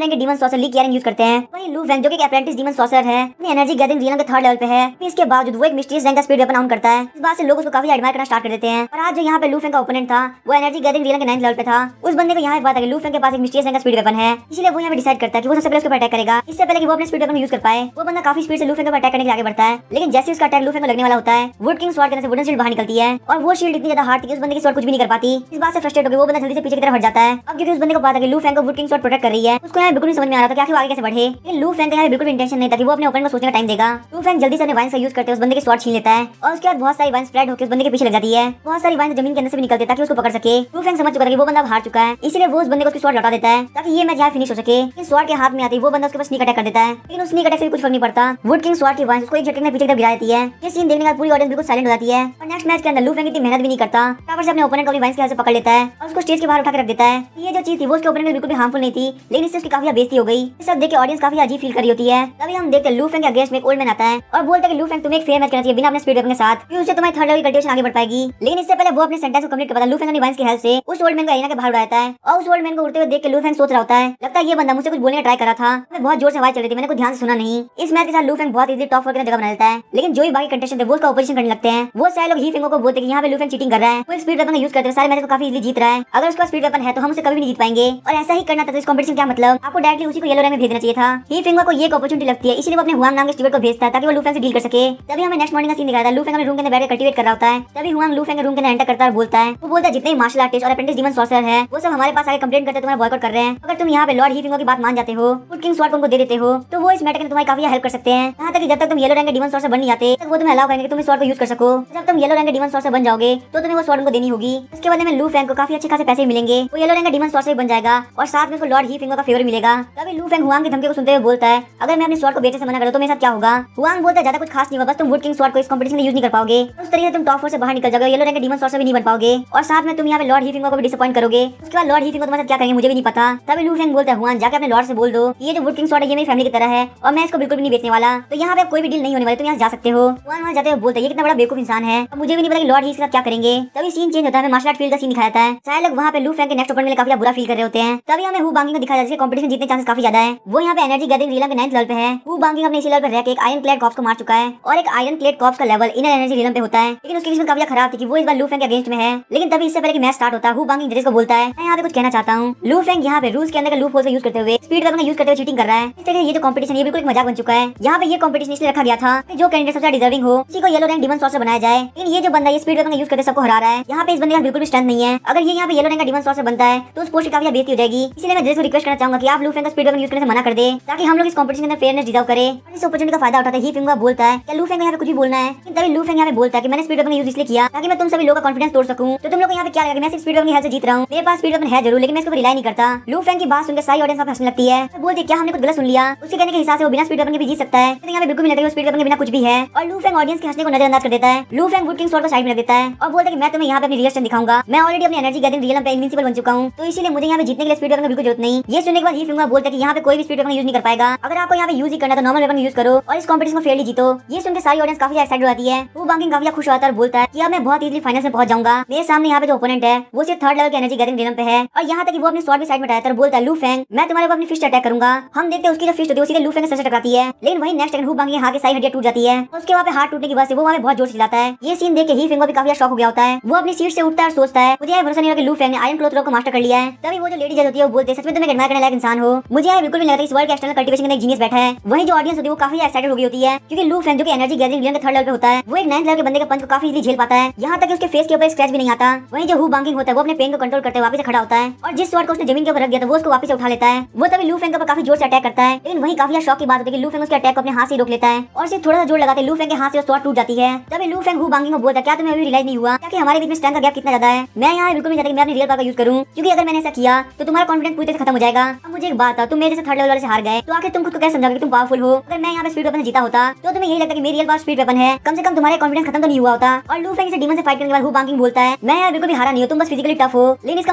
रैंक के डीमन सॉर्सरर ली कियारन यूज करते हैं। वहीं लू फेंग जो कि एक अप्रेंटिस डीमन सॉर्सरर है, अपनी एनर्जी गैदरिंग रीजन के थर्ड लेवल पे है, इसके बावजूद वो एक मिस्टीरियस रैंक का स्पीड वेपन ऑन करता है। इस बात से लोग उसको काफी एडमायर करना स्टार्ट कर देते हैं। और आज जो यहाँ पे लू फेंग का ओपोनेंट था वो एनर्जी गैदरिंग रीजन के 9th लेवल पे था। उस बंदे को यहाँ बात है कि लू फेंग के पास एक मिस्टीरियस रैंक का स्पीड वेपन है, इसलिए वो यहाँ पे डिसाइड करता है कि वो सबसे पहले उसके ऊपर अटैक करेगा, इससे पहले कि वो अपने स्पीड वेपन यूज कर पाए। वो बंदा काफी स्पीड से लू फेंग के ऊपर अटैक करने के लिए आगे बढ़ता है, लेकिन जैसे उसका अटैक लू फेंग को लगने वाला होता है वुड किंग स्वॉर्ड के अंदर से वुडन शील्ड बाहर निकलती है और वो शील्ड इतनी ज्यादा हार्ड थी कि उस बंदे की स्वॉर्ड कुछ भी नहीं कर पाती। इस बात से फ्रस्ट्रेट होकर वो बंदा जल्दी से पीछे की तरफ हट जाता है। अब क्योंकि उस बंदे को पता है कि लू फेंग को वुड किंग स्वॉर्ड प्रोटेक्ट कर रही है, उसको यहाँ बिल्कुल नहीं समझ में आ रहा था कि आखिर वो आगे कैसे बढ़े। लेकिन लू फेंग का यहाँ बिल्कुल इंटेंशन नहीं था कि वो अपने ओपोनेंट को सोचने का टाइम देगा। लू फेंग जल्दी से अपने वाइन्स का यूज करते हुए उस बंदे की स्वॉर्ड छीन लेता है और उसके बाद बहुत सारी वाइन स्प्रेड होकर उस बंदे के पीछे लग जाती है। बहुत सारी वाइन जमीन के अंदर से भी निकलती है ताकि उसको पकड़ सके। लू फेंग समझ चुका था कि वो बंदा हार चुका है, इसलिए वो उस बंदे को उसकी स्वॉर्ड लौटा देता है ताकि ये मैच यहाँ फिनिश हो सके। इस स्वॉर्ड के हाथ में आते ही वो बंदा उसके पास स्नीक अटैक कर देता है, लेकिन उस स्नीक अटैक से भी कुछ फर्क नहीं पड़ता। वुड किंग स्वॉर्ड की वाइन उसको एक झटके में पीछे की तरफ गिरा देती है। ये सीन देखने के बाद पूरी ऑडियंस बिल्कुल साइलेंट हो जाती है। और नेक्स्ट मैच के अंदर लू फेंग इतनी मेहनत भी नहीं करता, टावर से अपने ओपोनेंट को अपनी वाइन के हाथ से पकड़ लेता है और उसको स्टेज के बाहर उठा कर रख देता है। ये जो चीज थी वो उसके ओपोनेंट के बिल्कुल भी हार्मफुल नहीं थी, लेकिन इससे उसकी काफी बेइज्जती हो गई। ये सब देख के ऑडियंस काफी अजीब फील कर रही होती है। तभी हम देखते हैं लू फेंग के अगेंस्ट में एक ओल्ड मैन आता है और बोलता है कि लू फेंग तुम्हें एक फेयर मैच करना चाहिए बिना अपने स्पीड वेपन के साथ, क्योंकि उससे तुम्हारी थर्ड लेवल कल्टीवेशन आगे बढ़ पाएगी। लेकिन इससे पहले वो अपने सेंटेंस को कंप्लीट कर पाता है। लू फेंग अपनी वाइन्स की हेल्प से उस ओल्ड मैन को एरिना के बाहर उड़ाता है और उस ओल्ड मैन को उड़ते हुए देख के लू फेंग सोच रहा होता है, लगता है ये बंदा मुझसे कुछ बोलने का ट्राई कर रहा था। मैं बहुत जोर से आवाज चल रही थी, मैंने कुछ ध्यान से सुना नहीं। इस मैच के साथ लू फेंग बहुत इजीली टॉप 4 की जगह बना लेता है, लेकिन जो भी बाकी कंटेस्टेंट थे वो उसका ऑपोजिशन करने लगते हैं। वो सारे लोग ही फेंगो को बोलते हैं कि यहाँ पे लू फेंग चीटिंग कर रहा है, वो स्पीड वेपन का यूज करते हुए सारे मैच को काफी इजीली जीत रहा है। अगर उसका स्पीड वेपन है तो हम उसे कभी भी नहीं जीत पाएंगे और ऐसा ही करना था तो इस कंपटीशन क्या मतलब, आपको डायरेक्टली उसी को येलो रैंक में भेजना चाहिए था। ही फेंगो को ये एक अपॉर्चुनिटी लगती है, इसलिए वो अपने हुआंग नाम के स्टीवर्ड को भेजता है ताकि वो लू फेंग से डील कर सके। तभी हमें नेक्स्ट मॉर्निंग का सीन दिखाया था। लू फेंग अपने रूम के अंदर बैठ कर कल्टीवेट कर रहा होता है। तभी हुआंग लू फेंग के रूम के अंदर एंटर करता है और बोलता है, वो बोलता है जितने मार्शल आर्टिस्ट और अप्रेंटिस डीमन सॉर्सरर है वो सब हमारे पास आके कंप्लेंट करते तुम्हारा बॉयकॉट कर रहे हैं। अगर तुम यहाँ पे लॉर्ड ही फेंगो की बात मान जाते हो, वुड किंग स्वॉर्ड को उनको दे देते हो, तो वो इस मैटर में तुम्हारी काफी हेल्प कर सकते हैं। यहाँ तक कि जब तक तुम येलो रैंक के डीमन सॉर्सरर बन नहीं जाते तक वो तुम्हें अलाउ करेंगे कि तुम इस स्वॉर्ड को यूज कर सको। जब तुम येलो रैंक के डीमन सॉर्सरर बन जाओगे तो तुम्हें वो स्वॉर्ड उनको देनी होगी। उसके बदले में लू फेंग को काफी अच्छे खासे पैसे मिलेंगे, वो येलो रैंक का डीमन सॉर्सरर बन जाएगा और साथ में उसको लॉर्ड ही फेंगो का फेवर मिलेगा। तभी लू फेंग हुआंग की धमकी को सुनते हुए बोलता है, अगर मैं अपने स्वॉर्ड को बेचने से मना करूं तो मेरे साथ क्या होगा। हुआंग बोलता है ज्यादा कुछ खास नहीं होगा, बस तुम वुड किंग स्वॉर्ड को इस कंपटीशन में यूज नहीं कर पाओगे, उस तरीके से तुम टॉप 4 से बाहर निकल जाओगे, येलो रैंक के डीमन सॉर्सरर भी नहीं बन पाओगे और साथ में तुम यहाँ पे लॉर्ड ही फेंगो को भी डिसअपॉइंट करोगे। उसके बाद लॉर्ड ही फेंगो तुम्हारे साथ क्या करेंगे मुझे भी नहीं पता। तभी लू फेंग बोलता है, हुआंग जाके अपने लॉर्ड से बोल दो ये जो वुड किंग स्वॉर्ड है ये मेरी फैमिली की तरह है और मैं इसको बिल्कुल भी नहीं बेचने वाला, तो यहाँ पे कोई भी डील नहीं होने वाली, तुम यहाँ जा सकते हो। हुआंग वहाँ जाते हुए बोलता है ये कितना बड़ा बेवकूफ इंसान है और मुझे भी नहीं पता कि लॉर्ड ही इसके साथ क्या करेंगे। तभी सीन चेंज होता है, मार्शल आर्ट फील्ड का सीन दिखाया जाता है। सारे लोग वहाँ पे लू फेंग के नेक्स्ट ओपोनेंट के लिए काफी बुरा फील कर रहे होते हैं। तभी हमें हु बांगिंग को दिखाया जाता है, जिसके कंपटीशन जीतने चांसेस काफी ज्यादा है। वो यहाँ पे एनर्जी गैदरिंग रीलम के 9th लेवल पे है। हु बांगिंग अपने इसी लेवल पे रह के एक आयरन क्लेड कॉर्प्स को मार चुका है और एक आयरन क्लेड कॉर्प्स का लेवल इनर एनर्जी रीलम पे होता है, लेकिन उसकी किस्मत काफी खराब थी कि वो इस बार लू फेंग के अगेंस्ट में है। लेकिन तभी इससे पहले कि मैच स्टार्ट होता है हु बांगिंग जजेस को बोलता है, मैं यहाँ पे कुछ कहना चाहता हूँ। लू फेंग यहाँ पे रूल्स के अंदर का लूप होल का यूज करते हुए स्पीड वेपन का यूज करते हुए चीटिंग कर रहा है। इस तरह ये जो कंपटीशन ये बिल्कुल एक मजाक बन चुका है। यहाँ पे ये कंपटीशन इसलिए रखा गया था कि जो कैंडिडेट सबसे डिजर्विंग हो उसी को येलो रैंक डीमन सॉर्सरर बनाया जाए, लेकिन ये जो बंदा ये स्पीड वेपन का यूज करके सबको हरा रहा है। यहाँ पे इस बंदे का बिल्कुल भी स्ट्रेंथ नहीं है। अगर ये यहाँ पे येलो रैंक का डीमन सॉर्सरर बनता है तो उस पोस्ट की काफी बेइज्जती हो जाएगी। इसलिए मैं जजेस को रिक्वेस्ट करना चाहूंगा कि आप लू फेंग का स्पीड वेपन यूज करने से मना कर दे ताकि हम लोग इस कंपटीशन के अंदर फेयरनेस डिजर्व करें। और इस अपॉर्चुनिटी का फायदा उठाते ही फेंग बोलता है क्या लू फेंग यहाँ पे कुछ भी बोलना है। तभी लू फेंग यहाँ पे बोलता है कि मैंने स्पीड वेपन का यूज इसलिए किया ताकि मैं तुम सभी लोगों का कॉन्फिडेंस तोड़ सकूं। तो तुम लोग को यहाँ पे क्या लगा कि मैं सिर्फ स्पीड वेपन की हेल्प से जीत रहा हूँ। मेरे पास स्पीड वेपन है जरूर, लेकिन मैं इसको रिलाई नहीं करता। लू फेंग की बात सुनकर सारी ऑडियंस हंसने लगती है। बोलती क्या हमने कुछ गलत सुन लिया। उसके कहने के हिसाब से वो बिना स्पीड वेपन के भी जीत सकता है, लेकिन यहाँ पे बिल्कुल नहीं लगता है स्पीड वेपन के बिना कुछ भी है। और लू फेंग ऑडियंस के हंसने को नजरअंदाज कर देता है। लू फेंग वुड किंग स्वॉर्ड को साइड में रख देता है और बोलता है कि मैं तुम्हें यहाँ पे अपनी रियल स्ट्रेंथ दिखाऊंगा। मैं ऑलरेडी अपनी एनर्जी गैदरिंग रियल पे इनविंसिबल बन चुका हूँ, तो इसीलिए मुझे यहाँ पे जीतने के लिए स्पीड वेपन की बिल्कुल जरूरत नहीं। ये सुनने के बाद ही फेंग बोलता है कि यहाँ पे कोई भी स्पीड वेपन यूज नहीं कर पाएगा। अगर आपको यहाँ पे यूज ही करना तो नॉर्मल वेपन यूज करो और इस कंपटीशन को फेयरली जीतो। ये सुनकर सारी ऑडियंस काफी एक्साइटेड हो जाती है। हु बांगिंग काफी खुश होता है और बोलता है कि अब मैं बहुत इजीली फाइनल्स में पहुंच जाऊंगा। मेरे सामने यहाँ पे जो ओपोनेंट है वो सिर्फ 3rd लेवल के एनर्जी गैदरिंग रिलम पे है और यहाँ तक कि वो अपने स्वॉर्ड भी साइड में उठाया और बोलता है लू फेंग मैं तुम्हारे ऊपर अपनी फिस्ट अटैक करूंगा। हम देखते हैं उसकी जो फिस्ट होती है वो सीधे लू फेंग के सर से टकराती है, लेकिन वही नेक्स्ट सेकंड हु बांगिंग हाथ की सारी हड्डियां टूट जाती है। उसके वहाँ पे हाथ टूटने की वजह से वो वहाँ पे बहुत जोर से चिल्लाता है। ये सीन देख के ही फेंग भी काफी शॉक हो गया होता है। वो अपनी सीट से उठता है और सोचता है मुझे यह भरोसा नहीं हो कि लू फेंग ने आयरन क्लॉथ रॉक को मास्टर कर लिया है। तभी वो जो लेडी जज होती है वो बोलते हैं सच में तुम एक एडमायर करने लायक इंसान हो। मुझे यह बिल्कुल नहीं लगता इस वर्ल्ड के एक्सटर्नल कल्टीवेशन में एक जीनियस बैठा है। वही जो ऑडियंस होती है वो काफी एक्साइटेड हो गई होती है, क्योंकि लू फेंग जो कि एनर्जी गैदरिंग रिलम के 3rd लेवल पे होता है वो एक 9th लेवल के बंदे के पंच को काफी इजीली झेल पाता है। यहाँ तक कि उसके फेस के ऊपर स्क्रैच भी नहीं आता। वहीं जो हु बांगिंग होता है वो अपने पेन को कंट्रोल करते हुए वापस से खड़ा होता है और जिस स्वॉर्ड को उसने जमीन के ऊपर रख दिया था वो उसको वापस से उठा लेता है। वो तभी लू फेंग के ऊपर काफी जोर से अटैक करता है, लेकिन वही काफी शॉक की बात होती है कि लू फेंग उसके अटैक को अपने हाथ से रोक लेता है और सिर्फ थोड़ा सा जोर लगाते लू फेंग के हाथ से स्वॉर्ड टूट जाती है। तभी लू फेंग हु बांगिंग को बोलता है क्या तुम्हें अभी रियलाइज नहीं हुआ कि हमारे बीच में स्ट्रेंथ का गैप कितना ज्यादा है। मैं यहाँ बिल्कुल नहीं चाहता कि मैं अपनी रियल पावर का यूज करूँ, क्योंकि अगर मैं मैंने ऐसा किया तो तुम्हारा कॉन्फिडेंस पूरी तरह से खत्म हो जाएगा। अब मुझे एक बात था, तुम मेरे जैसे थर्ड लेवल वाले से हार गए तो आखिर तुम खुद को कैसे समझोगे कि तुम पावरफुल हो? अगर मैं यहाँ पे स्पीड वेपन से जीता होता तो तुम्हें यही लगता कि मेरी रियल पावर स्पीड वेपन है, कम से कम तुम्हारा कॉन्फिडेंस खत्म तो नहीं हुआ होता। और लू फेंग से डीमन से फाइट करने के बाद हु बांकिंग बोलता है मैं यार बिल्कुल भी हारा नहीं हो, तुम बस फिजिकली टफ हो, लेकिन इसका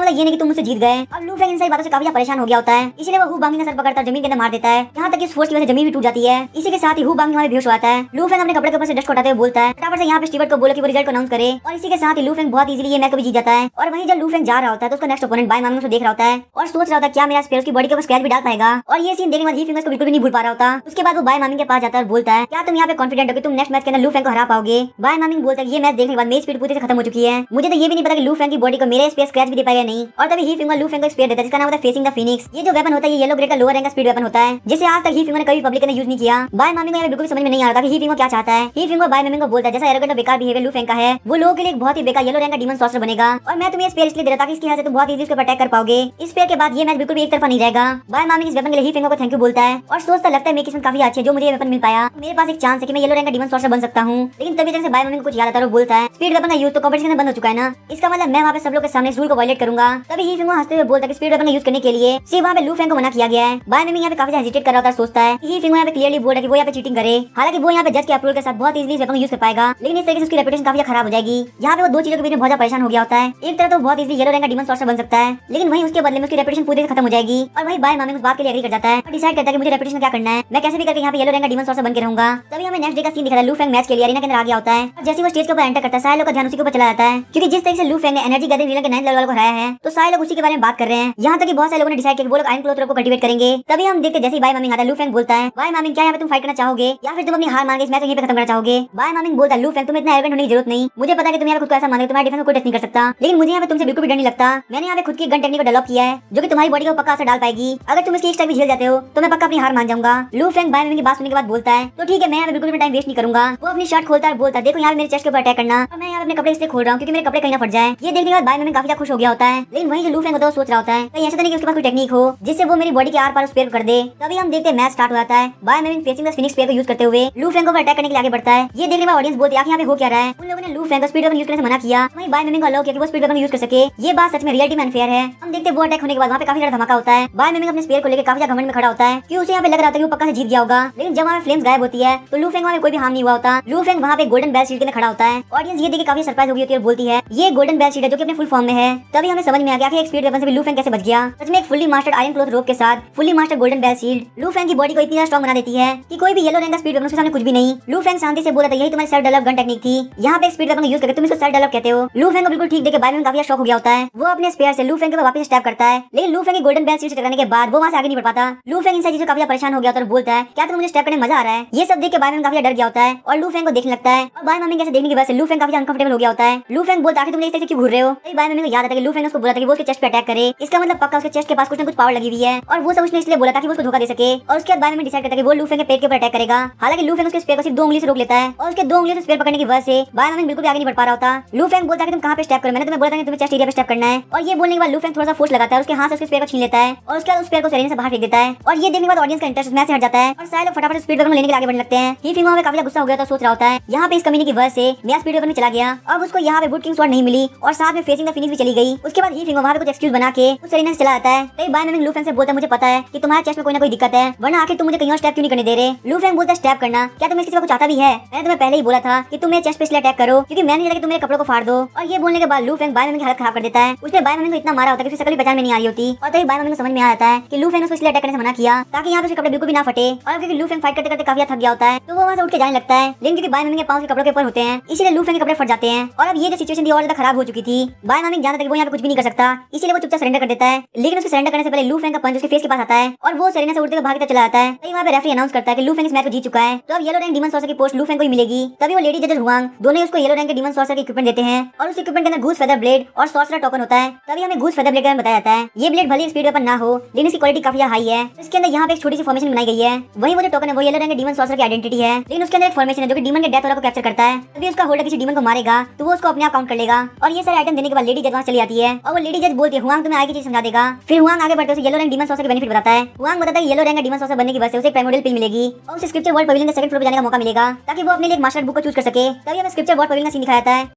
मतलब ये नहीं कि तुम मुझसे जीत गए। अब लू फेंग इन सारी बातों से काफी परेशान हो गया होता है, इसलिए वो हु बांकिंग का सर पकड़ता जमीन के अंदर मार देता है, यहाँ तक कि इस फोर्स की वजह से जमीन भी टूट जाती है। इसी के साथ ही हु बांकिंग वहां बेहोश हो जाता है। लू फेंग अपने कपड़े के ऊपर से डस्ट को हटाते हुए बोलता है फटाफट से यहाँ पे स्टीवर्ट को बोला कि वो रिजल्ट को अनाउंस करे, और इसी के साथ ही लू फेंग बहुत इजीली ये मैच को भी जीत जाता है। और वहीं जब लू फेंग जा रहा होता है तो उसका नेक्स्ट ओपोनेंट बाय मांग उसको देख रहा होता है और सोच रहा होता है क्या मेरा स्पेयर उसकी बॉडी के ऊपर स्क्रैच भी डाल पाएगा। और ये सीन देखने के बाद ही फेंग उसको बिल्कुल भी नहीं भूल पा रहा होता। उसके बाद वो बाय मामिंग के पास जाता है और बोलता है क्या तुम यहाँ पे कॉन्फिडेंट हो कि तुम नेक्स्ट मैच के अंदर लू फेंग को हरा पाओगे? बाय मामिंग बोलता है ये मैच देखने के बाद मेरी स्पीड पूरी तरह खत्म हो चुकी है, मुझे तो ये भी नहीं पता कि लू फेंग की बॉडी को मेरे स्पेयर स्क्रैच भी दे पाएगा नहीं। और तभी ही फेंग लू फेंग को स्पेयर देता है जिसका नाम होता है फेसिंग द फिनिक्स। ये जो वेपन होता है ये येलो ग्रेड का लोअर रैंक का स्पीड वेपन होता है जिसे आज तक ही फेंग ने कभी पब्लिक ने यूज नहीं किया। बाय मामिंग को बिल्कुल समझ में नहीं आ रहा था कि ही फेंग क्या चाहता है। ही फेंग बाय मामिंग को बोलता है जैसा एरोगेंट और बेकार बिहेवियर लू फेंग का है वो लोगों के लिए बहुत ही बेकार येलो रैंक का डीमन सॉर्सर बनेगा, और मैं तुम्हें स्पेयर इसलिए दे रहा था कि इसकी वजह से तुम बहुत इजीली उसको अटैक कर पाओगे। इस पेयर के बाद ये मैच बिल्कुल भी एक तरफा नहीं रहेगा। बाय मामिंग इस वेपन के लिए ही फेंग को थैंक यू बोलता है और सोचता लगता है मेरी किस्मत काफी अच्छी है जो मुझे ये वेपन मिल पाया, मेरे पास एक चांस है कि मैं येलो रैंक का डीमन सॉर्सर बन सकता हूँ। लेकिन तभी तक से बाय मामिंग को कुछ याद आता है और बोलता है स्पीड वेपन का यूज तो कॉम्पिटिशन में बंद हो चुका है ना, इसका मतलब मैं वहाँ पे सब लोग के सामने इस रूल को वायलेट करूंगा। तभी ही फेंग हंसते हुए बोलता है कि स्पीड वेपन का यूज करने के लिए सिर्फ वहाँ पे लू फेंग को मना किया गया है। बाय मामिंग यहाँ पे काफी हेजिटेट कर रहा था, सोचता है ही फेंग यहाँ पे क्लियरली बोल रहा है कि वो यहाँ पे चीटिंग करे, हालांकि वो यहाँ पे जज के अप्रूवल के साथ बहुत इजीली इस वेपन को यूज कर पाएगा, लेकिन इस तरीके से उसकी रेपुटेशन काफी खराब हो जाएगी। यहाँ पे वो दो चीजों के बीच में बहुत परेशान हो गया होता है, एक तरह तो बहुत इजीली येलो रैंक का डीमन सॉर्सर बन सकता है, लेकिन वहीं उसके बदले में उसकी रेपुटेशन पूरी तरह खत्म हो जाएगी। और वही बाय मामिंग उस बात के लिए एग्री कर जाता है और डिसाइड करता है कि मुझे रेपुटेशन क्या करना है, मैं कैसे भी करके यहाँ पे येलो रैंक का डीमन सॉर्सर बन के रहूंगा। तभी हमें नेक्स्ट डे का सीन दिखाता है लू फेंग मैच के लिए अरीना के अंदर आ गया होता है और जैसे वो स्टेज के ऊपर एंटर करता है सारे लोग का ध्यान उसी के ऊपर चला जाता है, क्योंकि जिस तरीके से लू फेंग ने एनर्जी गैदरिंग रीजन के 9th लेवल को हराया है तो सारे लोग उसी के बारे में बात कर रहे हैं। यहाँ तक कि बहुत सारे लोगों ने डिसाइड किया कि वो लोग आयरन क्लोथ को कल्टीवेट करेंगे। तभी हम देखते जैसे ही बाय मामिंग आता है लू फेंग बोलता है बाय मामिंग क्या यहाँ पे तुम फाइट करना चाहोगे या फिर तुम अपनी हार मान के इस मैच को यहीं पे खत्म करना चाहोगे? बाय मामिंग बोलता है लू फेंग तुम्हें इतना एरोगेंट होने की जरूरत नहीं, मुझे पता है कि तुम यहाँ पे खुद को ऐसा मानोगे तुम्हारे डिफेंस को कोई टच नहीं कर सकता, लेकिन मुझे यहाँ पे तुमसे बिल्कुल भी डर नहीं लगता। मैंने यहाँ पे खुद की गन टेक्निक को डेवलप किया है जो कि तुम्हारी बॉडी को पक्का असर डाल पाएगी, अगर तुम इसकी एक स्ट्राइक भी झेल जाते हो तो मैं पक्का अपनी हार मान जाऊंगा। लू फेंग बाय मामिंग की बात सुनने के बाद बोलता है तो ठीक है मैं यहाँ पे बिल्कुल भी टाइम वेस्ट नहीं करूंगा। वो अपनी शर्ट खोलता है और बोलता है देखो यहाँ पे मेरे चेस्ट के ऊपर अटैक करना, और मैं यहाँ अपने कपड़े इसलिए खोल रहा हूँ क्योंकि मेरे कपड़े कहीं ना फट जाए। ये देखने के बाद बाय मामिंग काफी खुश हो गया होता है, लेकिन वहीं जो लू फेंग होता है सोच रहा होता है कहीं ऐसा तो नहीं कि उसके पास कोई टेक्निक हो जिससे वो मेरी बॉडी के आर पार स्पेयर कर दे। तभी हम देखते हैं मैच स्टार्ट हो जाता है, बाय मामिंग फेसिंग द फिनिक्स स्पेयर को यूज करते हुए लू फेंग को अटैक करने के लिए आगे बढ़ता है। ये देखने में ऑडियंस बोलती है यहाँ पे हो क्या रहा है, उन लोगों ने लू फेंग को स्पीड वेपन यूज करने से मना किया, वहीं बाय मामिंग को अलाउ किया कि वो स्पीड वेपन यूज कर सके। ये बात सच में रियलिटी में अनफेयर है। हम देखते हैं वो अटैक होने के बाद वहाँ पे काफी ज्यादा धमाका होता है। बाय मामिंग अपने स्पेयर को लेकर काफी ज्यादा घमंड में खड़ा होता है कि उसे यहाँ पे लग रहा था कि वो पक्का से जीत गया होगा, लेकिन जब वहाँ पे फ्लेम्स गायब होती है तो लू फेंग वहाँ पे कोई भी हार्म नहीं हुआ होता। लू फेंग वहाँ पे गोल्डन बेल शील्ड के खड़ा होता है। ऑडियंस ये देख के काफी सरप्राइज हो गई होती है और बोलती है ये गोल्डन बेल शील्ड है जो कि अपने फुल फॉर्म में है। तभी हमें समझ में आ गया कि एक स्पीड वेपन से भी लू फेंग कैसे बच गया। सच में एक fully mastered iron cloth rope के साथ fully mastered golden bell shield Lu Feng की बॉडी को इतनी ज्यादा स्ट्रॉन्ग बना देती है कि कोई भी येलो रैंक का स्पीड वेपन उसके सामने कुछ भी नहीं। लू फेंग शांति से बोला था यही तुम्हारी सेल्फ डेवलप गन टेक्निक थी, यहाँ पे स्पीड वेपन यूज करके तुम इसको सेल्फ डेवलप कहते हो। लू फेंग को बिल्कुल ठीक देके बाय मामिंग काफी शॉक हो गया होता है, वो अपने स्पेयर से लू फेंग को वापस स्टैप करता है, लेकिन लू फेंग की गोल्डन बेल शील्ड से टकराने के बाद वो वहाँ से आगे नहीं बढ़ पाता। लू फेंग इन सारी चीजों काफी परेशान हो गया और बोलता है क्या तुम मुझे स्टैप करने में मजा आ रहा है? ये सब देख के बाय मामिंग काफी डर गया होता है और लू फेंग को देखने लगता है, और बाय मामिंग कैसे देखने की वजह से लू फेंग काफी अनकंफर्टेबल हो गया होता है। लू फेंग बोलता है तुम इस तरह से क्यों घूर रहे हो? बाय मामिंग को याद आता है कि लू फेंग उसको बोला था कि वो उसके चेस्ट पे अटैक करे, इसका मतलब पक्का उसके चेस्ट के पास कुछ न कुछ पावर लगी हुई है, और वो सब उसने इसलिए बोला था कि वो उसको धोखा दे सके। और उसके बाद बाय मामिंग डिसाइड करता है कि वो लू फेंग के पेट के ऊपर अटैक करेगा। हालांकि लू फेंग उसके स्पेयर को सिर्फ 2 उंगली से रोक लेता है और उसके 2 उंगलियों से स्पेयर पकड़ने की वजह से बाय मामिंग बिल्कुल भी आगे नहीं बढ़ पा रहा होता। लू फेंग बोलता है कि तुम कहां पे स्टेप करो, मैंने तुम्हें बोला था कि तुम्हें चेस्ट एरिया पे स्टेप करना है। और ये बोलने के बाद लू फेंग थोड़ा सा फोर्स लगाता है, उसके हाथ से उसके स्पेयर को छीन लेता है और उसके बाद उस स्पेयर को सेरेना से बाहर फेंक देता है। और ये देखने के बाद ऑडियंस का इंटरेस्ट मैच से हट जाता है और सारे लोग फटाफट स्पीड वेपन लेने के लिए आगे बढ़ने लगते हैं। ही फेंग में काफी गुस्सा हो गया तो सोच रहा होता है यहाँ पे इस कमीने की वजह से मेरा स्पीड वेपन में चला गया, अब उसको यहाँ पे वुड किंग स्वॉर्ड नहीं मिली और साथ में फेसिंग द फिनिक्स भी चली गई। उसके बाद ही फेंग वहाँ पे कुछ एक्सक्यूज बना के उस सेरेना से चला जाता है। तभी बाय मामिंग लू फेंग से बोलता है मुझे पता है कि तुम्हारे चेस्ट में कोई ना कोई दिक्कत है, वरना आखिर तुम मुझे कहीं और स्टेप क्यों नहीं करने दे रहे? लू फेंग बोलता है स्टेप करना क्या तुम्हें किसी को कुछ आता भी है? मैंने तुम्हें पहले ही बोला था कि तुम मेरे चेस्ट पे इसलिए अटैक करो क्योंकि मैंने चाहता कि तुम मेरे कपड़ों को फाड़ दो। और ये बोलने के बाद लू फेंग बाय मामिंग की हालत खराब कर देता है। उसने बाय मामिंग को इतना मारा होता है कि उसे शकल भी पहचान में नहीं आ रही होती। और तभी बाय मामिंग को समझ में आ जाता है कि लू फेंग उसको इसलिए अटैक करने से मना किया ताकि यहाँ पे उसके कपड़े बिल्कुल भी ना फटे। और क्योंकि लू फेंग फाइट करते करते काफी थक गया होता है तो वो वहाँ से उठ के जाने लगता है, लेकिन क्योंकि बाय मामिंग के पाँव के कपड़ों के ऊपर होते हैं इसीलिए लू फेंग के कपड़े फट जाते हैं। और अब ये जो सिचुएशन थी और ज्यादा खराब हो चुकी थी। बाय मामिंग जानता था कि वो यहाँ पे कुछ भी नहीं कर सकता, इसीलिए वो चुपचाप सरेंडर कर देता है। लेकिन उसके सरेंडर करने से पहले लू फेंग का पंच उसके फेस के पास आता है और वो सेरेना से उड़ते हुए भागते चला जाता है। तभी वहाँ पे रेफरी अनाउंस करता है कि लू फेंग इस मैच को जीत चुका है, तो अब येलो रैंक डीमन सॉर्सर की पोस्ट लू फेंग को ही मिलेगी। तभी वो लेडी जजेस हुआंग दोनों उसको येलो रैंक के डीमन सॉर्सर के इक्विपमेंट देते हैं और उस इक्विपमेंट के अंदर गूस फेदर ब्लेड और सॉर्सर टोकन होता है। तभी हमें गूस फेदर ब्लेड के बारे में बताया जाता है ये ब्लेड भले स्पीड वेपन ना हो लेकिन इसकी क्वालिटी काफी हाई है। इसके अंदर यहाँ पे एक छोटी सी फॉर्मेशन बनाई गई है, वही वो जो टोकन है वो येलो रैंक के डीमन सॉर्सर की आइडेंटिटी है, लेकिन उसके अंदर एक फॉर्मेशन है जो कि डीमन के डेथ वाला को कैप्चर करता है। तभी उसका होल्डर किसी डीमन को मारेगा तो वो उसको अपने आप काउंट कर लेगा। और ये सारे आइटम देने के बाद लेडी जज वहाँ चली जाती है और वो लेडी जज बोलती है हुआंग तुम्हें आगे की चीज समझा देगा। फिर हुआंग आगे बढ़ते उसे येलो रैंक डीमन सॉर्सर के बेनिफिट बताता है। हुआंग बताता है येलो रैंक का डीमन सॉर्सर बनने की वजह से उसे प्राइमोरियल पिल मिलेगी और उसे स्क्रिप्चर वर्ल्ड पवेलियन के सेकंड फ्लोर पे जाने का मौका मिलेगा ताकि वो अपने लिए एक मास्टर बुक को चूज कर सके। तभी हमें स्क्रिप्चर वर्ल्ड पवेलियन का सीन दिखाया जाता है।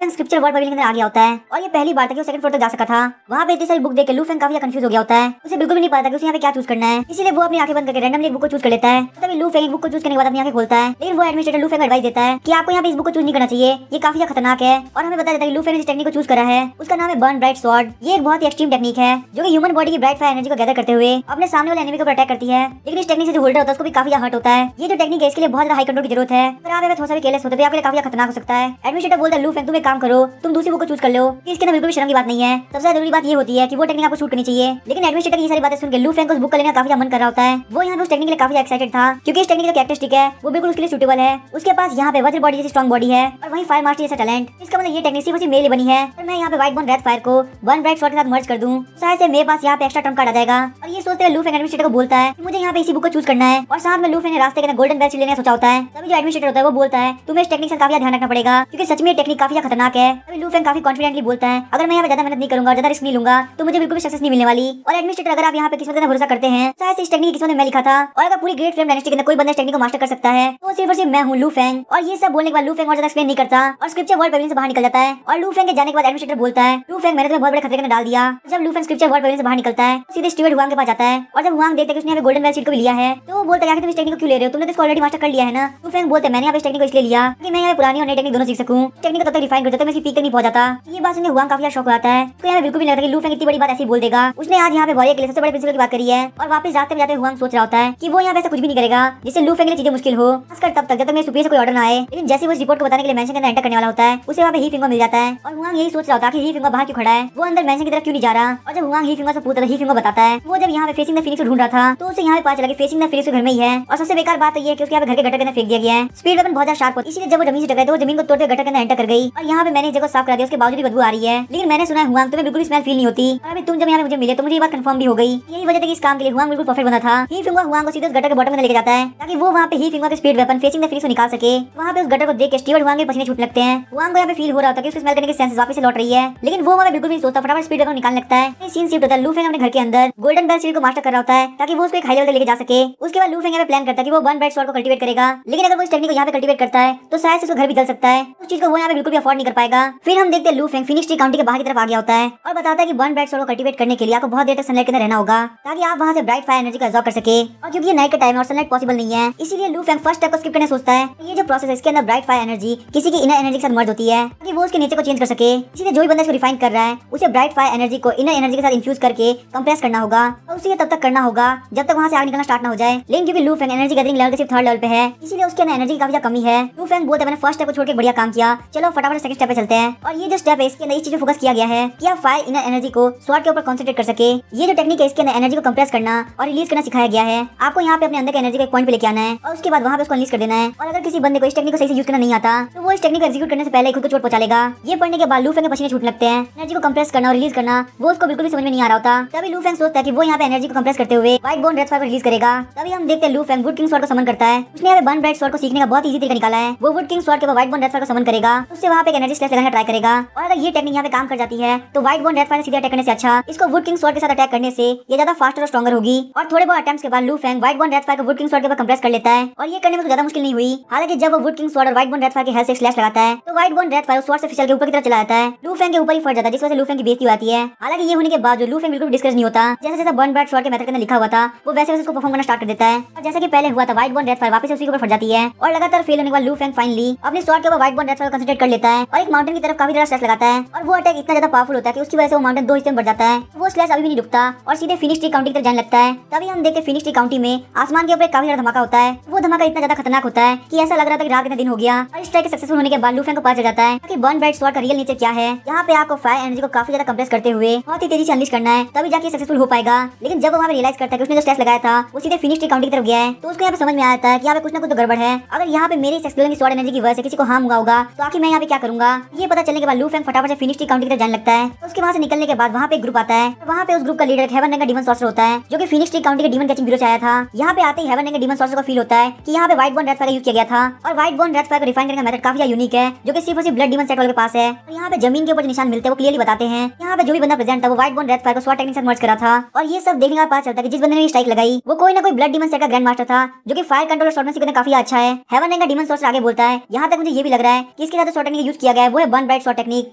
स्क्रिप्चर वर्ल्ड पवेलियन के अंदर आ गया होता है और ये पहली बार था कि वो सेकंड फ्लोर तक जा सका था। वहाँ पे इतनी सारी बुक देख के लू फेंग काफी कंफ्यूज हो गया होता है। उसे बिल्कुल भी नहीं पता कि उसे यहाँ पे क्या चूज करना है, इसीलिए वो अपनी आंखें बंद करके रैंडमली एक बुक को चूज कर लेता है। तभी लू फेंग एक बुक को चूज करने के बाद अपनी आंखें खोलता है, लेकिन वो एडमिनिस्ट्रेटर लू फेंग एडवाइस देता है कि आपको यहाँ पे इस बुक को चूज नहीं करना चाहिए, ये काफी खतरनाक है। और हमें बताया जाता है कि लू फेंग ने जिस टेक्निक को चूज करा है उसका नाम है बर्न ब्राइट स्वॉर्ड। ये एक बहुत ही एक्सट्रीम टेक्निक है जो कि ह्यूमन बॉडी की ब्राइट फायर एनर्जी को गैदर करते हुए अपने सामने वाले एनिमी को अटैक करती है। लेकिन इस टेक्निक से जो होल्डर होता है उसको भी काफी हर्ट होता है। ये जो टेक्निक है इसके लिए बहुत ज्यादा हाई कंट्रोल की जरूरत है। अगर आप थोड़ा सा भी केयरलेस होते तो आपके लिए काफी खतरनाक हो सकता है। एडमिनिस्ट्रेटर बोलता है लू फेंग तुम एक काम करो, तुम दूसरी बुक को चूज कर लो, इसके अंदर बिल्कुल भी शर्म की बात नहीं है। सबसे जरूरी बात ये होती है कि वो टेक्निक आपको शूट करनी चाहिए। लेकिन एडमिनिस्ट्रेटर की ये सारी बातें सुनकर लू फेंग को उस बुक का लेने का काफी मन कर रहा होता है। वो यहाँ पे उस टेक्निक के लिए काफी एक्साइटेड था क्योंकि इस टेक्निक का कैरेक्टरिस्टिक है वो बिल्कुल उसके लिए सूटेबल है। उसके पास यहाँ पे वज्र बॉडी जैसी स्ट्रॉन्ग बॉडी है और वहीं फायर मास्टर जैसा टैलेंट। इसका मतलब ये टेक्निक सिर्फ मेरे लिए बनी है और मैं यहाँ पे व्हाइट बॉर्न रेड फायर को बर्न ब्राइट स्वॉर्ड के साथ मर्ज कर दूं, शायद से मेरे पास यहाँ पे एक्स्ट्रा टर्म कार्ड आ जाएगा। और ये सोचते हुए लू फेंग एडमिनिस्ट्रेटर को बोलता है कि मुझे यहाँ पे इसी बुक को चूज करना है। और साथ में लू फेंग ने रास्ते के गोल्डन बेल लेने का सोचा होता है। तभी जो एडमिनिस्ट्रेटर होता है वो बोलता है तुम्हें इस टेक्निक से काफी ध्यान रखना पड़ेगा क्योंकि सच में टेक्निक काफी खतरनाक है। तभी लू फेंग काफी कॉन्फिडेंटली बोलता है अगर मैं यहाँ पे ज्यादा मेहनत नहीं करूंगा, ज्यादा रिस्क नहीं लूंगा तो मुझे बिल्कुल भी सक्सेस नहीं मिलने वाली। और एडमिनिस्ट्रेटर अगर आप यहाँ पे किस्मत का भरोसा करते हैं, शायद से इस टेक्निक की किस्मत में मैं लिखा था और अगर पूरी ग्रेट फ्लेम डायनेस्टी के अंदर कोई बंदा इस टेक्निक को मास्टर कर सकता है तो सिर्फ और सिर्फ मैं हूँ लू फेंग। और ये सब बोलने के बाद लू फेंग और ज्यादा एक्सप्लेन नहीं करता और स्क्रिप्चर वर्ल्ड पवेलियन से बाहर निकल जाता है। और लू फेंग के जाने के बाद एडमिनिस्ट्रेटर बोलता है लू फेंग मैंने तुम्हें बहुत बड़े खतरे के अंदर डाल दिया। जब लू फेंग स्क्रिप्चर वर्ल्ड पवेलियन से बाहर निकलता है तो सीधे स्टीवर्ड हुआंग के पास जाता है और जब हुआंग देखता है कि उसने यहाँ पे गोल्डन बेल शील्ड को भी लिया है तो वो बोलता है कि तुम इस टेक्निक को क्यों ले रहे हो, तुमने तो इसको ऑलरेडी मास्टर कर लिया है ना। लू फेंग बोलते हैं मैंने यहाँ पे इस टेक्निक को इसलिए लिया कि मैं यहाँ पे पुरानी और नई टेक्निक दोनों सीख सकूं। टेक्निक को तब तक रिफाइन कर देता मैं इसकी पीक तक नहीं पहुंच जाता। ये बात सुनकर हुआंग काफी शौक हो जाता है। उसको यहाँ पे बिल्कुल भी नहीं लगता कि लू फेंग इतनी बड़ी बात ऐसी बोल देगा। उसने आज यहाँ पे वॉरियर के लिए सबसे बड़े प्रिंसिपल की बात करी है और वापस रास्ते में जाते हुए हुआंग सोच रहा होता है कि वो यहाँ पे ऐसा कुछ भी नहीं करेगा जिससे लू फेंग के लिए चीजें मुश्किल हो, खासकर तब तक जब तक मेरे सुपीरियर से कोई ऑर्डर ना आए। लेकिन जैसे वो इस रिपोर्ट को बताने के लिए मेंशन के अंदर एंटर करने वाला होता है उसे वहाँ पे ही फिंगर मिल जाता है और हुआंग यही सोच रहा होता है कि ही फिंगर बाहर क्यों खड़ा है, वो अंदर मेंशन की तरफ क्यों नहीं जा रहा। और जब हुआंग ही फिंगर से पूछता है ही फिंगर बताता है वो जब यहाँ पे फेसिंग द फीनिक्स को ढूंढ रहा था तो उसे यहाँ पे पता चला कि फेसिंग द फीनिक्स के घर में ही है। और सबसे बेकार बात ये है कि उसके यहाँ पे घर के गटर के अंदर फेंक दिया गया है। स्पीड वेपन बहुत ज्यादा शार्प होती है, इसलिए जब वो जमीन से टकराई तो वो जमीन को तोड़ते गटर के अंदर एंटर कर गई। और यहाँ पे मैंने जगह साफ करा दिया, उसके बावजूद भी बदबू आ रही है। लेकिन मैंने सुना है हुआंग तुम्हें बिल्कुल स्मेल फील नहीं होती और अभी तुम जब यहाँ पे मुझे मिले तो मुझे ये बात कंफर्म भी हो गई। यही वजह थी कि इस काम के लिए हुआंग बिल्कुल परफेक्ट बना था। ही फिंगर हुआंग को सीधे उस गटर के बॉटम में लेके जाता है ताकि वो वहाँ पे ही फिंगर के speed weapon facing the Phoenix को निकाल सके। वहाँ पे उस गटर को देख के स्टीवर्ड हुआंग के पसीने छूटने लगते हैं। हुआंग को यहाँ पे फील हो रहा था कि उसके स्मेल करने के सेंसेस वापस से लौट रही है, लेकिन वो वहाँ पे बिल्कुल भी सोचता, फटाफट स्पीड वेपन निकालने लगता है। सीन शिफ्ट होता है, लू फेंग अपने घर के अंदर गोल्डन बेल शील्ड को मास्टर कर रहा होता है ताकि वो उसको एक हाई लेवल तक लेके जा सके। उसके बाद लू फेंग यहाँ पे प्लान करता है कि वो बर्न ब्राइट स्वॉर्ड को कल्टीवेट करेगा, लेकिन अगर वो इस टेक्निक को यहाँ पे कल्टीवेट करता है तो शायद से उसका घर भी जल सकता है। उस चीज को वो यहाँ पे बिल्कुल भी अफोर्ड नहीं कर पाएगा। फिर हम देखते हैं लू फेंग फिनिक्स ट्री काउंटी के बाहर की तरफ आ गया होता है और बताता है कि बर्न ब्राइट स्वॉर्ड को कल्टीवेट करने के लिए आपको बहुत देर तक सनलाइट के अंदर रहना होगा ताकि आप वहाँ से ब्राइट फायर एनर्जी का एब्जॉर्ब कर सके। और क्योंकि ये नाइट का टाइम है और सनलाइट पॉसिबल नहीं है, इसीलिए लू फेंग फर्स्ट स्टेप को स्किप करने सोचता है। ये जो प्रोसेस है इसके अंदर ब्राइट फायर एनर्जी किसी की इनर एनर्जी के साथ मर्ज होती है ताकि वो उसके नेचर को चेंज कर सके। इसीलिए जो भी बंदा इसको रिफाइन कर रहा है उसे ब्राइट फायर एनर्जी को इनर एनर्जी के साथ इन्फ्यूज करके कंप्रेस करना होगा और उसे तब तक करना होगा जब तक वहाँ से आग निकलना स्टार्ट ना हो जाए। लेकिन क्योंकि लू फेंग एनर्जी गैदरिंग लेवल के सिर्फ 3rd लेवल पे है, इसीलिए उसके अंदर एनर्जी की काफी कमी है। लू फेंग बोलते हैं मैंने फर्स्ट स्टेप को छोड़ के बढ़िया काम किया, चलो फटाफट सेकंड स्टेप पे चलते हैं। और ये जो स्टेप है इसके अंदर इस चीज पे फोकस किया गया है कि आप फायर इनर एनर्जी को स्वॉर्ड के ऊपर कंसंट्रेट कर सके। ये जो टेक्निक है इसके अंदर एनर्जी को कंप्रेस करना और रिलीज करना सिखाया गया है। आपको यहाँ पे अपने अंदर की एनर्जी को एक पॉइंट पे लेके आना है और उसके बाद वहाँ पे उसको रिलीज कर देना है। और अगर किसी बंदे को इस टेक्निक को सही से यूज करना नहीं आता तो वो इस टेक्निक को एक्जीक्यूट करने से पहले खुद को चोट पहुंचा लेगा। ये पढ़ने के बाद लू फेंग के पसीने छूटने लगते हैं। एनर्जी को कंप्रेस करना और रिलीज करना वो उसको बिल्कुल भी समझ में नहीं आ रहा होता। तभी लू फेंग सोचता है कि वो यहाँ पे एनर्जी को कंप्रेस करते हुए व्हाइट बॉर्न रेड फायर को रिलीज करेगा। तभी हम देखते हैं लू फेंग वुड किंग स्वॉर्ड को समन करता है। उसने यहाँ पे बर्न ब्राइट स्वॉर्ड को सीखने का बहुत इजी तरीका निकाला है। वो वुड किंग स्वॉर्ड के ऊपर व्हाइट बॉर्न रेड फायर को समन करेगा, उससे वहाँ पे एक एनर्जी स्लैश लगाने ट्राई करेगा। और अगर ये टेक्निक यहाँ पे काम कर जाती है तो व्हाइट बॉर्न रेड फायर सीधे अटैक करने से अच्छा इसको वुड किंग स्वॉर्ड के साथ अटैक करने से ये ज्यादा फास्टर और स्ट्रॉन्गर होगी। और थोड़े बहुत अटेम्प्ट्स के बाद लू Feng white born red fire को वुड किंग स्वॉर्ड के ऊपर कंप्रेस कर लेता है और ये करने में ज्यादा मुश्किल नहीं हुई। हालांकि जब वो वुड किंग स्वॉर्ड और व्हाइट बॉर्न रेड फायर के हेल्थ से स्लैश लगाता है तो white born red fire sword से फिसल के ऊपर की तरफ चला जाता है। लू फेंग के ऊपर ही फट जाता है जिस वजह से लू फेंग की बेइज्जती हो जाती है। हालांकि ये होने के बाद जो लू फेंग बिल्कुल डिस्करेज नहीं होता, जैसे जैसा बर्न ब्राइट स्वॉर्ड के मेथड के अंदर लिखा हुआ था वो वैसे वैसे उसको परफॉर्म करना स्टार्ट कर देता है। और जैसा कि पहले हुआ था व्हाइट बॉर्न रेड फायर वापस उसी के ऊपर फट जाती है और लगातार फेल होने के बाद लू फेंग फाइनली अपने स्वॉर्ड के ऊपर व्हाइट बॉर्न रेड फायर को कंसंट्रेट कर लेता है और एक माउंटेन की तरफ काफी ज्यादा स्लैश लगाता है। और वो अटैक इतना ज्यादा पावरफुल होता है कि उसकी वजह से वो माउंटेन 2 हिस्से में बढ़ जाता है। वो स्लैश अभी भी नहीं रुकता और सीधे फिनिक्स ट्री काउंटी की तरफ जाने लगता है। तभी हम देखते हैं फिनिक्स ट्री काउंटी में आसमान के ऊपर काफी ज्यादा धमाका होता है। वो धमाका इतना ज्यादा खतरनाक होता है कि ऐसा लग रहा था कि रात कितना दिन हो गया। और इस ट्राई के सक्सेसफुल होने के बाद लू फेंग को पता चल जाता है कि बर्न ब्राइट स्वॉर्ड का रियल नेचर क्या है। यहाँ पे आपको फायर एनर्जी को काफी ज्यादा कंप्रेस करते हुए बहुत ही तेजी से अनलीश करना है, तभी जाके सक्सेसफुल हो पाएगा। लेकिन जब वो वहाँ पे रियलाइज करता है कि उसने जो स्लैश लगाया था वो सीधे फिनिक्स ट्री काउंटी की तरफ गया है तो उसको यहाँ पे समझ में आया था कि यहाँ पे कुछ ना कुछ तो गड़बड़ है। अगर यहाँ पे मेरी एक्सप्लोजन की स्वॉर्ड एनर्जी की वजह से किसी को हार्म हुआ होगा तो आखिर मैं यहाँ पे क्या करूंगा। ये पता चलने के बाद लू फेंग फटाफट से फिनिक्स ट्री काउंटी की तरफ जाने लगता है। उसके वहाँ से निकलने के बाद वहाँ पे एक ग्रुप आता है। वहाँ पे उस ग्रुप का लीडर हेवन रंग का डीमन सॉर्सर होता है जो कि फिनिक्स ट्री काउंटी के डीमन कैचिंग ब्यूरो से आया था। यहाँ पे आते ही हेवन रंग के डीमन सॉर्सर को फील होता है कि यहाँ पे व्हाइट बॉर्न रेड फायर का यूज किया गया था और व्हाइट बॉर्न रेड फायर को रिफाइन करने का मेथड काफी यूनिक है जो कि सिर्फ और सिर्फ ब्लड डीमन सेट वाले के पास है। और यहाँ पे जमीन के ऊपर जो निशान मिलते हैं वो क्लियरली बताते हैं यहाँ पे जो भी बंदा प्रेजेंट था वो व्हाइट बॉर्न रेड फायर को स्वॉर्ड टेक्निक से मर्ज करा था। और ये सब देखने का पता चलता है कि जिस बंदे ने स्ट्राइक लगाई वो कोई ना कोई ब्लड डीमन सेट का ग्रैंड मास्टर था जो कि फायर कंट्रोल और शॉटगन सीखने काफी अच्छा है। हेवन रंग का डीमन सॉर्सर आगे बोलता है यहाँ तक मुझे ये भी लग रहा है कि इसके साथ शॉट टेक्निक यूज किया किया गया है वो है बर्न ब्राइट शॉट टेक्निक,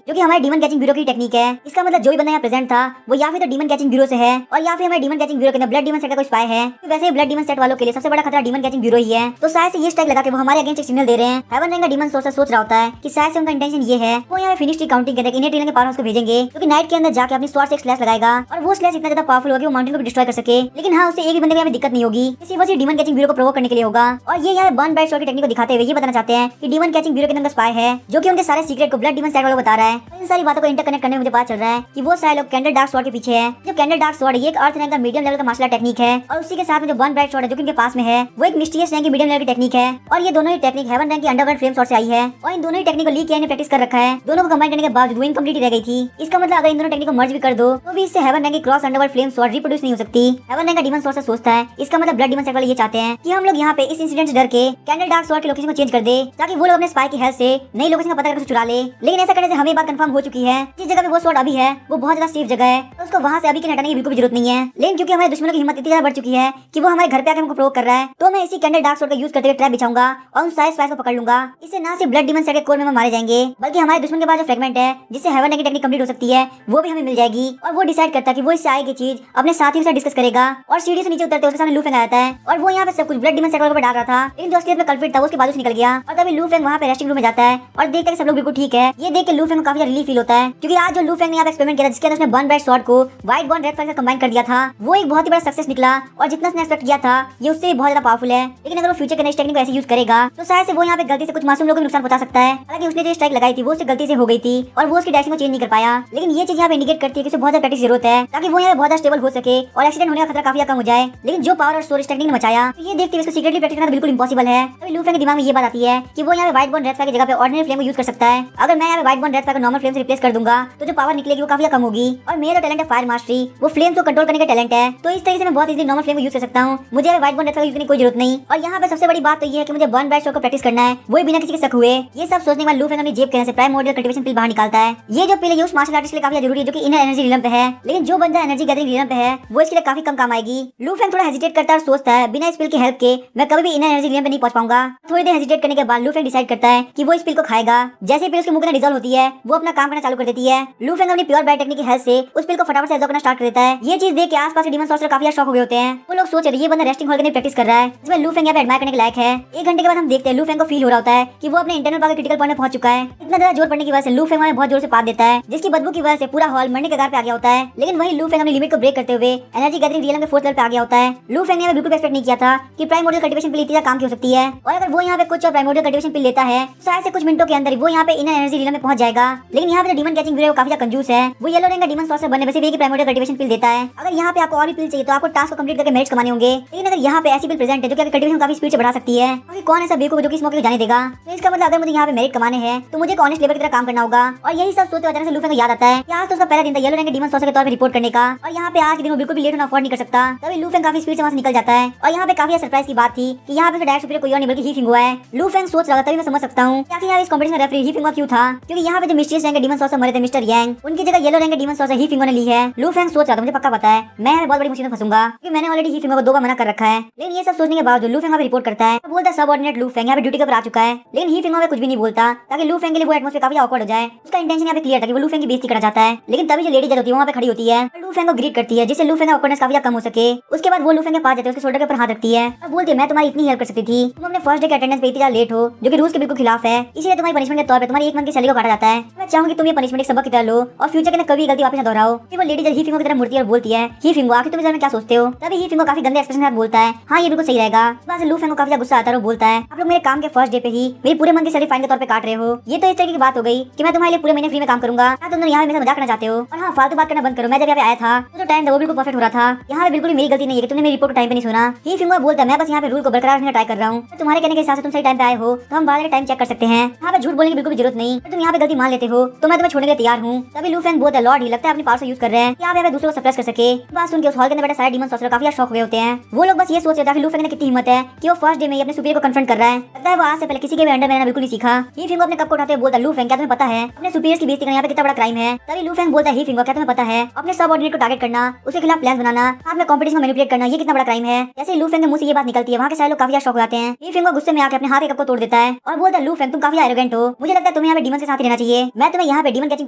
जो कि हमारे डीमन कैचिंग ब्यूरो की टेक्निक है। इसका मतलब जो भी बंदा यहाँ प्रेजेंट था वो या फिर तो डीमन कैचिंग ब्यूरो से है और या फिर हमारे डीमन कैचिंग ब्यूरो के अंदर ब्लड डीमन सेट का कोई स्पाई है। तो वैसे ब्लड डीमन सेट वालों के लिए सबसे बड़ा खतरा डीमन कैचिंग ब्यूरो ही है। तो शायद से ये स्ट्राइक लगा के वो हमारे अगेंस्ट एक सिग्नल दे रहे हैं। हेवन रैंक का डीमन सोर्सर सोच रहा होता है कि शायद से उनका इंटेंशन ये है वो यहाँ फिनिश की काउंटिंग के इन्हें के पावर को भेजेंगे, क्योंकि नाइट के अंदर जाके अपनी स्वॉर्ड से एक स्लैश लगाएगा और वो स्लैश इतना ज्यादा पावरफुल होगा कि वो माउंटेन को भी डिस्ट्रॉय कर सके। लेकिन हाँ, उससे एक भी बंदे को यहाँ दिक्कत नहीं होगी, इसी वजह से डीमन कैचिंग ब्यूरो को प्रोवोक करने के लिए होगा। और ये यहाँ बर्न ब्राइट शॉट की टेक्निक को दिखाते हुए ये बताना चाहते हैं कि डीमन कैचिंग ब्यूरो के अंदर स्पाई है जो कि उनके सारे सीक्रेट को ब्लड डीमन सेट वालों को बता रहा है। इन सारी बातों को इंटरकनेक्ट करने में मुझे पता चल रहा है कि वो सारे लोग कैंडल डार्क स्वॉर्ड के पीछे है। जो कैंडल डार्क स्वॉर्ड ये एक अर्थ रैंक का मीडियम लेवल का मार्शल आर्ट टेक्निक है और उसी के साथ में जो बर्न ब्राइट शॉट है जो कि इनके पास में है वो एक मिस्टीरियस रैंक की मीडियम लेवल की टेक्निक है। और ये दोनों ही टेक्निक हेवन रैंक की अंडरवर्ल्ड फ्लेम शॉट से आई है और इन दोनों ही टेक्निक को ली किया ने प्रैक्टिस कर रखा है। दोनों को कंबाइन करने के बाद वो इनकम्प्लीट रह गई थी। इसका मतलब अगर इन दोनों टेक्निक को मर्ज भी कर दो तो भी इससे हेवन रैंक की cross underworld flame shot reproduce नहीं हो सकती। हेवन रैंक का डीमन शॉट से सोचता है, इसका मतलब ब्लड डीमन सेट वाले ये चाहते हैं कि हम लोग यहाँ पे इस इंसिडेंट से डर के कैंडल डार्क स्वॉर्ड की लोकेशन को चेंज कर दे ताकि वो लोग अपने स्पाई की हेल्प से नई लोकेशन का पता करके चुरा ले। लेकिन ऐसा करने से हमें बात कंफर्म हो चुकी है जिस जगह पे वो स्वॉर्ड अभी है वो बहुत ज्यादा सेफ जगह है तो उसको वहाँ से अभी के हटाने की बिल्कुल भी जरूरत नहीं है। लेकिन क्योंकि हमारे दुश्मनों की हिम्मत इतनी ज्यादा बढ़ चुकी है कि वो हमारे घर पे आकर हमको प्रोवोक कर रहा है, तो मैं इसी कैंडल डार्क स्वॉर्ड का यूज करते हुए ट्रैप बिछाऊंगा और उन सारे स्पाइस को पकड़ लूंगा। इससे ना सिर्फ ब्लड डीमन सेट के कोर में मारे जाएंगे बल्कि हमारे दुश्मन के पास जो फ्रेगमेंट है जिससे हेवन रैंक की टेक्निक कंप्लीट हो सकती है वो भी हमें मिल जाएगी। और वो डिसाइड करता है कि वो इससे आगे की चीज अपने साथियों से डिस्कस करेगा और सीढ़ी से नीचे उतरते उसके सामने लू फेंग आ जाता है और वो यहाँ पे सब कुछ ब्लड डीमन सेट वालों पर डाल रहा था। लेकिन जो असलियत में कल्प्रिट था उसके बाजू से निकल गया और तभी लू फेंग वहाँ पे रेस्टिंग रूम में जाता है और देखता है कि सब लोग बिल्कुल ठीक है। ये देख के लू फेंग को काफी रिलीफ फील होता है क्योंकि आज जो लू फेंग ने यहाँ पे एक्सपेरिमेंट किया था जिसके अंदर उसने बर्न ब्राइट शॉट को व्हाइट बॉर्न रेड फायर से कंबाइन कर दिया था वो एक बहुत ही बड़ा सक्सेस निकला और जितना उसने एक्सपेक्ट किया था ये उससे बहुत ज्यादा पावरफुल है। लेकिन अगर वो फ्यूचर के नेक्स्ट टेक्निक को ऐसे यूज करेगा तो शायद से वो यहाँ पे गलती से कुछ मासूम लोगों को नुकसान पहुंचा सकता है। हालांकि उसने जो स्ट्राइक लगाई थी वो उससे गलती से हो गई थी और वो उसकी डायरेक्शन को चेंज नहीं कर पाया। लेकिन ये चीज यहाँ पे इंडिकेट करती है कि उसे बहुत ज्यादा प्रैक्टिस जरूरत है ताकि वो यहाँ पे बहुत ज्यादा स्टेबल हो सके और एक्सीडेंट होने का खतरा काफी कम हो जाए। लेकिन जो पावर और स्टोरेज टेक्निक ने मचाया तो ये देखते हुए इसको सीक्रेटली प्रैक्टिस करना बिल्कुल इंपॉसिबल है। तभी लू फेंग के दिमाग में ये बात आती है कि वो यहाँ पे व्हाइट बॉर्न रेड फायर की जगह पे ऑर्डिनरी फ्लेम को यूज कर सकता है। अगर मैं यहाँ पे व्हाइट बॉर्न रेड फायर को नॉर्मल फ्लेम से रिप्लेस कर दूंगा तो जो पावर निकलेगी वो काफी कम होगी और मेरा टैलेंट है फायर मास्टरी, वो फ्लेम को कंट्रोल करने का टैलेंट है। तो इस तरीके से मैं बहुत इजीली नॉर्मल फ्लेम को यूज कर सकता हूँ। मुझे white born red fire use करने की कोई जरूरत नहीं। और यहाँ पे सबसे बड़ी बात तो ये है कि मुझे बर्न ब्राइट शॉट को प्रैक्टिस करना है वो बिना किसी के शक हुए। ये सब सोचने के बाद लू फेंग अपनी जेब के अंदर से प्राइम मॉडल कल्टीवेशन पिल बाहर निकालता है। ये जो पिल है उस मार्शल आर्टिस्ट के लिए काफी जरूरी है जो कि इनर एनर्जी रिलम पे है। लेकिन जो बंदा एनर्जी गैदरिंग रिलम पे है वो इसके लिए काफी कम काम आएगी। लू फेंग थोड़ा हेजिटेट करता है और सोचता है बिना इस पिल की हेल्प के मैं कभी भी इनर एनर्जी रिलम पे नहीं पहुंच पाऊंगा। थोड़ी देर हेजिटेट करने के बाद लू फेंग डिसाइड करता है कि वो इस पिल को खाएगा। जैसे ही पिल उसके मुंह के अंदर डिसॉल्व होती है वो अपना काम करना चालू कर देती है। लू फेंग अपनी प्योर ब्राइट टेक्निक की हेल्प से उस पिल को फटाफट से एब्जॉर्ब करना स्टार्ट कर देता है। ये चीज देख के आसपास के डीमन सॉर्सर काफी शॉक हो गए होते हैं। वो लोग सोच रहे ये बंदा रेस्टिंग हॉल के अंदर प्रैक्टिस कर रहा है जिसमें लू फेंग यहाँ पे एडमायर करने के लायक है। 1 घंटे के बाद हम देखते हैं लू फेंग को फील हो रहा होता है कि वो अपने इंटरनल पावर क्रिटिकल पॉइंट में पहुंच चुका है। इतना ज्यादा जोर पड़ने की वजह से लू फेंग में बहुत जोर से पाद देता है जिसकी बदबू की वजह से पूरा हॉल मरने के कगार पे आ गया होता है। लेकिन वही लू फेंग अपनी लिमिट को ब्रेक करते हुए एनर्जी गैदरिंग रियलम के 4th लेवल पे आ गया होता है। लू फेंग ने बिल्कुल एक्सपेक्ट नहीं किया था कि प्राइम मॉडल कल्टीवेशन पिल इतना काम की हो सकती है और अगर वो यहाँ पे कुछ और प्राइम मॉडल कल्टीवेशन पिल लेता है तो शायद से कुछ मिनटों के अंदर वो यहाँ पे इनर एनर्जी रियलम में पहुंच जाएगा। लेकिन यहाँ पे डीमन कैचिंग ब्यूरो काफी कंजूस है। वो येलो रैंक का डीमन सॉर्सर बनने बस एक प्राइम मॉडल कल्टीवेशन पिल देता है। अगर यहाँ पे आपको और भी पिल चाहिए तो आपको टास्क को कंप्लीट करके मेरिट्स कमाने होंगे। लेकिन अगर यहाँ पे ऐसी पिल प्रेजेंट है जो कि कल्टीवेशन काफी स्पीड से बढ़ा सकती है और कौन ऐसा बेवकूफ जो कि इस मौके को जाने देगा। तो इसका मतलब अगर मुझे यहाँ पे मेरिट कमाने हैं तो मुझे ऑनेस्ट लेबर की तरह काम करना होगा। और यही सब सोचते अचानक से लू फेंग को याद आता है कि आज तो उसका पहला दिन था येलो रैंक के डीमन सॉर्सर के तौर पे रिपोर्ट करने का और यहाँ पे आज के दिन वो बिल्कुल भी लेट होना अफोर्ड नहीं कर सकता। तभी लू फेंग काफी स्पीड से वहाँ से निकल जाता है और यहाँ पे काफी सरप्राइज की बात थी कि यहाँ पे डायरेक्ट सुपीरियर कोई और नहीं बल्कि ही फिंग हुआ है। लू फेंग सोच रहा था तभी मैं समझ सकता हूँ कि यहाँ इस कॉम्पिटिशन रेफरी ही फिंग क्यों था क्योंकि यहाँ पे जो मिस्टीरियस रैंक के डीमन सॉर्सर मरे थे मिस्टर यांग उनकी जगह येलो रैंक के डीमन सॉर्सर ही फिंग ने ली है। लू फेंग सोच रहा था मुझे पक्का पता है मैं यहाँ बहुत बड़ी मुसीबत में फंसूंगा क्योंकि मैंने ऑलरेडी ही फिंग को 2 बार मना कर रखा है। लेकिन ये सब सोचने के बाद लू फेंग यहाँ पे रिपोर्ट करता है तो बोलता है सबऑर्डिनेट लू फेंग यहाँ पे ड्यूटी के ऊपर आ चुका है। लेकिन ही फिंग में कुछ भी नहीं बोलता ताकि लू फेंग के लिए वो एटमॉस्फेयर काफी ऑकवर्ड हो जाए। उसका इंटेंशन यहाँ पे क्लियर था कि वो लू फेंग की बेइज्जती करना चाहता है। लेकिन तभी जो लेडी जज होती है वहाँ पे खड़ी होती है लू फेंग को ग्रीट करती है जिससे लू फेंग का ऑकवर्डनेस काफी कम हो सके। उसके बाद वो लू फेंग के पास जाते हैं उसके शोल्डर के ऊपर हाथ रखती है और बोलती है मैं तुम्हारी इतनी हेल्प कर सकती थी, तुम अपने फर्स्ट डे के अटेंडेंस पे इतना लेट हो जो कि रूल्स के बिल्कुल खिलाफ है, इसलिए तुम्हारी पनिशमेंट के तौर पे तुम्हारी 1 मंथ की सैलरी को काटा जाता है। मैं चाहूंगी तुम ये पनिशमेंट एक सबक की तरह लो और फ्यूचर के अंदर कभी गलती वापस न दोहराओ। फिर वो लेडी जज ही फिंगो की तरफ मुड़ती है और बोलती है ही फिंगो आखिर तुम इस बारे में क्या सोचते हो। तभी ही फिंगो काफी गंदे एक्सप्रेशन के साथ बोलता है हाँ ये बिल्कुल सही रहेगा। बस लू फेंग को काफी गुस्सा आता है और बोलता है आप लोग मेरे काम के फर्स्ट डे पे ही मेरी पूरे मंथ की सैलरी फाइन के तौर पे काट रहे हो। ये तो इस तरीके की बात हो गई कि मैं तुम्हारे लिए पूरे महीने फ्री में काम करूंगा। तुम यहाँ मेरे मजाक करना चाहते हो और हाँ फालतू बात करना बंद करो। मैं जब यहाँ पे आया था तो टाइम था वो बिल्कुल परफेक्ट हो रहा था। यहाँ पे बिल्कुल मेरी गलती नहीं है कि तुमने मेरी रिपोर्ट को टाइम पे नहीं सुना। ही फिंगो बोलता है मैं बस यहाँ पे रूल को बरकरार रखने का ट्राई कर रहा हूँ। तुम्हारे कहने के हिसाब से तुम सही टाइम पे आए हो तो हम बाद में टाइम चेक कर सकते हैं। यहाँ पे झूठ बोलने की बिल्कुल भी जरूरत नहीं। तुम यहाँ पे गलती मान लेते हो तो मैं तुम्हें छोड़ने के लिए तैयार हूँ। तभी लू फेंग बोलता है लॉर्ड ही लगता है अपनी पावर से यूज कर रहे हैं यहाँ पे दूसरों को सप्रेस कर सके। बात सुन के उस हॉल के अंदर बैठे सारे डीमन सॉर्सर काफी शॉक हुए होते हैं। वो लोग बस ये सोच रहे थे कि लू फेंग ने कितनी हिम्मत है कि वो फर्स्ट डे में अपने सुपीरियर को कन्फ्रंट कर रहा है। लगता है वो आज से पहले किसी के भी अंडर में बिल्कुल नहीं सीखा। ही फिंगो अपने कप को उठाते हुए बोलता है लू फेंग क्या तुम्हें पता है अपने सुपीरियर्स की बेइज्जती करना यहाँ पे कितना बड़ा क्राइम है। तभी लू फेंग बोलता है ही फिंगो क्या तुम्हें पता है अपने सबऑर्डिनेट को टारगेट करना, उसके खिलाफ प्लान बनाना, साथ में कॉम्पिटिशन को मैनिपुलेट करना ये कितना बड़ा क्राइम है। जैसे लू फेंग के मुंह से ये बात निकलती है वहाँ के सारे लोग काफी शॉक हो जाते हैं। ही फिंगो गुस्से में आके अपने हाथ के कप को तोड़ देता है और बोलता है लू फेंग तुम काफी एरोगेंट हो। मुझे लगता लगता है तुम्हें यहाँ पे डीमन के साथ ही रहना चाहिए। मैं तुम्हें यहाँ पे डीमन कैचिंग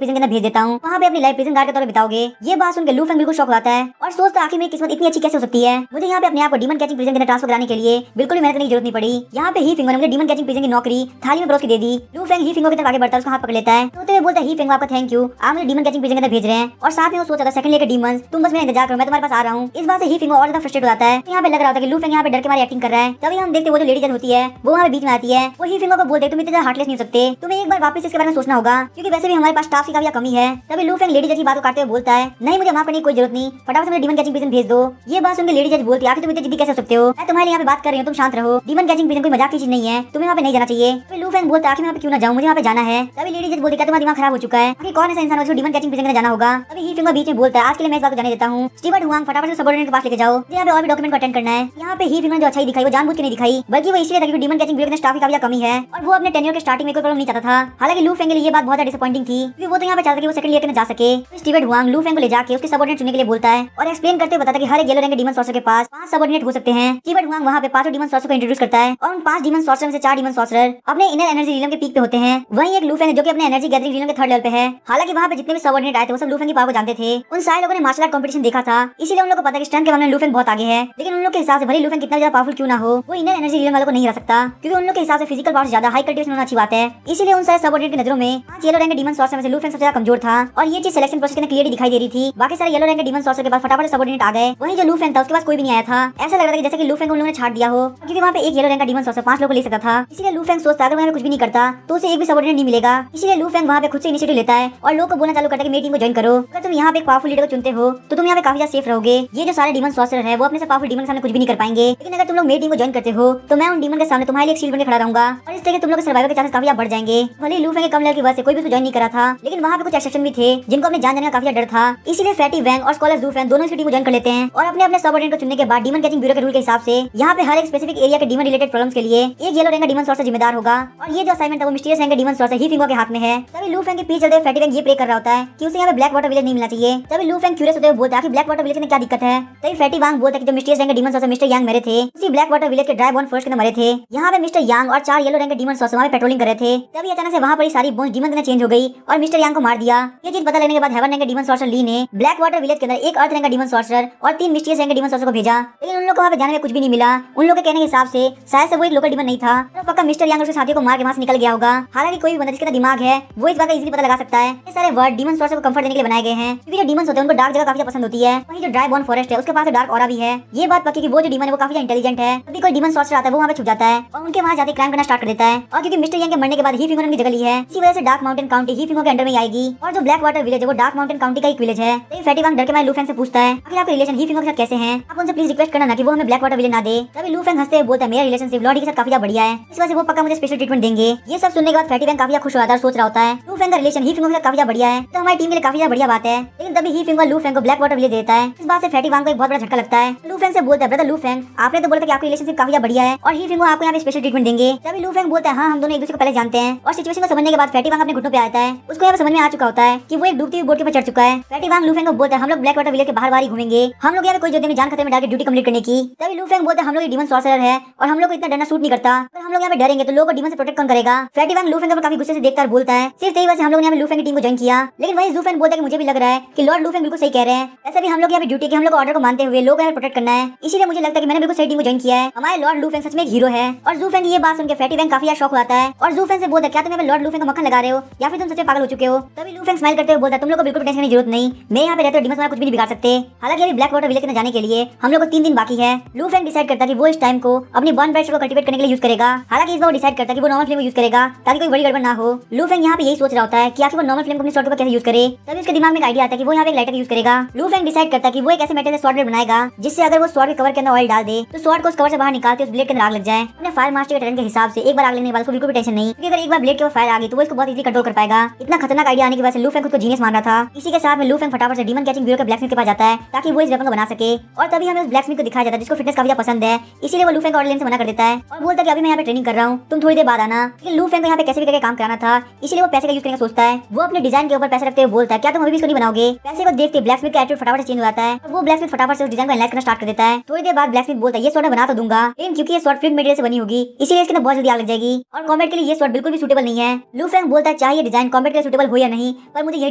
प्रिजन के अंदर भेज देता हूँ, वहाँ पे अपनी लाइफ प्रिजन गार्ड के तौर पर बिताओगे। ये बात सुनकर लू फेंग बिल्कुल शॉक होता है और सोचता आखिर मेरी किस्मत इतनी अच्छी कैसे हो सकती है। मुझे यहाँ पे अपने आप को डीमन कैचिंग प्रिजन के अंदर ट्रांसफर कराने के लिए बिल्कुल भी मेहनत करने की जरूरत नहीं पड़ी। यहाँ पे ही फिंगर ने मुझे डीमन कैचिंग प्रिजन की नौकरी थाली में परोस के दे दी। लू फेंग ही फिंगर की तरफ आगे बढ़ता है, उसका हाथ पकड़ लेता है, तो वो बोलता है ही फिंगर आपका थैंक यू, आप मुझे डीमन कैचिंग प्रिजन के अंदर भेज रहे हैं। और साथ में वो सोचा था सेकंड लेकर डीमन तुम बस मेरा इंतजार करो, मैं तुम्हारे पास आ रहा हूँ। इस बात से ही फिंगर और ज्यादा फ्रस्ट्रेट हो जाता है। यहाँ पे लग रहा होता है कि लू फेंग यहाँ पे डर के मारे एक्टिंग कर रहा है। तभी हम देखते वो जो लेडी जज होती है वो वहाँ बीच में आती है। वो ही फिंगर को बोलते तुम इतना हार्टलेस नहीं हो सकते, तुम्हें एक बार वापस इसके बारे में सोचना होगा, क्योंकि वैसे भी हमारे पास स्टाफ की काफी कमी है। तभी लू फेंग लेडी जज की बात को काटते हुए बोलता है नहीं मुझे माफ करने की कोई जरूरत नहीं, फटाफट से मुझे डीमन कैचिंग प्रिजन भेज दो। ये बात सुनकर लेडी जज बोलती है आखिर तुम इतनी जिद्दी कैसे हो सकते हो, मैं तुम्हारे यहाँ पे बात कर रही हूँ, तुम शांत रहो। डीमन कैचिंग प्रिजन कोई मजाक की चीज नहीं है, तुम्हें वहाँ पे नहीं जाना चाहिए। तभी लू फेंग बोलता है आखिर मैं यहाँ पे क्यों ना जाऊँ, मुझे यहाँ पे जाना है। तभी लेडी जज बोलती है तुम्हारा दिमाग खराब हो चुका है, आखिर कौन ऐसा इंसान है जिसको डीमन कैचिंग प्रिजन के अंदर जाना होगा। तभी ही फिंगर बीच में बोलता है आज के लिए मैं इस बात को जाने देता हूँ, स्टीवर्ट हुआंग फटाफट से सबऑर्डिनेट के पास लेके जाओ, यहाँ पे और भी डॉक्यूमेंट को अटेंड करना है। यहाँ पे ही फिंगर जो अच्छाई दिखाई वो जानबूझ के नहीं दिखाई, बल्कि वो इसलिए ताकि डीमन कैचिंग प्रिजन स्टाफ की काफी कमी है और वो अपने टेन्योर के स्टार्टिंग में कोई प्रॉब्लम नहीं चाहता था। हालांकि लू फेंग के लिए ये बात बहुत डिसअपॉइंटिंग थी, क्योंकि वो तो यहाँ पे चाहता था कि वो सेकंड ईयर के जा सके। स्टीवर्ट हुआंग लू फेंग को ले जाके उसके सबऑर्डिनेट चुनने के लिए बोलता है और एक्सप्लेन करते हुए बताता है कि हर एक येलो रंग के डीमन सॉर्सर के पास 5 सबऑर्डिनेट हो सकते हैं। स्टीवर्ट हुआंग वहाँ पे 5 डीमन सॉर्सर को इंट्रोड्यूस करता है और उन 5 डीमन सॉर्सर में से 4 डीमन सॉर्सर अपने इनर एनर्जी रीलम के पीक पे होते हैं। वहीं एक लू फेंग जो कि अपने एनर्जी गैदरिंग रीलम के थर्ड लेवल पे है। हालांकि वहाँ पे जितने भी सबऑर्डिनेट आए थे वो सब लू फेंग की पावर को जानते थे। उन सारे लोगों ने मार्शल आर्ट कंपटीशन देखा था, इसीलिए उन लोगों को पता है कि स्ट्रेंथ के मामले में लू फेंग बहुत आगे है। लेकिन उन लोग के हिसाब से भले लू फेंग कितना ज्यादा पावरफुल क्यों ना हो, वो इनर एनर्जी रीलम वालों को नहीं हरा सकता, क्योंकि उन लोग के हिसाब से फिजिकल पावर ज्यादा हाई कल्टिवेशन होना अच्छी बात है। इसीलिए उन सारे सबऑर्डिनेट की नजरों में 5 येलो रंग के डीमन सॉर्सर में से लू फेंग सबसे ज्यादा कमजोर था और ये चीज सिलेक्शन प्रोसेस के क्लियरली दिखाई दे रही थी। बाकी सारे येलो रंग के डीमन सॉर्सर के बाद फटाफट सबऑर्डिनेट आ गए। वहीं जो लू फेंग था उसके पास कोई भी नहीं आया था। ऐसा लग रहा था कि जैसे कि लू फेंग को उन लोगों ने छाट दिया हो, क्योंकि वहाँ पे एक येलो रंग का डीमन सॉर्सर 5 लोगों को ले सकता था। इसीलिए लू फेंग सोचता अगर मैं कुछ भी नहीं करता तो उसे एक भी सबऑर्डिनेट नहीं मिलेगा। इसीलिए लू फेंग वहाँ पे खुद से इनिशिएटिव लेता है और लोगों को बोलना चालू करता है कि मेरी टीम को ज्वाइन करो। अगर तुम यहाँ पे एक पावरफुल लीडर को चुनते हो तो तुम यहाँ पे काफी ज्यादा सेफ रहोगे। ये जो सारे डीमन सॉर्सर है वो अपने से पावरफुल डीमन के सामने कुछ भी नहीं कर पाएंगे। लेकिन अगर तुम लोग मेरी टीम को ज्वाइन करते हो तो मैं उन डीमन के सामने तुम्हारे लिए एक शील्ड बनकर खड़ा रहूंगा और इस तरह तुम लोग के सर्वाइवल के चांसेस काफी बढ़ जाएंगे। भले लू फेंग के कम लेवल की वजह से कोई भी ज्वाइन नहीं करा था, लेकिन वहाँ पे कुछ एक्सेप्शन भी थे जिनको अपने जान जाने का काफी डर था। इसीलिए फैटी वैंग और स्कॉलर जू फैन दोनों इसकी टीम को ज्वाइन कर लेते हैं और अपने अपने सबऑर्डिनेट को चुनने के बाद डीमन कैचिंग ब्यूरो के रूल के हिसाब से यहाँ पे हर एक स्पेसिफिक एरिया के डीमन रिलेटेड प्रॉब्लम्स के लिए एक येलो रंग का डीमन सॉर्सर जिम्मेदार होगा। और ये जो असाइनमेंट है वो मिस्टीरियस रंग के डीमन सॉर्सर ही फिंगर के हाथ में है। तभी लू फेंग के पीछे चलते हुए फैटी वैंग ये प्रे कर रहा होता है कि उसे यहाँ पे ब्लैक वाटर विलेज नहीं मिलना चाहिए। तभी लू फेंग क्यूरियस होते हुए बोलता है कि ब्लैक वाटर विलेज में क्या दिक्कत है। तभी फैटी वांग बोलता है कि जो मिस्टीरियस रंग के डीमन सॉर्सर मिस्टर यांग मरे थे उसी ब्लैक वाटर विलेज के ड्राई बोन फॉरेस्ट के अंदर मरे थे। यहाँ पे मिस्टर यांग और 4 येलो रंग के डीमन सॉर्सर वहाँ पे पेट्रोलिंग कर रहे थे। तभी अचानक से वहाँ पर सारी बोन्स डीमन में चेंज हो गई और मिस्टर यांग को मार दिया। ये चीज पता लगने के बाद हेवन रंग के डीमन सॉर्सर ली ने ब्लैक वाटर विलेज के अंदर एक अर्थ रंग का डीमन सॉर्सर और 3 मिस्टीरियस रंग के डीमन सॉर्सर को भेजा। लेकिन उन लोग को वहाँ पे जाने में कुछ भी नहीं मिला। उन लोग के कहने के हिसाब से शायद से वो एक लोकल डीमन नहीं था, तो पक्का मिस्टर यांग उसके साथियों को मार के वहाँ से निकल गया होगा। हालांकि कोई भी बंदा जिसका दिमाग है वो इस बात का इजीली पता लगा सकता है। ये सारे वर्ड डीमन सॉर्सर को कंफर्ट देने के लिए बनाए गए हैं, क्योंकि जो डीमंस होते हैं उनको डार्क जगह काफी पसंद होती है। वहीं जो ड्राई बोन फॉरेस्ट है उसके पास डार्क ऑरा भी है। ये बात पक्की कि वो जो डीमन है वो काफी इंटेलिजेंट है। तभी कोई डीमन सॉर्सर आता है वो वहाँ पे छुप जाता है और उनके वहाँ जाके क्राइम करना स्टार्ट कर देता है। और क्योंकि मिस्टर यांग के मरने के बाद ही फिंगर उनकी जगह ली है, इसी वजह से डार्क माउंटेन काउंटी ही फिंगर के अंडर में आएगी। और जो ब्लैक वाटर विलेज है वो डार्क माउंटेन काउंटी का एक विलेज है। तो फैटी वांग डर के मारे लू फेंग से पूछता है आखिर आपके रिलेशन ही फिंगर के साथ कैसे हैं, आप उनसे प्लीज रिक्वेस्ट करना ना कि वो हमें ब्लैक वाटर विलेज ना दे। तभी लू फेंग हंसते हुए बोलता है मेरा रिलेशनशिप लॉर्डी के साथ काफी बढ़िया है, इस वजह से वो पक्का मुझे स्पेशल ट्रीटमेंट देंगे। ये सब सुनने के बाद फैटी वांग काफी खुश हो जाता है, सोच रहा होता है लू फेंग का रिलेशन ही फिंगर के साथ काफी बढ़िया है तो हमारी टीम के लिए काफी बढ़िया बात है। लेकिन तभी ही फिंगर लू फेंग को ब्लैक वाटर विलेज देता है। इस बात से फैटी वांग को एक बहुत बड़ा झटका लगता है। लू फेंग से बोलता है ब्रदर लू फेंग आपने तो बोला था कि आपकी रिलेशनशिप काफी बढ़िया है और ही फिंगर आपको यहाँ पे स्पेशल ट्रीटमेंट देंगे। तभी लू फेंग बोलता है हाँ हम दोनों एक दूसरे को पहले जानते हैं। और सिचुएशन को समझने के बाद फैटी वांग अपने घुटनों पे आता है। उसको यहाँ समझ में आ चुका होता है कि वो एक डूबती हुई बोट के ऊपर चढ़ चुका है। फैटी वांग लू फेंग को बोलता है हम लोग ब्लैक वाटर विलेज के बाहर घूमेंगे, हम लोग यहाँ पे कोई युद्ध में जान खतरे में डाल के ड्यूटी कंप्लीट करने की। तभी लू फेंग बोलता है हम लोग डीमन सॉर्सरर है और हम लोग को इतना डरना सूट नहीं करता, अगर हम लोग यहाँ पे डरेंगे तो लोगों को डीमन से प्रोटेक्ट कौन करेगा। फैटी वांग लू फेंग को काफी गुस्से से देखकर बोलता है सिर्फ यही वजह से हम लोग यहाँ पे लू फेंग की टीम को ज्वाइन किया। लेकिन वही जू फेंग बोलता है कि मुझे भी लग रहा है कि लॉर्ड लू फेंग बिल्कुल सही कह रहे हैं, ऐसा भी हम लोग यहाँ पे ड्यूटी के हम लोग ऑर्डर को मानते हुए लोग यहाँ प्रोटेक्ट करना है, इसीलिए मुझे लगता है कि मैंने बिल्कुल सही टीम को ज्वाइन किया है। हमारे लॉर्ड लू फेंग सच में एक हीरो है। और जू फेंग की ये बात सुनकर फैटी वांग काफी शौक होता है और जू फेंग से बोलता है क्या तुम यहाँ पे लॉर्ड लू फेंग को मक्खन लगा रहे हो या फिर तुम सच में पागल हो चुके हो। तभी लू फेंग स्माइल करते हुए बोलता है तुम लोग को बिल्कुल टेंशन की जरूरत नहीं, मैं यहाँ पे रहते हुए डीमन कुछ भी नहीं बिगाड़ सकते। हालांकि अभी ब्लैक वाटर विलेज में जाने के लिए हम लोग को 3 दिन बाकी है। लू फेंग डिसाइड करता है कि वो इस टाइम को अपनी बॉर्न ब्राइट को कल्टीवेट करने के लिए यूज करेगा। हालांकि इस बार वो डिसाइड करता है कि वो नॉर्मल फ्लेम को यूज करेगा ताकि कोई बड़ी गड़बड़ ना हो। लू फेंग यहाँ पे यही सोच रहा होता है कि आखिर वो नॉर्मल फ्लेम को अपनी स्वॉर्ड के ऊपर कैसे यूज करे। तभी उसके दिमाग में एक आइडिया आता है कि वो यहाँ पे एक लाइटर यूज करेगा। लू फेंग डिसाइड करता है कि वो एक ऐसे मेटल से स्वॉर्ड ब्लेड बनाएगा जिससे अगर वो स्वॉर्ड के कवर के अंदर ऑयल डाल दे तो स्वॉर्ड को उस कवर से बाहर निकालते उस ब्लेड के अंदर आग लग जाए। अपने फायर मास्टर के टैलेंट के हिसाब से एक बार आग लगने के बाद उसको बिल्कुल भी टेंशन नहीं, क्योंकि अगर एक बार ब्लेड के ऊपर फायर आ गई तो वो इसको बहुत इजीली कंट्रोल कर पाएगा। इतना खतरनाक आइडिया आने की वजह से लू फेंग खुद को जीनियस मान रहा था। इसी के साथ में लू फेंग फटाफट से डीमन कैचिंग ब्यूरो के ब्लैकस्मिथ के पास जाता है ताकि वो इस वेपन को बना सके। और तभी हमें उस ब्लैकस्मिथ को दिखाया जाता है जिसको फिटनेस काफी पसंद है, इसीलिए वो लू फेंग को ऑर्डर लेने से मना कर देता है और बोलता है कि अभी मैं यहाँ पे ट्रेनिंग कर रहा हूँ, तुम थोड़ी देर बाद आना। लेकिन लू फेंग को यहाँ पे कैसे भी करके काम कराना था, इसलिए वो पैसे का यूज करने का सोचता है। वो अपने डिजाइन के ऊपर पैसे रखते हुए बोलता है क्या तुम अभी भी इसको नहीं बनाओगे। पैसे को देखते ब्लैकस्मिथ का एटीट्यूड फटाफट से चेंज हो जाता है और वो ब्लैकस्मिथ फटाफट से उस डिजाइन को एनालाइज करना स्टार्ट कर देता है। थोड़ी देर बाद ब्लैकस्मिथ बोलता है ये स्वॉर्ड बना तो दूंगा, लेकिन क्योंकि ये स्वॉर्ड फ्लिंट मटेरियल से बनी होगी इसीलिए इसके अंदर बहुत जल्दी आग लग जाएगी और कॉम्बैट के लिए ये स्वॉर्ड बिल्कुल भी सूटेबल नहीं है। लू फेंग बोलता है चाहे ये डिजाइन कॉम्बैट के लिए सूटेबल हो या नहीं, पर मुझे ये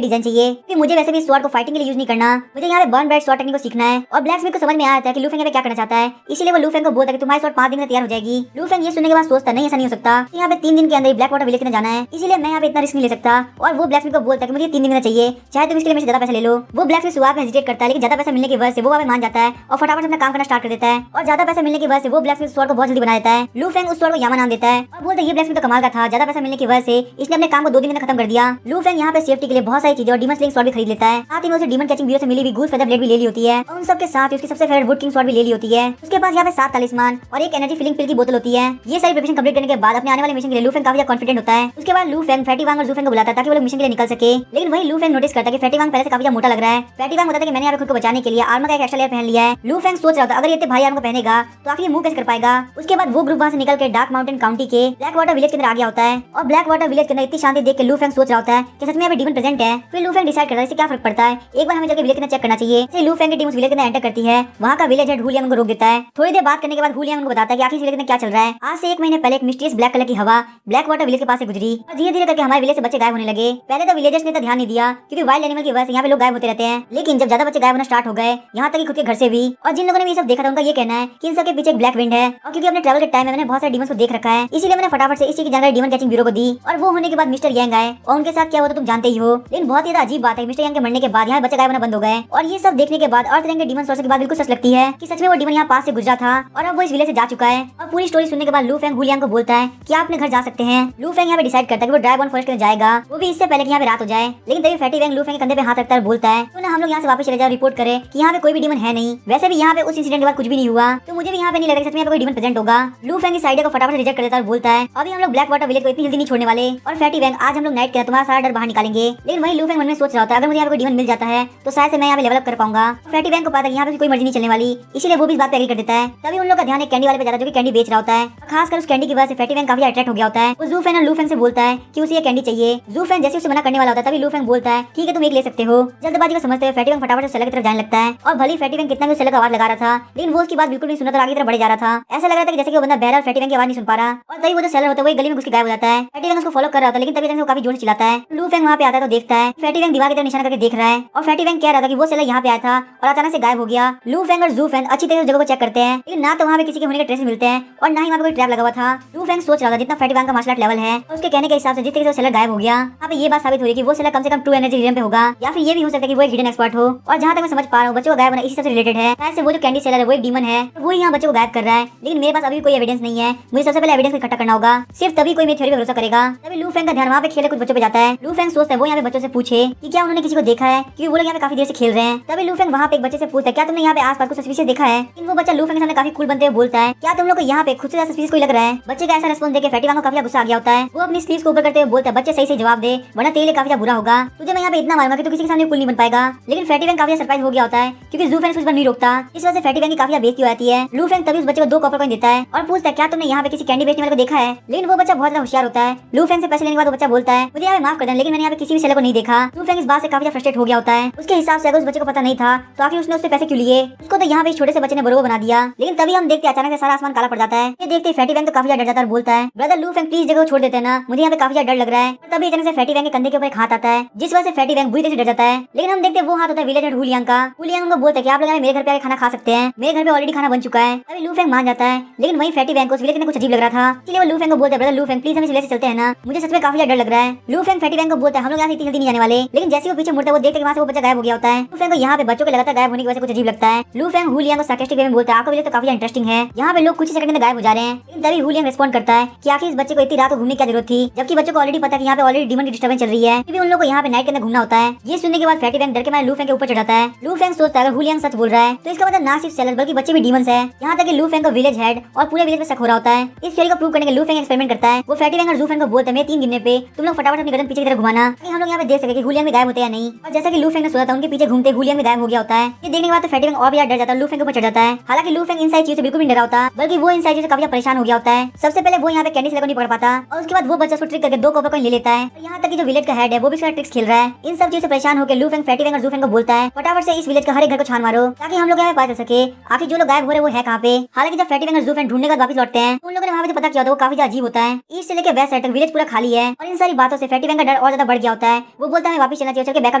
डिजाइन चाहिए क्योंकि मुझे वैसे भी स्वॉर्ड को फाइटिंग के लिए यूज नहीं करना, मुझे यहाँ पे बर्न ब्राइट स्वॉर्ड टेक्निक को सीखना है। और ब्लैक स्मिथ को समझ में आया था कि लू फेंग क्या करना चाहता है, इसीलिए वो लू फेंग को बोलता है कि तुम्हारी स्वॉर्ड 5 दिन में तैयार हो जाएगी। लू फेंग ये सुनने के बाद सोचता नहीं ऐसा नहीं हो सकता, यहाँ पे 3 दिन के अंदर ही ब्लैक वाटर विलेज में जाना है, इसीलिए मैं यहाँ पे इतना रिस्क नहीं ले सकता। और वो ब्लैक स्मिथ को बोलता है कि मुझे 3 दिन में चाहिए, चाहे तुम इसके लिए मेरे से ज्यादा पैसा ले लो। वो ब्लैक स्मिथ शुरुआत में हेजिटेट करता है, लेकिन ज्यादा पैसा मिलने की वजह से वो वहाँ मान जाता है और फटाफट अपना काम करना स्टार्ट कर देता है। और ज्यादा पैसा मिलने की वजह से वो ब्लैक स्मिथ स्वॉर्ड को बहुत जल्दी बना देता है। लू फेंग उस स्वॉर्ड को यामा नाम देता है और बोलता है ये ब्लैक स्मिथ तो कमाल का था, ज्यादा पैसा मिलने की वजह से इसने अपने काम को 2 दिन में खत्म कर दिया। लू फेंग यहाँ पे सेफ्टी के लिए बहुत सारी चीजें और डीमन स्लिंग स्वॉर्ड भी खरीद लेता है, साथ ही में उसे डीमन कैचिंग ब्यूरो से मिली हुई गूस फेदर ब्लेड भी ले ली होती है और उन सब के साथ उसकी सबसे फेवरेट वुड किंग स्वॉर्ड भी ले ली होती है। उसके पास यहाँ पे 7 तालिस्मान और एक एनर्जी फिलिंग पिल की बोतल होती है। ये सारी प्रिपरेशन कंप्लीट करने के बाद अपने आने वाले मिशन के लिए लू फेंग काफी कॉन्फिडेंट होता है। उसके बाद लू फेंग फैटी वांग और जू फेंग को बुलाता है ताकि वो लोग मिशन के लिए निकल सके, लेकिन वही लू फेंग नोटिस करता है कि फैटी वांग पहले से काफी मोटा लग रहा है। फैटी वांग बताता है कि मैंने यहाँ पे खुद को बचाने के लिए आर्मर का एक एक्स्ट्रा लेयर पहन लिया है। लू फेंग सोच रहा था अगर ये भाई आर्मर को पहनेगा तो आखिर मूव कैसे कर पाएगा। उसके बाद वो ग्रुप वहाँ से निकल के डार्क माउंटेन काउंटी के ब्लैक वाटर विलेज के अंदर आ गया होता है और ब्लैक वाटर विलेज के अंदर इतनी शांति देख के लू फेंग सोच रहा होता है कि सच में यहाँ पे डीमन प्रेजेंट है। फिर लू फेंग डिसाइड करता है इससे क्या फर्क पड़ता है, एक बार हमें जाकर विलेज के अंदर चेक करना चाहिए। इसलिए लू फेंग की टीम उस विलेज के अंदर एंटर करती है। वहाँ का विलेज हेड हुलियांग को रोक देता है। थोड़ी देर बात करने के बाद हुलियांग को बताता है कि आखिर विलेज में क्या चल रहा है। आज से 1 महीने पहले एक मिस्टीरियस ब्लैक कलर की हवा ब्लैक वाटर विलेज के पास से गुजरी और धीरे धीरे करके हमारे विलेज से बच्चे गायब होने लगे। पहले तो विलेजर्स ने तो ध्यान नहीं दिया क्योंकि वाइल्ड एनिमल की वजह से यहाँ पे लोग गायब होते रहते हैं, लेकिन जब ज्यादा बच्चे गायब होना स्टार्ट हो गए, यहाँ तक कि खुद के घर से भी, और जिन लोगों ने भी ये सब देखा था उनका ये कहना है कि इन सब के पीछे एक ब्लैक विंड है। और क्योंकि अपने ट्रैवल के टाइम में मैंने बहुत सारे डीमंस को देख रखा है, इसीलिए मैंने फटाफट से इसी की जानकारी डीमन कैचिंग ब्यूरो को दी। और वो होने के बाद मिस्टर यांग आए और उनके साथ क्या हुआ तो तुम जानते ही हो। लेकिन बहुत ही अजीब बात है, मिस्टर यांग के मरने के बाद यहाँ बच्चे गायब होना बंद हो गए। और ये सब देखने के बाद अर्थ रैंक के डीमन सोर्स के बाद बिल्कुल सच लगती है कि सच में वो डीमन यहाँ पास से गुजरा था और अब वो इस विलेज से जा चुका है। और पूरी स्टोरी सुनने के बाद लू फेंग हुलियांग को बोलता है कि आप अपने घर जा सकते हैं। लू फेंग यहाँ पे डिसाइड करता है कि वो ड्राइबॉन फॉरेस्ट के अंदर जाएगा, वो भी इससे पहले कि यहाँ पे रात हो जाए। लेकिन तभी फैटी वैंग लू फेंग के कंधे पे हाथ रखता है और बोलता है तो ना हम लोग यहाँ से वापस चले जाओ, रिपोर्ट करें कि यहाँ पे कोई भी डीमन है नहीं। वैसे भी यहाँ पे उस इंसिडेंट के बाद कुछ भी नहीं हुआ, तो मुझे भी यहाँ पे नहीं लगा सच में यहाँ पे कोई डीमन प्रेजेंट होगा। लू फेंग इस आइडिया को फटाफट रिजेक्ट कर देता है और बोलता है अभी हम लोग ब्लैक वाटर विलेज को इतनी जल्दी नहीं छोड़ने वाले। और फैटी वैंग आज हम लोग नाइट के तुम्हारा सारा डर बाहर निकालेंगे। लेकिन वही लू फेंग मन में सोच रहा होता है अगर मुझे यहाँ पे कोई डीमन मिल जाता है तो शायद से मैं यहाँ पे लेवल अप कर पाऊंगा। फैटी वैंग को पता है यहाँ पे कोई मर्जी नहीं चलने वाली, इसीलिए वो भी इस बात पे एग्री कर देता है। तभी उन लोग का ध्यान एक कैंडी वाले पे जाता है जो कि कैंडी बेच रहा होता है। खासकर उस कैंडी की वजह से फैटी वैंग काफी अट्रैक्ट हो गया होता है। वो जू फेंग और लू फेंग से बोलता है कि उसे ये कैंडी चाहिए। जू फेंग जैसे उसे मना करने वाला होता है तभी लू फेंग बोलता है ठीक है तुम एक ले सकते हो। जल्दबाजी में समझते हुए फैटी वैंग फटाफट सेलर की तरफ जाने लगता है और भली फैटी वैंग कितना भी सेलर का आवाज लगा रहा था, लेकिन वो उसकी बात बिल्कुल नहीं सुना और आगे तरफ बढ़े जा रहा था। ऐसा लग रहा था कि जैसे कि वो बंदा बहरा और फैटी वैंग की आवाज नहीं सुन पा रहा। और तभी वो जो सेलर होता है वो गली में घुस के गायब हो जाता है। फैटी वैंग उसको फॉलो कर रहा था, लेकिन तभी वो काफी जोर से चिल्लाता है। लू फेंग वहाँ पे आता है तो देखता है फैटी वैंग दीवार की तरफ निशाना करके देख रहा है और फैटी वैंग कह रहा था कि वो सेलर यहाँ पे आया था और अचानक से गायब हो गया। लू फेंग और जू फेंग अच्छी तरह जगह को चेक करते हैं, लेकिन ना तो वहाँ पे किसी के होने के ट्रेस मिलते हैं और ना ही वहाँ पे कोई ट्रैप लगा हुआ था। लू फेंग सोच रहा था जितना फैटी वैंग का मार्शल आर्ट लेवल है और उसके कहने के हिसाब से जिस तरीके से सेलर गायब हो गया, यहाँ पे ये बात साबित हो रही है कि वो सेलर कम से कम 2 एनर्जी रीजन पे होगा, या फिर ये भी हो सकता है कि वो एक हिडन एक्सपर्ट हो। और जहाँ तक मैं समझ पा रहा हूँ बच्चों को गायब होना इसी से रिलेटेड है। ऐसे वो जो कैंडी सेलर है वो एक डीमन है, वो यहाँ बच्चों को गायब कर रहा है। लेकिन मेरे पास अभी कोई एविडेंस नहीं है, मुझे सबसे पहले एविडेंस इकट्ठा करना होगा, सिर्फ तभी कोई मेरी थ्योरी पे भरोसा करेगा। तभी लू फेंग का ध्यान वहाँ पे खेले कुछ बच्चों पे जाता है। लू फेंग सोचता है वो यहाँ पे बच्चों से पूछे कि क्या उन्होंने किसी को देखा है, क्योंकि वो लोग यहाँ पे काफी देर से खेल रहे हैं। तभी लू फेंग वहाँ पे एक बच्चे से पूछता है क्या तुमने यहाँ पे आसपास कुछ सस्पिशियस देखा है। लेकिन वो बच्चा लू फेंग के सामने काफी कूल बनते हुए बोलता है क्या तुम लोग को यहाँ पे खुद से ज्यादा सस्पिशियस कोई लग रहा है। बच्चे का ऐसा रिस्पॉन्स देके फैटी वैंग को काफी गुस्सा आ गया होता है। वो अपनी स्लीव्स को ऊपर करते हुए बोलता है बच्चे सही से जवाब दे वरना तेरे लिए काफी बुरा होगा, तुझे मैं यहाँ पे इतना मारूंगा कि तू किसी के सामने कूल नहीं बन पाएगा। लेकिन फैटी वैंग काफी सरप्राइज हो गया होता है क्योंकि जू फेंग उस पर नहीं रोकता, इस वजह से फैटी वैंग की काफी बेइज्जती हो जाती है। लू फेंग तभी उस बच्चे को 2 कॉपर कॉइन देता है और पूछता है क्या तुमने यहाँ पे किसी कैंडी बेचने वाले को देखा है। लेकिन वो बच्चा बहुत ज्यादा होशियार होता है। लू फेंग से पैसे लेने के बाद वो बच्चा बोलता है मुझे यहाँ पे माफ कर देना, लेकिन मैंने यहाँ पे किसी भी सेलर को नहीं देखा। लू फेंग इस बात से काफी फ्रस्ट्रेट हो गया होता है। उसके हिसाब से अगर उस बच्चे को पता नहीं था तो आखिर उसने उससे पैसे क्यों लिए, उसको तो यहाँ पे छोटे से बच्चे ने बरोबर बना दिया। लेकिन तभी हम देखते अचानक से सारा आसमान काला पड़ जाता है। ये देखते फैटी वैंग तो काफी डर जाता है और बोलता है ब्रदर लू फेंग प्लीज जगह छोड़ देते हैं ना, मुझे यहाँ पे काफी डर लग रहा है। तभी अचानक से फैटी वैंग के कंधे के ऊपर एक हाथ आता है जिस वजह से फैटी वैंग बुरी तरह से डर जाता है। लेकिन हम देखते वो हाथ होता है विलेजर हुलियांग का। हुलियांग उनको बोलता है कि आप लोग मेरे घर पे आके खाना खा सकते हैं, मेरे घर पे ऑलरेडी खाना बन चुका है। तभी लू फेंग मान जाता है, लेकिन वही फैटी वैंग को उस विलेज में कुछ अजीब लग रहा था, इसलिए वो लू फेंग को बोलता है ब्रदर लू फेंग प्लीज हम इस विलेज से चलते हैं ना, मुझे सच में काफी डर लग रहा है। लू फेंग फैटी वैंग को बोलता है हम लोग यहाँ से इतनी जल्दी नहीं जाने वाले। लेकिन जैसे वो पीछे मुड़ता है वो देखते हैं वहाँ से वो बच्चा गायब हो गया होता है। लू फेंग को यहाँ पे बच्चों के लगातार गायब होने की वजह से कुछ अजीब लगता है। लू फेंग हुलियांग को सार्कास्टिक वे में बोलता है आपका विलेज तो काफी इंटरेस्टिंग है, यहाँ पे लोग कुछ ही सेकंड में गायब हो जा रहे हैं। लेकिन तभी हुलियांग रिस्पॉन्ड करता है कि आखिर इस बच्चे को इतनी रात को घूमने की जरूरत थी, जबकि बच्चों को ऑलरेडी पता है कि यहाँ पे ऑलरेडी डीमन की डिस्टर्बेंस चल रही है, फिर भी उन लोगों को यहाँ पे नाइट के अंदर घूमना होता है। ये सुनने के बाद फैटी वैंग डर के मारे लू फेंग के ऊपर चढ़ जाता है। लू फेंग सोचता है अगर हुलियांग सच बोल रहा है तो इसका मतलब ना सिर्फ सेलर बल्कि बच्चे भी डीमंस है। यहाँ तक कि लू फेंग को विलेज हेड और पूरे विलेज में शक हो रहा होता है। इस थ्योरी को प्रूव करने के लू फेंग एक्सपेरिमेंट करता है। वो फैटी वैंग और जू फेंग को बोलते हैं मैं 3 गिनने पे तुम लोग फटाफट अपनी गर्दन पीछे की तरफ घुमाना, ताकि हम लोग यहाँ पे देख सके कि हुलियांग में गायब होते या नहीं। और जैसा कि लू फेंग ने सोचा था उनके पीछे घूमते हुलियांग में गायब हो गया होता है। ये देखने के बाद तो फैटी वैंग और भी डर जाता है, लू फेंग के ऊपर चढ़ जाता है। हालांकि लू फेंग इन सारी चीजों से बिल्कुल भी डरा होता, बल्कि वो इन सारी चीजों से काफी परेशान हो गया होता है। सबसे पहले वो यहाँ पे कैंडी सेलर को नहीं पकड़ पाता और उसके बाद वो बच्चा उसको ट्रिक करके 2 कॉपर कॉइन ले लेता है। यहाँ तक कि जो विलेज का हेड है वो भी उसका ट्रिक्स खेल रहा है। इन सब चीजों से परेशान होकर लू फेंग फैटी वैंग और जू फेंग को बोलता है फटाफट से इस विलेज का हर एक घर को छान मारो, ताकि हम लोग यहाँ पे पता चल सके आखिर जो लोग गायब हो रहे वो है कहाँ पे। हालांकि जब फैटी वैंग और जू फेंग ढूंढने का वापस लौटते हैं उन लोगों ने वहाँ पे पता किया था वो काफी अजीब होता है। ईस्ट से लेकर वेस्ट मिनट तक विलेज पूरा खाली है और इन सारी बातों से फैटी वैंग का डर और ज्यादा बढ़ गया होता है। वो बोलता है हमें वापस चलना चाहिए, चल के बैकअप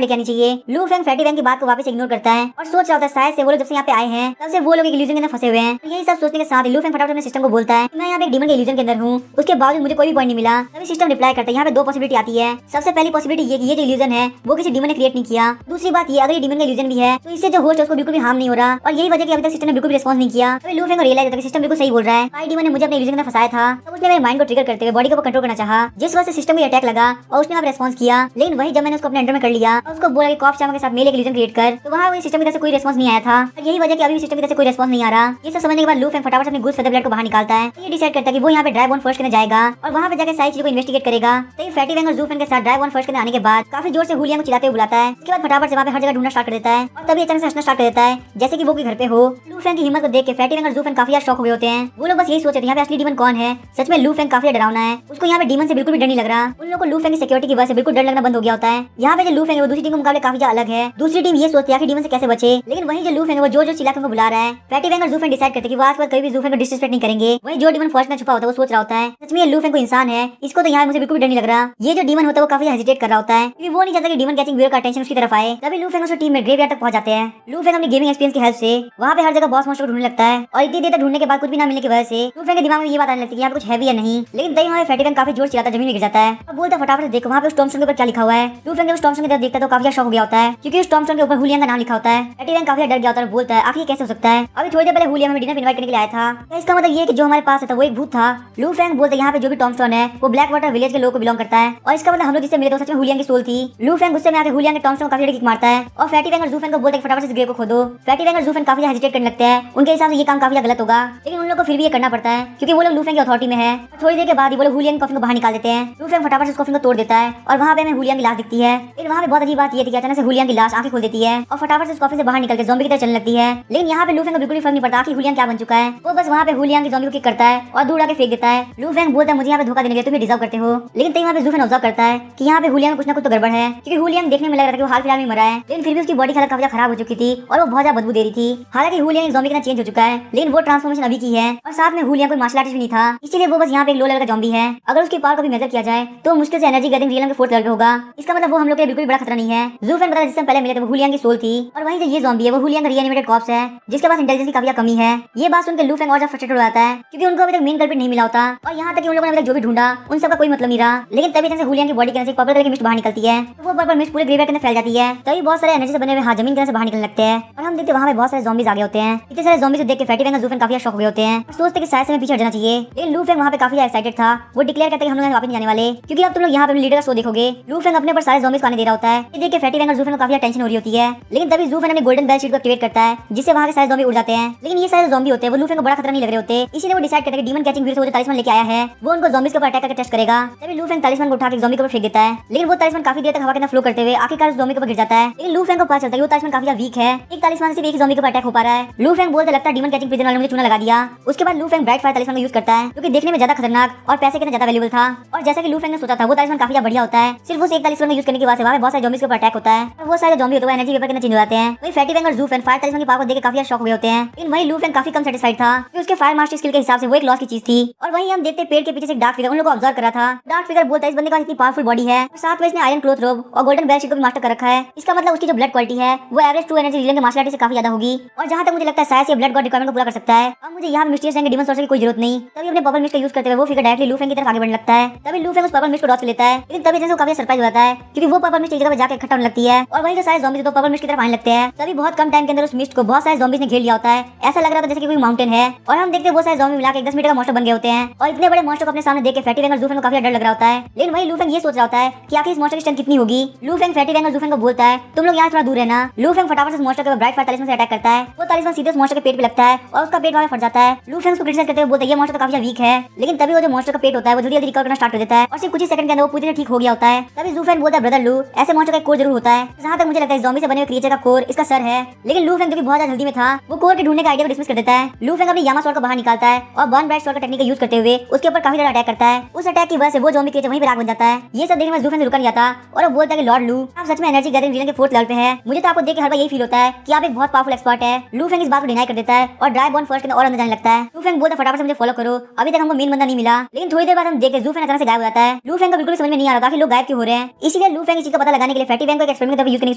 लेके आनी चाहिए। लू फैंग फैटी वैंग की बात को वापस इग्नोर करता है और सोच रहा होता है शायद से वो लोग जब से यहाँ पे आए हैं तब से वो लोग एक इल्यूजन के अंदर फंसे हुए हैं। यही सब सोचने के साथ लू फैंग फटाफट अपने सिस्टम को बोलता है मैं यहाँ पे एक डीमन के इल्यूजन के अंदर हूँ, उसके बावजूद मुझे कोई भी पॉइंट नहीं मिला। तभी सिस्टम रिप्लाई करता है यहाँ पे दो पॉसिबिलिटी आती है। सबसे पहली पॉसिबिलिटी ये कि ये जो इल्यूजन है वो किसी डीमन ने क्रिएट नहीं किया। दूसरी बात ये अगर ये डीमन का इल्यूजन भी है तो इससे जो होस्ट है उसको बिल्कुल भी हार्म नहीं हो रहा और यही वजह कि अभी तक सिस्टम ने बिल्कुल भी रिस्पॉन्स नहीं किया। तभी लू फैंग को रियलाइज होता है कि सिस्टम बिल्कुल सही बोल रहा है। भाई डीमन ने मुझे अपने इल्यूजन के अंदर फंसाया था, तब उसने मेरे माइंड को ट्रिगर करते हुए बॉडी को कंट्रोल करना चाहा, जिस वजह से सिस्टम को अटैक लगा और उसने रेस्पॉन्स किया। लेकिन वही जब मैंने उसको अपने अंडर में कर लिया और उसको बोला कि कॉप चामा के साथ मेल एक इल्यूजन क्रिएट कर, तो वहाँ सिस्टम की तरफ से कोई रिस्पॉन्स नहीं आया था और यही वजह कि अभी भी सिस्टम की तरफ से कोई रिस्पॉन्स नहीं आ रहा। ये सब समझने के बाद लू फैंग फटाफट अपने गुड फेदर ब्लड को बाहर निकालता है। ये डिसाइड करता है कि वो यहाँ पे ड्राई बोन फर्स्ट के अंदर जाएगा और वहाँ पे जाकर सारी चीजों को इन्वेस्टिगेट करेगा। तो ये फैटी वैंग और ज़ू फैंग के साथ ड्राई बोन फर्स्ट के अंदर आने के बाद काफी जोर से हुलिया को चिल्लाते हुए बुलाता है। उसके बाद फटाफट से वहाँ पे हर जगह ढूंढना स्टार्ट कर देता है और तभी अचानक से हंसना स्टार्ट कर देता है जैसे कि वो कोई घर पे हो। लू फैंग की हिम्मत को देख के फैटी वैंग और ज़ू फैंग काफी शॉक हो गए होते हैं। वो लोग बस यही सोच रहे थे यहाँ पे असली डीमन कौन है। सच में लू फैंग काफी डरावना है, उसको यहाँ पे डीमन से बिल्कुल भी डर नहीं लग रहा। उन लोगों को लू फैंग की सिक्योरिटी की वजह से बिल्कुल डर लगना बंद हो गया होता है। यहाँ पे जो लू फैंग है वो दूसरी टीम के मुकाबले काफी ज्यादा अलग है। दूसरी टीम ये सोचती है कि डीमन से कैसे बचे, लेकिन वही जो लू फैंग है वो जो चिल्ला के उनको बुला रहा है। फैटी वैंग और ज़ू फैंग डिसाइड करते हैं कि वो आज के बाद कभी भी ज़ू फैंग को डिसरिस्पेक्ट नहीं करेंगे। वही जो डीमन फर्स्ट में छुपा होता है वो सोच रहा होता है सच में ये लू फैंग को इंसान है, इसको तो यहाँ मुझे बिल्कुल भी डर नहीं लग रहा। ये जो डीमन होता है वो काफी हेजिटेट कर रहा होता है क्योंकि वो नहीं चाहता कि डीमन कैचिंग ब्यूरो का अटेंशन उसकी तरफ आए। तभी लू फैंग और टीम में ग्रेवयार्ड तक पहुंच जाते हैं। लू फैंग अपनी गेमिंग एक्सपीरियंस की हेल्प से वहाँ पे हर जगह बॉस मॉन्स्टर को ढूंढने लगता है और इतनी देर तक ढूंढने के बाद कुछ भी ना मिलने की वजह से लू फैंग के दिमाग में ये बात आने लगती है यहाँ पे कुछ हैवी है नहीं। लेकिन तभी वहाँ फैटी वैंग काफी जोर चिल्लाता जमीन में गिर जाता है और बोलता है फटाफट से देखो वहाँ पे उस टॉमस्टोन के ऊपर क्या लिखा हुआ है। लू फैंग उस टॉमस्टोन की तरफ देखता है तो काफी शॉक हो गया होता है क्योंकि उस टॉमस्टोन के ऊपर हुलिया का नाम लिखा होता है। फैटी वैंग काफी डर गया होता है और बोलता है आखिर कैसे हो सकता है, अभी थोड़ी देर पहले हुलिया हमें डिनर इनवाइट करने के लिए आया था, तो इसका मतलब ये कि जो हमारे पास था वो एक भूत था। लू फैंग बोलते हैं यहाँ पे जो भी टॉमस्टोन है वो ब्लैक वाटर विलेज के लोगों को बिलोंग करता है और इसका मतलब हम लोग जिससे मिले तो सच में हुलिया की सोल थी। लू फैंग गुस्से में आके हुलिया के टॉमस्टोन को काफी किक मारता है और फैटी वैंग और ज़ू फैंग को बोलते हैं फटाफट से ग्रेव को खोदो। फैटी वैंग और ज़ू फैंग काफी हेजिटेट करने लगते हैं, उनके हिसाब से ये काम काफी गलत होगा लेकिन उन लोग को फिर भी ये करना पड़ता है क्योंकि वो लोग लू फैंग की अथॉरिटी में है। थोड़ी देर के बाद ही वो लोग हुलिया की कॉफिन को बाहर निकाल देते हैं। लू फैंग फटाफट से उस कॉफिन को तोड़ देता है और वहाँ पे हमें हुलिया की लाश दिखती है। लेकिन वहाँ पे बहुत अजीब बात ये थी कि अचानक से हुलिया की लाश आंखें खोल देती है और फटाफट से उस कॉफिन से बाहर निकल के ज़ॉम्बी की तरह चलने लगती है। लेकिन यहाँ पे लू फैंग को बिल्कुल भी फर्क नहीं पड़ता कि हुलिया क्या बन चुका है, वो बस वहाँ पे हुलिया की ज़ॉम्बी को किक करता है और दूर आके फेंक देता है। लू फैंग बोलता है मुझे यहाँ पे धोखा देने के लिए तुम डिजर्व करते हो। लेकिन तभी वहाँ पे ज़ू फैंग ऑब्जर्व करता है कि यहाँ पे हुलिया में कुछ ना कुछ तो गड़बड़ है क्योंकि हुलिया देखने में लग रहा था कि वो हाल फिलहाल में मरा है, लेकिन फिर भी उसकी बॉडी हालत काफी खराब हो चुकी थी और वो बहुत ज्यादा बदबू दे रही थी। हालांकि हुलिया ज़ॉम्बी कितना चेंज हो चुका है लेकिन वो ट्रांसफॉर्मेशन अभी की है और साथ में हुलिया कोई मार्शल आर्टिस्ट भी नहीं था, इसलिए वो बस यहाँ पे एक लो लेवल का ज़ॉम्बी है। अगर उसकी पावर को भी मेजर किया जाए तो मुश्किल से एनर्जी गैदरिंग रियल के 4th लेवल पे होगा। इसका मतलब वो हम लोग के लिए बिल्कुल बड़ा खतरा नहीं है। ज़ू फैंग बता जिससे पहले मिले थे वो हुलिया की सोल थी और वहीं जो ये ज़ॉम्बी है वो हुलिया का रीएनिमेटेड कॉर्प्स है जिसके पास इंटेलिजेंस की काफी कमी है। ये बात सुनकर लू फैंग और ज्यादा फ्रस्ट्रेटेड हो जाता है क्योंकि उनको अभी तक मेन कल्प्रिट नहीं मिला होता और यहाँ तक कि उन लोगों ने अभी तक जो भी ढूंढा उन सबका कोई मतलब नहीं रहा। लेकिन तभी जैसे हुलिया की बॉडी के अंदर से पर्पल कलर की मिस्ट बाहर निकलती है तो वो पर्पल मिस्ट पूरे ग्रेवयार्ड के अंदर फैल जाती है। तभी बहुत सारे एनर्जी से बने हुए हाथ जमीन के अंदर से बाहर निकलने लगते हैं और हम देखते हैं वहाँ पे बहुत सारे ज़ॉम्बीज आ गए होते हैं। इतने सारे ज़ॉम्बीज को देख के फैटी वैंग और ज़ू फैंग काफी शॉक हो गए होते हैं और सोचते कि शायद से हमें पीछे हट जाना चाहिए। लेकिन लू फैंग वहाँ पे काफी एक्साइटेड था, वो डिक्लेयर करते हैं कि हम लोग वापस नहीं जाने वाले क्योंकि अब तुम लोग यहाँ पे लीडर का शो देखोगे। लू फैंग अपने पर सारे ज़ॉम्बीज को आने दे रहा होता है। ये देख के फैटी वैंग और ज़ू फैंग को काफी टेंशन हो रही होती है। लेकिन तभी ज़ू फैंग अपने गोल्डन बेल शीट को एक्टिवेट करता है जिससे वहाँ के सारे ज़ॉम्बी उड़ जाते हैं। लेकिन ये सारे ज़ॉम्बी होते हैं वो लू फैंग को बड़ा खतरा नहीं लग रहे होते, इसलिए वो डिसाइड करता है कि डीमन कैचिंग वीर से वो जो तलिस्मान लेके आया है वो उनको ज़ॉम्बीज के ऊपर अटैक करके टेस्ट करेगा। तभी लू फैंग तलिस्मान को उठा के ज़ॉम्बी के ऊपर फेंक देता है लेकिन वो तलिस्मान काफी देर तक हवा के अंदर फ्लो करते हुए आखिरकार ज़ॉम्बी के ऊपर गिर जाता है। लेकिन लू फैंग को पता चलता है वो तलिस्मान काफी वीक है, एक तलिस्मान से एक ज़ॉम्बी के ऊपर अटैक हो पा रहा है। लू फैंग बोलते लगता है डीमन कैचिंग प्रिजन वाले मुझे चूना लगा दिया। उसके बाद लू फैंग ब्राइट फायर तलिस्मान का यूज करता है जो कि देखने में ज्यादा खतरनाक और पैसे के ज्यादा वैल्यूबल था और जैसा कि लू फैंग ने सोचा था वो तलिस्मान काफी बढ़िया होता है। सिर्फ उस एक तलिस्मान का यूज करने की वजह से वहाँ पे बहुत सारे ज़ॉम्बीज के ऊपर अटैक होता है और वो सारे ज़ॉम्बी होते हैं एनर्जी वेपर के अंदर चेंज हो जाते हैं। वही फैटी वैंग और ज़ू फैंग फायर तलिस्मान की पावर को देख के काफी शॉक हुए होते हैं। लेकिन वही लू फैंग काफी कम सेटिस्फाइड था कि उसके फायर मास्टर स्किल के हिसाब से वो एक लॉस की चीज थी। और वहीं हम देखते पेड़ के पीछे से डार्क फिगर उन लोगों को ऑब्जर्व कर रहा था। डार्क फिगर बोलता है इस बंदे का इतनी पावरफुल बॉडी है और साथ में इसने आयरन क्लोथ रोब और गोल्डन बेल शीट को भी मास्टर कर रखा है। इसका मतलब उसकी जो ब्लड क्वालिटी है वो एवरेज 2 एनर्जी रिलियन के मार्शल आर्टिस्ट से काफी ज्यादा होगी और जहां तक मुझे लगता है शायद से ब्लड गॉड रिक्वायरमेंट को पूरा कर सकता है। अब मुझे यहाँ मिस्टीरियस रंग के डीमन सोर्सर की कोई जरूरत नहीं। तभी अपने पर्पल मिस्ट का यूज करते हुए वो फिगर डायरेक्टली लू फैंग की तरफ आगे बढ़ने लगता है। तभी लू फैंग उस पर्पल मिस्ट को डॉच कर लेता है लेकिन तभी जैसे वो काफी सरप्राइज हो जाता है क्योंकि वो पर्पल मिस्ट एक जगह पे जाकर इकट्ठा होने लगती है और वहीं जो सारे ज़ॉम्बीज तो पर्पल मिस्ट की तरफ आने लगते हैं। तभी बहुत कम टाइम के अंदर उस मिस्ट को बहुत सारे ज़ॉम्बीज ने घेर लिया होता है। ऐसा लग रहा था जैसे कि कोई माउंटेन है और हम देखते हैं वो सारे ज़ॉम्बी मिलाकर 10 मीटर का मॉन्स्टर बन गए होते हैं और इतने बड़े मॉन्स्टर को अपने सामने देख के फैटी वैंग और ज़ू फैंग को काफी डर लग रहा होता है। लेकिन वहीं लू फैंग ये सोच रहा होता है कि आखिर इस मॉन्स्टर की स्ट्रेंथ कितनी होगी। लू फैंग फैटी वैंग और ज़ू फैंग को बोलता है तुम लोग यहाँ थोड़ा दूर रहना। लू फैंग फटाफट से मॉन्स्टर के ब्राइट फायर तलिस्मान से अटैक करता है। वो तलिस्मान सीधे उस मॉन्स्टर के पेट पे लगता है और उसका पेट वहाँ फट जाता है। लू फैंग उसको क्रिटिसाइज करते हुए बोलता है ये मॉन्स्टर तो काफी वीक है। लेकिन तभी वो जो मॉन्स्टर का पेट होता है वो जल्दी जल्दी रिकवर करना स्टार्ट कर देता है और सिर्फ कुछ ही सेकंड के अंदर वो पूरी तरह ठीक हो गया होता है। तभी ज़ू फैंग बोलता है ब्रदर लू ऐसे मॉन्स्टर का कोर जरूर होता है। जहाँ तक मुझे लगता है ज़ॉम्बी से बने हुए क्रिएचर का कोर इसका सर है। लेकिन लू फैंग जो कि बहुत ज्यादा जल्दी में था वो कोर के ढूंढने का आइडिया को डिसमिस कर देता है। लू फैंग अपनी यामा स्वॉर्ड को बाहर निकालता है और बर्न ब्राइट स्वॉर्ड का टेक्निक का यूज करते हुए उसके ऊपर काफी ज्यादा अटैक करता है। उस अटैक की वजह से वो ज़ॉम्बी क्रिएचर वहीं पे राख बन जाता है। ये सब देखने में ज़ू फैंग रुका नहीं जाता और वो बोलता है कि लॉर्ड लू आप सच में एनर्जी गैदरिंग रिलियन के 4th लेवल पे है। मुझे तो आपको देख के हर बार यही फील होता है कि आप एक बहुत पावरफुल एक्सपर्ट है। लू फैंग इस बात को डिनाई कर देता है और ड्राई बॉन फर्स्ट के और अंदर जाने लगता है। लू फैंग बोलता है फटाफट से मुझे फॉलो करो, अभी तक हमको मेन बंदा नहीं मिला। लेकिन थोड़ी देर बाद हम देखते जू फैंग अचानक से गायब हो जाता है। लू फैंग को बिल्कुल समझ में नहीं आ रहा कि लोग गायब क्यों हो रहे हैं। इसीलिए लू फैंग इस चीज का पता लगाने के लिए फैटी वैंग को एक एक्सपेरिमेंट यूज करने की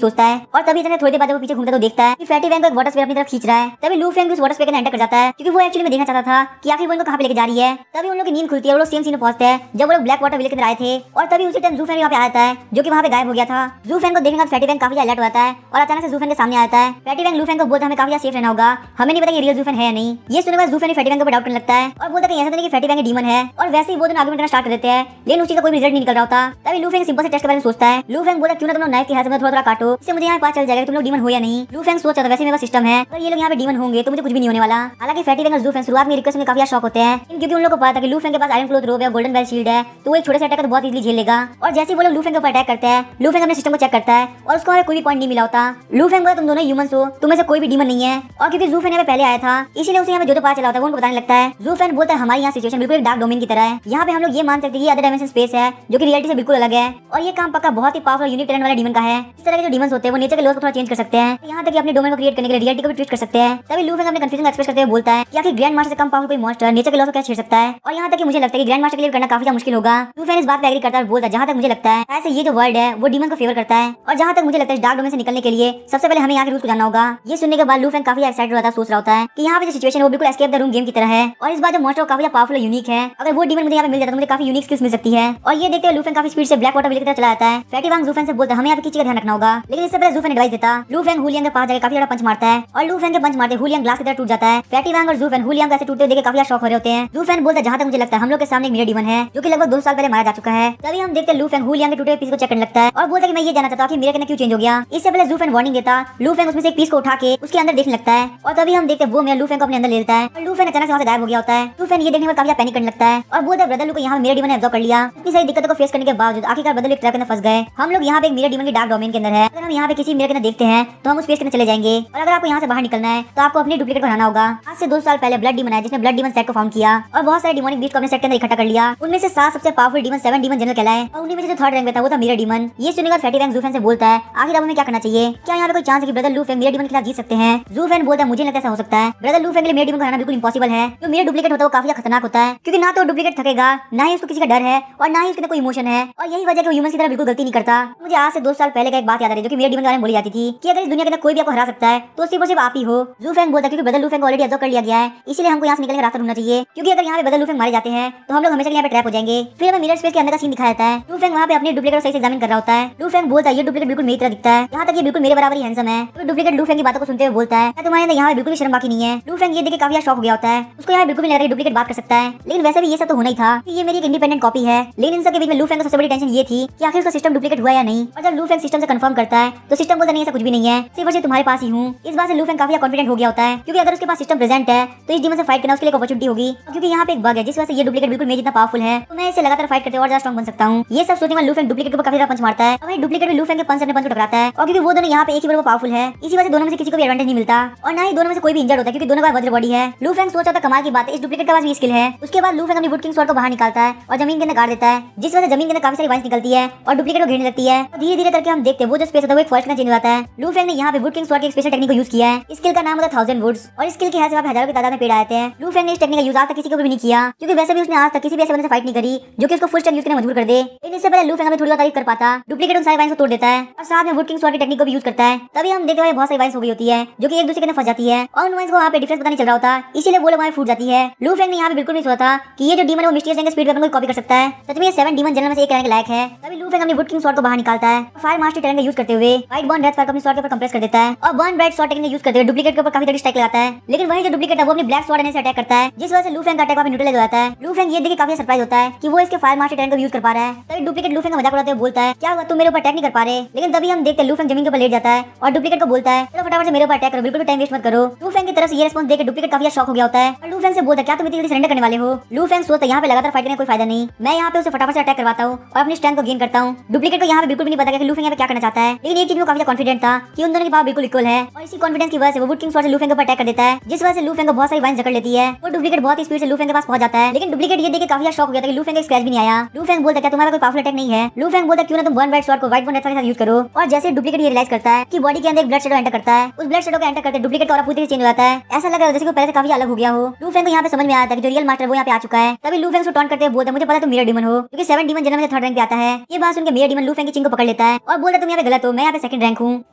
सोचता है। और तभी अचानक थोड़ी देर बाद वो पीछे घूमता तो देखता है कि फैटी वैंग को एक वाटर स्पेयर अपनी तरफ खींच रहा है। तभी लू फैंग उस वाटर स्पेयर के एंटर कर जाता है क्योंकि वो एक्चुअली में देखना चाहता था कि आखिर वो इनको कहां पे लेके जा रही है। तभी उन लोग की नींद खुलती है और वो सेम सीन में पहुंचते हैं जब वो लोग ब्लैक वाटर विलेज के अंदर आए थे। और तभी उसी टाइम जू फैंग यहाँ पे आता है जो कि वहाँ पे गायब हो गया था। जू फैंग को देखने का फैटी वैंग काफी अलर्ट होता है और अचानक से जू फैंग के सामने आता है। फैटी वैंग लू फैंग को बोलता है हमें काफी सेफ रहना होगा, हमें नहीं पता कि रियल जू फैंग है या नहीं। ये सुनने के बाद जू फैंग फैटी वैंग को डाउट करने लगता है और बोलता है कि ऐसा नहीं कि फैटी वैंग डीमन है। और वैसे ही वो दोनों आर्गुमेंट करना स्टार्ट कर देते हैं लेकिन उसी का कोई रिजल्ट नहीं निकल रहा होता। तभी लू फैंग सिंपल से टेस्ट के बारे में सोचता है। लू फैंग बोलता क्यों ना तुम लोग नाइफ की हेल्प से थोड़ा काटो, इससे मुझे यहाँ पता चल जाएगा तुम लोग डीमन हो या नहीं। लू फैंग सोच रहा था वैसे मेरा सिस्टम है अगर ये लोग यहाँ पे डीमन होंगे तो मुझे कुछ भी नहीं होने वाला। हालांकि फैटी वैंग और जू फैंग शुरुआत में रिक्वेस्ट में काफी शॉक होते हैं क्योंकि उन लोगों को पता था कि लू फैंग के पास आयरन क्लोथ रोब है, गोल्डन बेल शील्ड है, तो वो एक छोटे से अटैक को बहुत इजीली झेल लेगा। और जैसे ही वो लोग लू फैंग के ऊपर अटैक करते हैं लू फैंग अपने सिस्टम को चेक करता है और उसको कोई भी पॉइंट नहीं मिला होता। लू फैंग बोला तुम दोनों ह्यूमंस हो, तुम में से कोई भी डीमन नहीं है। और क्योंकि जू फैंग यहाँ पे पहले आया था इसीलिए उसे यहाँ पे जो तो पता चला होता है वो उनको बताने लगता है। जू फैंग बोलता है हमारी यहाँ सिचुएशन बिल्कुल एक डार्क डोमेन की तरह है, यहाँ पे हम लोग ये मान सकते हैं कि अदर डायमेंशन स्पेस है जो कि रियलिटी से बिल्कुल अलग है और ये काम पक्का बहुत ही पावरफुल यूनिक टैलेंट वाले डीमन का है। इस तरह के जो डीमंस होते हैं वो नेचर के लॉज को थोड़ा चेंज कर सकते हैं, यहाँ तक कि अपने डोमेन को क्रिएट करने के लिए रियलिटी को भी ट्विस्ट कर सकते हैं। तभी लू फैंग अपने कंफ्यूजन एक्सप्रेस करते हुए बोलता है कि आखिर ग्रैंड मास्टर से कम पावरफुल कोई मॉन्स्टर नेचर के लॉज को क्या छेड़ सकता है। और यहाँ तक कि मुझे लगता है कि ग्रैंड मास्टर के लिए करना काफी मुश्किल होगा। लू फैंग इस बात पे एग्री करता है और बोलता है जहाँ तक मुझे लगता है ऐसे ये जो वर्ल्ड है वो डीमन को फेवर करता है और जहाँ तक मुझे लगता है डार्क डोमेन से निकलने के लिए सबसे पहले हमें यहाँ के रूल्स को जानना होगा। ये सुनने के बाद लू फैंग काफी एक्साइटेड होता है, सोच रहा होता है कि यहाँ पे जो सिचुएशन है वो बिल्कुल एस्केप द रूम गेम की तरह है और इस बार जो मॉन्स्टर काफी पावरफुल यूनिक है, अगर वो डीमन मुझे यहाँ पे मिल जाता तो मुझे काफी यूनिक स्किल्स मिल सकती है। और ये देखते हुए लू फैंग काफी स्पीड से ब्लैक वाटर विलेज की तरफ चला जाता है। फैटी वैंग जू फैंग से बोलता है हमें यहाँ पे चीज का ध्यान रखना होगा, लेकिन इससे पहले जू फैंग एडवाइस देता। लू फैंग हुलियांग के पास जाकर काफी ज्यादा पंच मारता है और लू फैंग के पंच मारते हुलियांग ग्लास की तरह टूट जाता है। फैटी वैंग और जू फैंग हुलियांग ऐसे टूटते देख काफी शॉक हो रहे होते हैं। जू फैंग बोलता है जहाँ तक मुझे लगता है हम लोग के सामने एक मिरर डीमन है जो कि लगभग 2 साल पहले मारा जा चुका है। तभी हम देखते हैं लू फैंग हुलियांग के टूटे पीस को चेक करने लगता है और बोलता है कि मैं ये जानना चाहता हूँ कि मिरर के क्यों चेंज हो गया। इससे पहले जू फैंग वार्निंग देता। लू फैंग उसमें से एक पीस को उठा के उसके अंदर देखने लगता है और तभी हम देखते हैं वो मिरर लू फैंग को अपने अंदर ले लेता है और लू फैंग अचानक से वहाँ से गायब हो गया होता है। लू फैंग ये देखने में काफी पैनिक करने लगता है और बोलता है ब्रदर लू को यहाँ मिरर डीमन ने एब्जॉर्ब कर लिया। इतनी सारी दिक्कतों को फेस करने के बावजूद आखिरकार ब्रदर एक ट्रैप के अंदर फंस गए। हम लोग यहाँ पे एक मिरर डीमन की डार्क डोमेन के अंदर है। अगर हम यहाँ पे किसी मिरर के अंदर देखते हैं तो हम उस स्पेस के अंदर चले जाएंगे और अगर आपको यहाँ से बाहर निकलना है तो आपको अपनी डुप्लीकेट बनाना होगा। आज से 2 साल पहले ब्लड डीमन आया जिसने ब्लड डीमन सेट को फाउंड किया और बहुत सारे डिमोनिक बीस्ट को अपने सेट के अंदर इकट्ठा कर लिया। उनमें से 7 सबसे पावरफुल डीमन 7 डीमन जनरल कहलाए और उन्हीं में से जो थर्ड रैंक में था वो था मिरर डीमन। ये सुनने के बाद फैटी वैंग जू फैंग से बोलता है आखिर अब हमें क्या करना चाहिए, क्या यहाँ पे कोई चांस है कि ब्रदर लू फैंग मिरर डीमन के खिलाफ जीत सकते हैं। जू फैंग बोलता है मुझे लगता है ऐसा हो सकता है। ब्रदर लू फैंग के लिए मिरर डीमन को हराना बिल्कुल इंपॉसिबल है। जो मिरर डुप्लीकेट होता है वो काफी खतरनाक होता है क्योंकि ना तो डुप्लीकेट थकेगा, ना ही उसको किसी का डर है और ना ही उसके अंदर कोई इमोशन है और यही वजह है कि वो ह्यूमंस की तरह बिल्कुल गलती नहीं करता। मुझे आज से 2 साल पहले का एक बात याद आ रही है जो कि मिरर डीमन के बारे में बोली जाती थी कि अगर इस दुनिया के अंदर कोई भी आपको हरा सकता है तो सिर्फ और सिर्फ आप ही हो। जू फैंग बोलता है क्योंकि ब्रदर लू फैंग को ऑलरेडी एब्जॉर्ब कर लिया गया है इसलिए हमको यहाँ से निकलने का रास्ता ढूंढना चाहिए क्योंकि अगर यहाँ पे ब्रदर लू फैंग मारे जाते हैं तो हम लोग हमेशा के लिए यहाँ पे ट्रैप हो जाएंगे। फिर हमें मिरर स्पेस के अंदर का सीन दिखाया जाता है। लू फैंग वहाँ पे अपने डुप्लीकेट सही से एग्जामिन कर रहा होता है। लू फैंग बोलता है ये डुप्लीकेट बिल्कुल मेरी तरह दिखता है, यहाँ तक ये बिल्कुल मेरे बराबर ही हैंडसम है। तो डुप्लीकेट लू फैंग की बातों को सुनते हुए बोलता है तुम्हारे अंदर यहाँ पे बिल्कुल भी शर्म बाकी नहीं है। लू फैंग ये देख के काफी शॉक हो गया होता है, उसको यहाँ बिल्कुल भी लग रहा है डुप्लीकेट बात कर सकता है। लेकिन वैसे भी ये सब तो होना ही था कि ये मेरी एक इंडिपेंडेंट कॉपी है। लेकिन इन सब के बीच में लू फैंग को सबसे बड़ी टेंशन ये थी कि आखिर उसका सिस्टम डुप्लीकेट हुआ या नहीं। और जब लू फैंग सिस्टम से कंफर्म करता है तो सिस्टम बोलता नहीं ऐसा कुछ भी नहीं है, सिर्फ और सिर्फ तुम्हारे पास ही हूँ। इस बात से लू फैंग काफी कॉन्फिडेंट हो गया होता है क्योंकि अगर उसके पास सिस्टम प्रेजेंट है तो इस डीमन से फाइट करना उसके लिए अपॉर्चुनिटी होगी। क्योंकि यहाँ पे एक बग है जिस वजह से ये डुप्लीकेट बिल्कुल मेरे जितना पावरफुल है तो मैं इसे लगातार फाइट करते और ज्यादा स्ट्रांग बन सकता हूँ। ये सब सोचने में लू फैंग डुप्लीकेट के ऊपर काफी पंच मारता है और डुप्लीकेट में लू फैंग के पंच अपने पंच को टकराता है और क्योंकि वो दोनों यहाँ पे एक ही बार पावरफुल है इसी वजह से दोनों में से किसी को भी एडवांटेज नहीं मिलता और ना ही दोनों में से कोई भी इंजर्ड होता है क्योंकि दोनों का वज्र बॉडी है। लू फैंग सोचा था कमाल की बात है इस डुप्लीकेट के पास भी स्किल है। उसके बाद लू फैंग अपनी वुड किंग स्वॉर्ड को बाहर निकालता है और जमीन के अंदर गाड़ देता है जिस वजह से जमीन के अंदर काफी सारी वाइंस निकलती है और डुप्लीकेट को घेरने लगती है। धीरे धीरे करके हम देखते हैं वो जो स्पेस होता है वो एक फॉरेस्ट में चेंज हो जाता है। लू फैंग ने यहाँ पे वुड किंग स्वॉर्ड की स्पेशल टेक्निक को यूज किया है। स्किल का नाम होता है 1000 वुड्स और इस स्किल की हेल्प से हजारों की तादाद में पेड़ आते हैं। लू फैंग ने इस टेक्निक का यूज आज तक किसी को भी नहीं किया क्योंकि वैसे भी उसने आज तक किसी भी ऐसे बंदे से फाइट नहीं करी जो कि उसको फुल स्टैक यूज करने मजबूर कर दे। लेकिन इससे पहले लू फैंग हमें थोड़ी और तारीफ कर पाता। डुप्लीकेट उन सारी वाइंस को तोड़ देता है और साथ में वुड किंग स्वॉर्ड की टेक्निक को भी यूज करता है। तभी हम देखते हैं बहुत सारी वाइंस हो गई होती है जो कि एक दूसरे के अंदर फंस जाती है और उन वाइंस को वहाँ पे डिफरेंस पता नहीं चल रहा होता इसीलिए वो लोग वहाँ फूट जाती है। लू फैंग ने यहाँ पे बिल्कुल नहीं सोचा था कि ये जो डीमन है वो मिस्टीरियस रैंक स्पीड वेपन को कॉपी कर सकता है। सच में ये 7 डीमन जनरल में से एक रहने के लायक है। तभी लू फैंग अपनी वुड किंग स्वॉर्ड को बाहर निकालता है, फायर मास्टर टैलेंट का यूज करते हुए वाइट बॉर्न डेथ फायर को अपनी स्वॉर्ड के ऊपर कंप्रेस कर देता है और burn bright sword technique use करते हुए डुप्लीकेट के ऊपर काफी तगड़ी स्ट्राइक लगाता है। लेकिन वही जो डुप्लीकेट है वो अपनी ब्लैक स्वॉर्ड से अटैक करता है जिस वजह से लू फैंग का अटैक वहाँ पे न्यूट्रलाइज हो जाता है। लू फैंग ये देख के काफी सरप्राइज होता है कि वो इसके फायर मास्टर टैलेंट को यूज कर पा रहा है। तभी डुप्लीकेट लू फैंग का मजाक उड़ाते हुए बोलता है क्या हुआ तुम मेरे ऊपर अटैक नहीं कर पा रहे। लेकिन तभी हम देखते हैं लू फैंग जमीन के ऊपर लेट जाता है और डुप्लीकेट को बोलता है चलो फटाफट से मेरे ऊपर अटैक करो, बिल्कुल भी टाइम वेस्ट मत करो। लू फैंग की तरफ से ये रिस्पांस देख के डुप्लीकेट काफी शॉक हो गया होता है और लू फैंग से बोलता है क्या तुम इतनी जल्दी सरेंडर करने वाले हो। लू फैंग सोचता है यहाँ पे लगातार फाइट करने कोई फायदा नहीं, मैं यहाँ पे उसे फटाफट से अटैक करवाता हूँ और अपनी स्ट्रेंथ को गेन करता हूँ। डुप्लीकेट को यहाँ पे बिल्कुल भी नहीं पता कि लू फैंग यहाँ पे क्या करना चाहता है। लेकिन एक चीज में काफी कॉन्फिडेंट था कि उन दोनों की पावर बिल्कुल इक्वल है और इसी कॉन्फिडेंस की वजह से वो वुड किंग स्वॉर्ड से लू फैंग के ऊपर अटैक कर देता है जिस वजह से लू फैंग को बहुत सारी वाइंस जकड़ लेती है और डुप्लीकेट बहुत ही स्पीड से लू फैंग के पास पहुंच जाता है। लेकिन डुप्लीकेट ये देख के काफी शॉक हो गया था कि लू फैंग का स्क्रैच भी नहीं आया। लू फैंग बोलता है क्या तुम्हारा कोई पावरफुल अटैक नहीं है। लू फैंग बोलता है क्यों ना तुम बर्न ब्राइट स्वॉर्ड को व्हाइट बॉर्न डेथ फायर के साथ यूज करो। और जैसे डुप्लीकेट ये रियलाइज करता है कि बॉडी के अंदर एक ब्लड शेडो एंटर करता है, उस ब्लड शेडो के एंटर करते डुप्लीकेट का ऑरा पूरी तरह चेंज हो जाता है। ऐसा लग रहा है जैसे कि पहले से काफी अलग हो गया हो। लू फैंग को यहाँ पे समझ में आया था कि जो रियल मास्टर वो यहाँ पे आ चुका है। तभी लू फेंग उसको टॉन्ट करते हुए बोलता है मुझे पता तुम मिरर डीमन हो, क्योंकि 7 डीमन जनरल में थर्ड रैंक पे आता है। ये बात सुनकर मिरर डीमन लू फेंग की चिंग को पकड़ लेता है और बोलता है तुम यहाँ पे गलत हो, मैं यहाँ पे सेकंड रैंक हूँ।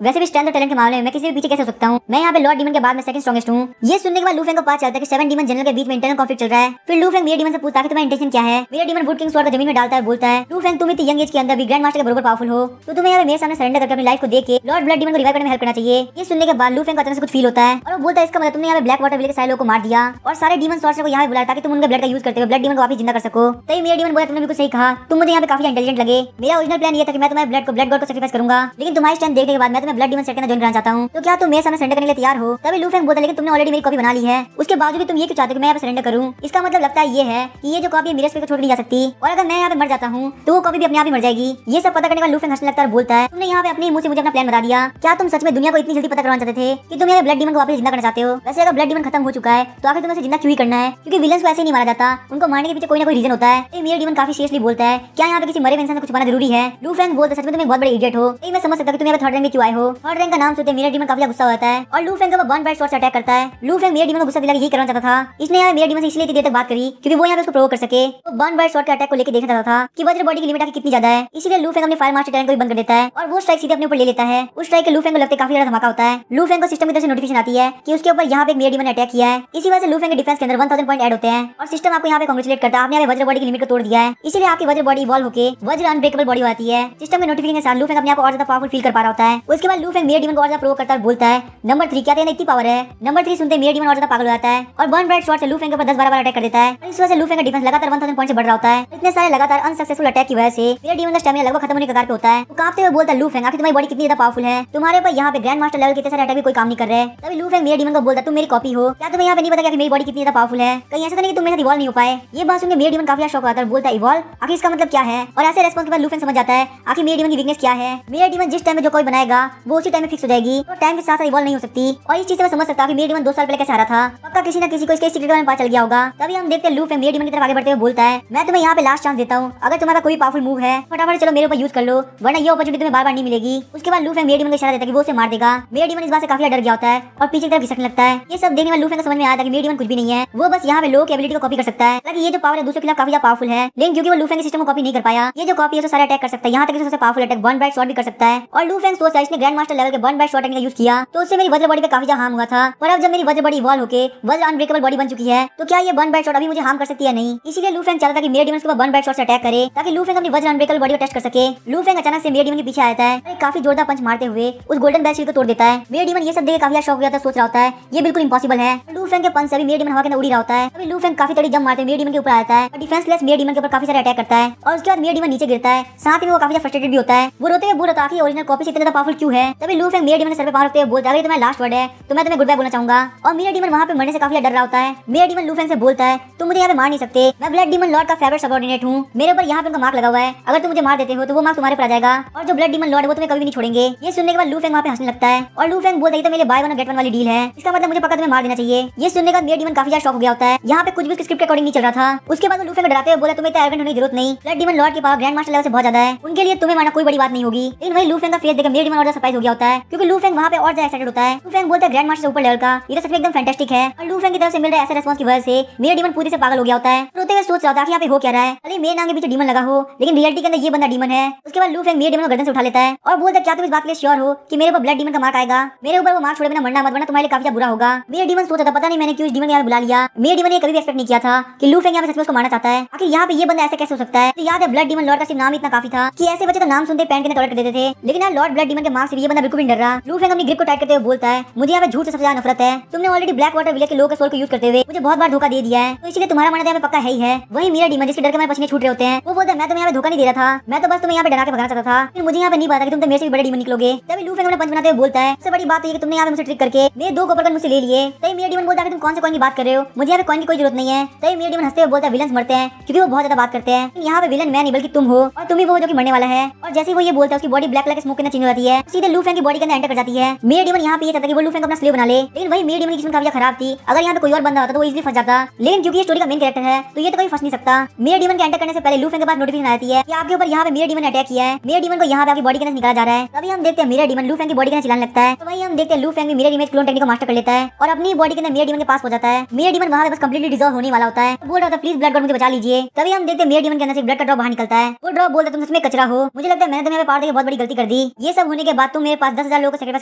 वैसे भी स्ट्रेंथ और टैलेंट के मामले में मैं किसी भी पीछे कैसे हो सकता हूँ, मैं यहाँ पे लॉर्ड डीमन के बाद में सेकंड स्ट्रॉन्गेस्ट हूँ। ये सुनने के बाद लू फेंग को पता चलता है कि 7 डीमन जनरल के बीच में इंटरनल कॉन्फ्लिक्ट चल रहा है। फिर लू फेंग मिरर डीमन से पूछता है कि तुम्हारा इंटेंशन क्या है। Mirror demon would king sword को जमीन में डालता है, बोलता है लू फेंग तुम इतनी यंग एज के अंदर भी ग्रैंड मास्टर के बराबर पावरफुल हो, तो तुम्हें यहाँ पे मेरे सामने सरेंडर करके अपनी लाइफ को देख के लॉर्ड ब्लड डीमन को रिवाइव करने में हेल्प करना चाहिए। ये सुनने के बाद लू फेंग को अचानक से कुछ फील होता है और वो बोलता है इसका मतलब तुमने यहाँ पे ब्लैक वाटर विलेज के सारे लोगों को मार दिया और सारे डीमन सॉर्सर को यहाँ पे बुलाया ताकि तुम उनके ब्लड का यूज करते हुए ब्लड डीमन को वापस जिंदा कर सको। तभी मिरर डीमन बोला तुमने बिल्कुल सही कहा, तुम मुझे यहाँ पे काफी इंटेलिजेंट लगे। मेरा ओरिजिनल प्लान ये था कि मैं तुम्हारे ब्लड गॉड को सैक्रिफाइस करूंगा, लेकिन तुम्हारी स्ट्रेंथ देखने के बाद मैं तुम्हें ब्लड डीमन सेट करना ज्वाइन करना चाहता हूँ, तो क्या तुम मेरे सामने सरेंडर करने के लिए तैयार हो। तभी लू फेंग बोलता है लेकिन तुमने ऑलरेडी मेरी कॉपी बना ली है, उसके बावजूद भी तुम ये क्यों चाहते हो कि मैं यहाँ पे सरेंडर करूँ। इसका मतलब लगता है ये है कि ये जो कॉपी मिरर स्पेस को छोड़ नहीं जा सकती और अगर मैं यहाँ पे मर जाता हूँ तो वो कॉपी भी अपने आप ही मर जाएगी। ये सब पता करने का लू फेंग हंसने लगता है और बोलता है तुमने यहाँ पे अपने मुंह से मुझे अपना प्लान बता दिया, क्या तुम सच में दुनिया को इतनी जल्दी पता करवाना चाहते थे कि तुम यहाँ ब्लड डीमन को वापस जिंदा करना चाहते हो। वैसे अगर ब्लड डीमन खत्म हो चुका है तो आखिर तुम्हें जिंदा क्यों ही करना है, क्योंकि विलन्स को ऐसे ही नहीं मारा जाता, उनको मारने के पीछे कोई ना कोई रीजन होता है। मिरर डीमन काफी सीरियसली बोलता है क्या यहाँ पे किसी मरे इंसान से कुछ पाना जरूरी है। लू फेंग बोलता है सच में तुम एक बहुत बड़े इडियट हो, मैं समझ सकता हूँ तुम यहाँ पे थर्ड रैंक में क्यों आए हो। थर्ड रैंक का नाम सुनते मिरर डीमन काफी गुस्सा होता है और लू फेंग को बर्न ब्राइट शॉट से अटैक करता है। लू फेंग मिरर डीमन को गुस्सा दिला के यही करना चाहता था, इसने यहाँ मिरर डीमन से इसलिए इतनी देर तक बात करी क्योंकि वो यहाँ पे उसको प्रोवोक कर सके। वो बर्न ब्राइट शॉट के अटैक को लेकर देखना चाहता था कि वज्र बॉडी की लिमिट आखिर कितनी ज्यादा है, इसलिए लू फेंग अपने फायर मास्टर टैलेंट को भी बंद कर देता है और वो स्ट्राइक सीधे अपने ऊपर ले लेता है। उस स्ट्राइक के लू फेंग को लगते काफी ज्यादा धमाका होता है। लू फेंग को सिस्टम की तरफ से नोटिफिकेशन आती है कि उसके ऊपर यहाँ पे एक मिरर डीमन ने अटैक किया है। इसी वजह से लू फेंग के डिफेंस के अंदर 1000 पॉइंट ऐड होते हैं और सिस्टम आपको यहाँ पे कांग्रेचुलेट करता है, आपने यहाँ पे वज्र बॉडी की लिमिट को तोड़ दिया है, इसलिए आपकी वज्र बॉडी इवॉल्व होकर वज्र अनब्रेकेबल बॉडी होती है। सिस्टम के नोटिफिकेशन के साथ लू फेंग अपने आप को और ज्यादा पावरफुल फील कर पा रहा होता है। उसके बाद लू फेंग मिरर डीमन को और ज्यादा प्रोवोक करता है और बोलता है नंबर 3 क्या तेरे इतनी पावर है। नंबर 3 सुनते मिरर डीमन और ज्यादा पागल हो जाता है और बर्न ब्राइट शॉट से लू फेंग के ऊपर 10-12 बार अटैक कर देता है। इस वजह से लू फेंग का डिफेंस लगातार 1000 पॉइंट से बढ़ रहा होता है। इतने सारे लगातार अनसक्सेसफुल अटैक की वजह से मिरर डीमन का स्टैमिना लगभग खत्म होने के कगार पे होता है। वो कांपते हुए बोलता है लू फेंग आखिर तुम्हारी बॉडी कितनी ज्यादा पावरफुल है, तुम्हारे ऊपर यहाँ पे ग्रैंड मास्टर लेवल के इतने सारे अटैक भी कोई काम नहीं कर रहे। तभी लू फेंग मिरर डीमन को बोलता तुम मेरी कॉपी हो, क्या तुम्हें यहाँ पे नहीं पता कि मेरी बॉडी कितनी ज्यादा पावरफुल है, कहीं ऐसा तो नहीं कि तुम मेरे साथ इवॉल्व नहीं हो पाए। ये बात सुनकर मिरर डीमन काफी शॉक होता है, बोलता है इवॉल्व आखिर इसका मतलब क्या है। और ऐसे रेस्पॉन्स के बाद लू फेंग समझ जाता है आखिर मिरर डीमन की वीकनेस क्या है। मिरर डीमन जिस टाइम में जो कोई बनाएगा वो उसी टाइम में फिक्स हो जाएगी, तो टाइम के साथ साथ इवॉल्व नहीं हो सकती। और इस चीज से मैं समझ सकता हूँ कि मिरर डीमन 2 साल पहले कैसे आ रहा था, पक्का किसी ना किसी को इसके सीक्रेट बारे में पता चल गया होगा। तभी हम देखते हैं लू फेंग मिरर डीमन की तरफ आगे बढ़ते हुए बोलता है मैं तुम्हें यहाँ पे लास्ट चांस देता हूँ, अगर तुम्हारा कोई पावरफुल मूव है फटाफट चलो मेरे ऊपर यूज कर लो, वरना ये अपॉर्चुनिटी तुम्हें बार बार नहीं मिलेगी। उसके बाद लू फेंग मिरर डीमन को इशारा देता है कि वो उसे मार देगा। मिरर डीमन इस बात से काफी डर गया होता है और पीछे की तरफ खिसकने लगता है। ये सब देखने में लू फेंग को समझ में आया था कि मिरर डीमन कुछ भी नहीं है, वो बस यहाँ पे लोगों की एबिलिटी को कॉपी कर सकता है। हालांकि ये जो पावर है दूसरे के खिलाफ काफी पावरफुल है, लेकिन क्योंकि वो लू फेंग के सिस्टम को कॉपी नहीं कर पाया, ये जो कॉपी है सारे अटैक कर सकता है, यहाँ तक सबसे powerful attack burn bright shot भी कर सकता है। और लू फेंग सोचता है इसने ग्रैंड मास्टर लेवल के बर्न ब्राइट शॉट का यूज किया तो उससे मेरी वज्र बॉडी पे काफी ज्यादा हार्म हुआ था, पर अब जब मेरी वज्र बॉडी इवॉल्व होकर वज्र अनब्रेकेबल बॉडी बन चुकी है तो क्या ये बर्न ब्राइट शॉट अभी मुझे हार्म कर सकती है नहीं। इसीलिए लू फेंग चाहता था कि मिरर डीमन के ऊपर बर्न ब्राइट शॉट से अटैक करे ताकि लू फेंग अपनी वज्र अनब्रेकेबल बॉडी को टेस्ट कर सके। लू फेंग अचानक से मिरर डीमन के पीछे आता है और काफी जोरदार पंच मारते हुए उस गोल्डन बेल शील्ड को तोड़ देता है। मिरर डीमन ये सब देख काफी शॉक हो जाता है, सोच रहा होता है ये बिल्कुल इंपॉसिबल है। लू फेंग के पंच से मिरर डीमन हवा के अंदर उड़ रहा होता है। अभी लू फेंग काफी तड़ी जंप मारते मिरर डीमन के ऊपर आता है और डिफेंसलेस मिरर डीमन के ऊपर काफी सारे अटैक करता है और उसके बाद मिरर डीमन नीचे गिरता है। साथ में वो काफी फ्रस्ट्रेटेड भी होता है, वो रोते हुए बोल रहा था कि ओरिजिनल कॉपी से इतना पावरफुल क्यों है। तभी लू फेंग मिरर डीमन सर पे पावर रखते हुए बोलता है अगर तुम्हारा लास्ट वर्ड है तो मैं तुम्हें गुड बाय बोलना चाहूंगा। और मिरर डीमन वहां पे मरने से काफी डर रहा होता है। मिरर डीमन लू फेंग से बोलता है तुम मुझे यहाँ पे मार नहीं सकते, मैं ब्लड डीमन लॉर्ड का फेवरेट सबऑर्डिनेट हूँ, मेरे ऊपर यहाँ पे उनका मार्क लगा हुआ है, अगर तुम मुझे मार देते हो तो वो मार्क तुम्हारे पर आ जाएगा और जो ब्लड डीमन लॉर्ड है वो तुम्हें कभी भी नहीं छोड़ेंगे। ये सुनने के बाद लू फेंग वहां पे हंसने लगता है और लू फेंग बोलता है तो मेरे बाय वन गेट वन वाली डील है, इसका मतलब मुझे पक्का तुम्हें मार देना चाहिए। ये सुनने के बाद मिरर डीमन काफी ज्यादा शॉक हो गया होता है, यहाँ पे कुछ भी स्क्रिप्ट के अकॉर्डिंग नहीं चल रहा था। उसके बाद लू फेंग डराते हुए बोला तुम्हें इतना एरोगेंट होने की जरूरत नहीं, ब्लड डीमन लॉर्ड की पावर ग्रैंड मास्टर लेवल से बहुत ज्यादा है, उनके लिए तुम्हें मारना कोई बड़ी बात नहीं होगी। लेकिन वही लू फेंग का फेस देखकर मिरर डीमन और सरप्राइज हो गया होता है क्योंकि लू फेंग वहां पे और ज्यादा एक्साइटेड होता है। लू फेंग बोलता है ग्रैंड मास्टर से ऊपर लेवल का, ये तो सच में एकदम फैंटास्टिक है। और लू फेंग की तरफ से मिल रहा ऐसे रिस्पांस की वजह से मिरर डीमन पूरी से पागल हो गया होता है, रोते हुए सोच रहा था कि यहाँ पे हो क्या रहा है, अरे मेरे नाम के पीछे डीमन लगा हो लेकिन रियलिटी के अंदर ये बंदा डीमन है। उसके बाद लू फेंग मिरर डीमन को गर्दन से उठा लेता है और बोलता है क्या तुम इस बात के लिए श्योर हो कि मेरे ऊपर ब्लड डीमन का मार्क आएगा, मेरे ऊपर वो मार्क छोड़े बिना मरना मत, वरना तुम्हारे लिए काफी बुरा होगा। मिरर डीमन सोचा था पता नहीं मैंने क्यों इस डीमन को यहाँ बुला लिया। मिरर डीमन ने कभी भी एक्सपेक्ट नहीं किया था कि लू फेंग यहाँ पे सच में उसको मारना चाहता है, आखिर यहाँ पे ये बंदा ऐसे कैसे हो सकता है। तो याद है ब्लड डीमन लॉर्ड का सिर्फ नाम इतना काफी था कि ऐसे बच्चे तो नाम सुनते पैंट के टॉयलेट कर देते थे, लेकिन यार लॉर्ड ब्लड डीमन के मार्क से ये बंदा बिल्कुल भी डर रहा। लू फेंग अपनी ग्रिप को टाइट करते हुए बोलता है मुझे यहाँ पे झूठ से सबसे ज्यादा नफरत है, तुमने ऑलरेडी ब्लैक वाटर विलेज के लोगों के सोल को यूज करते हुए मुझे बहुत बार धोखा दे दिया है, तो इसलिए तुम्हारा मानना यहाँ पे पक्का है ही है। वही मिरर डीमन जिसके डर के हमारे पसीने छूट रहे होते हैं वो बोलता है मैं तुम्हें यहाँ पे धोखा नहीं दे रहा था, मैं तो बस तुम्हें यहाँ पे डरा के भगाना चाहता था, फिर मुझे यहाँ पे नहीं पता कि तुम तो मेरे से भी बड़े डीमन निकलोगे। तभी लू फेंग अपना पंच बनाते हुए बोलता है सबसे बड़ी बात ये कि तुमने यहाँ पे मुझे ट्रिक करके मेरे 2 कॉपर गन मुझसे ले लिए। तभी मिरर डीमन बोलता है तुम कौन से कॉइन की बात कर रहे हो, मुझे यहाँ पे कॉइन की कोई जरूरत नहीं है। तभी मिरर डीमन हंसते हुए बोलता है विलन्स मरते हैं क्योंकि वो बहुत ज्यादा बात करते हैं, यहाँ पे विलन मैं नहीं बल्कि तुम हो और तुम ही वो जो कि मरने वाला है। और जैसे वो ये बोलता है उसकी बॉडी ब्लैक कलर के स्मोक के अंदर चेंज हो जाती है, सीधे लू फेंग की बॉडी के अंदर एंटर कर जाती है। मिरर डीमन यहाँ पे ये चाहता है कि वो लू फेंग अपना स्लेव बना ले, लेकिन वही मिरर डीमन की किस्मत काफी खराब थी, अगर यहाँ पे कोई और बंदा होता तो वो इजीली फंस जाता, लेकिन क्योंकि ये स्टोरी का मेन कैरेक्टर है तो ये तो कभी फंस नहीं सकता। मिरर डीमन के एंटर करने से पहले लू फेंग के पास नोटिफिकेशन आती है कि आपके ऊपर यहाँ पे मिरर डीमन ने अटैक किया है, मिरर डीमन को यहाँ पे आपकी बॉडी के अंदर निकाला जा रहा है। तभी हम देखते हैं मिरर डीमन लू फेंग की बॉडी के अंदर चिल्लाने लगता है, तो वही हम देखते हैं लू फेंग भी मिरर इमेज क्लोन टेक्निक को मास्टर कर लेता है और अपनी बॉडी के अंदर मिरर डीमन के पास हो जाता है। मिरर डीमन वहाँ पे बस कंप्लीटली डिसॉल्व होने होने वाला होता है, बोल रहा होता है प्लीज ब्लड गॉड मुझे बचा लीजिए। तभी हम देखते हैं मेयर डीमन के अंदर से ब्लड का ड्रॉप बाहर निकलता है। वो ड्रॉप बोलता है तुम सच में कचरा हो, मुझे लगता है मैंने तुम्हें पावर देके बहुत बड़ी गलती कर दी। ये सब होने के बाद तुम मेरे पास 10,000 लोगों को सैक्रिफाइस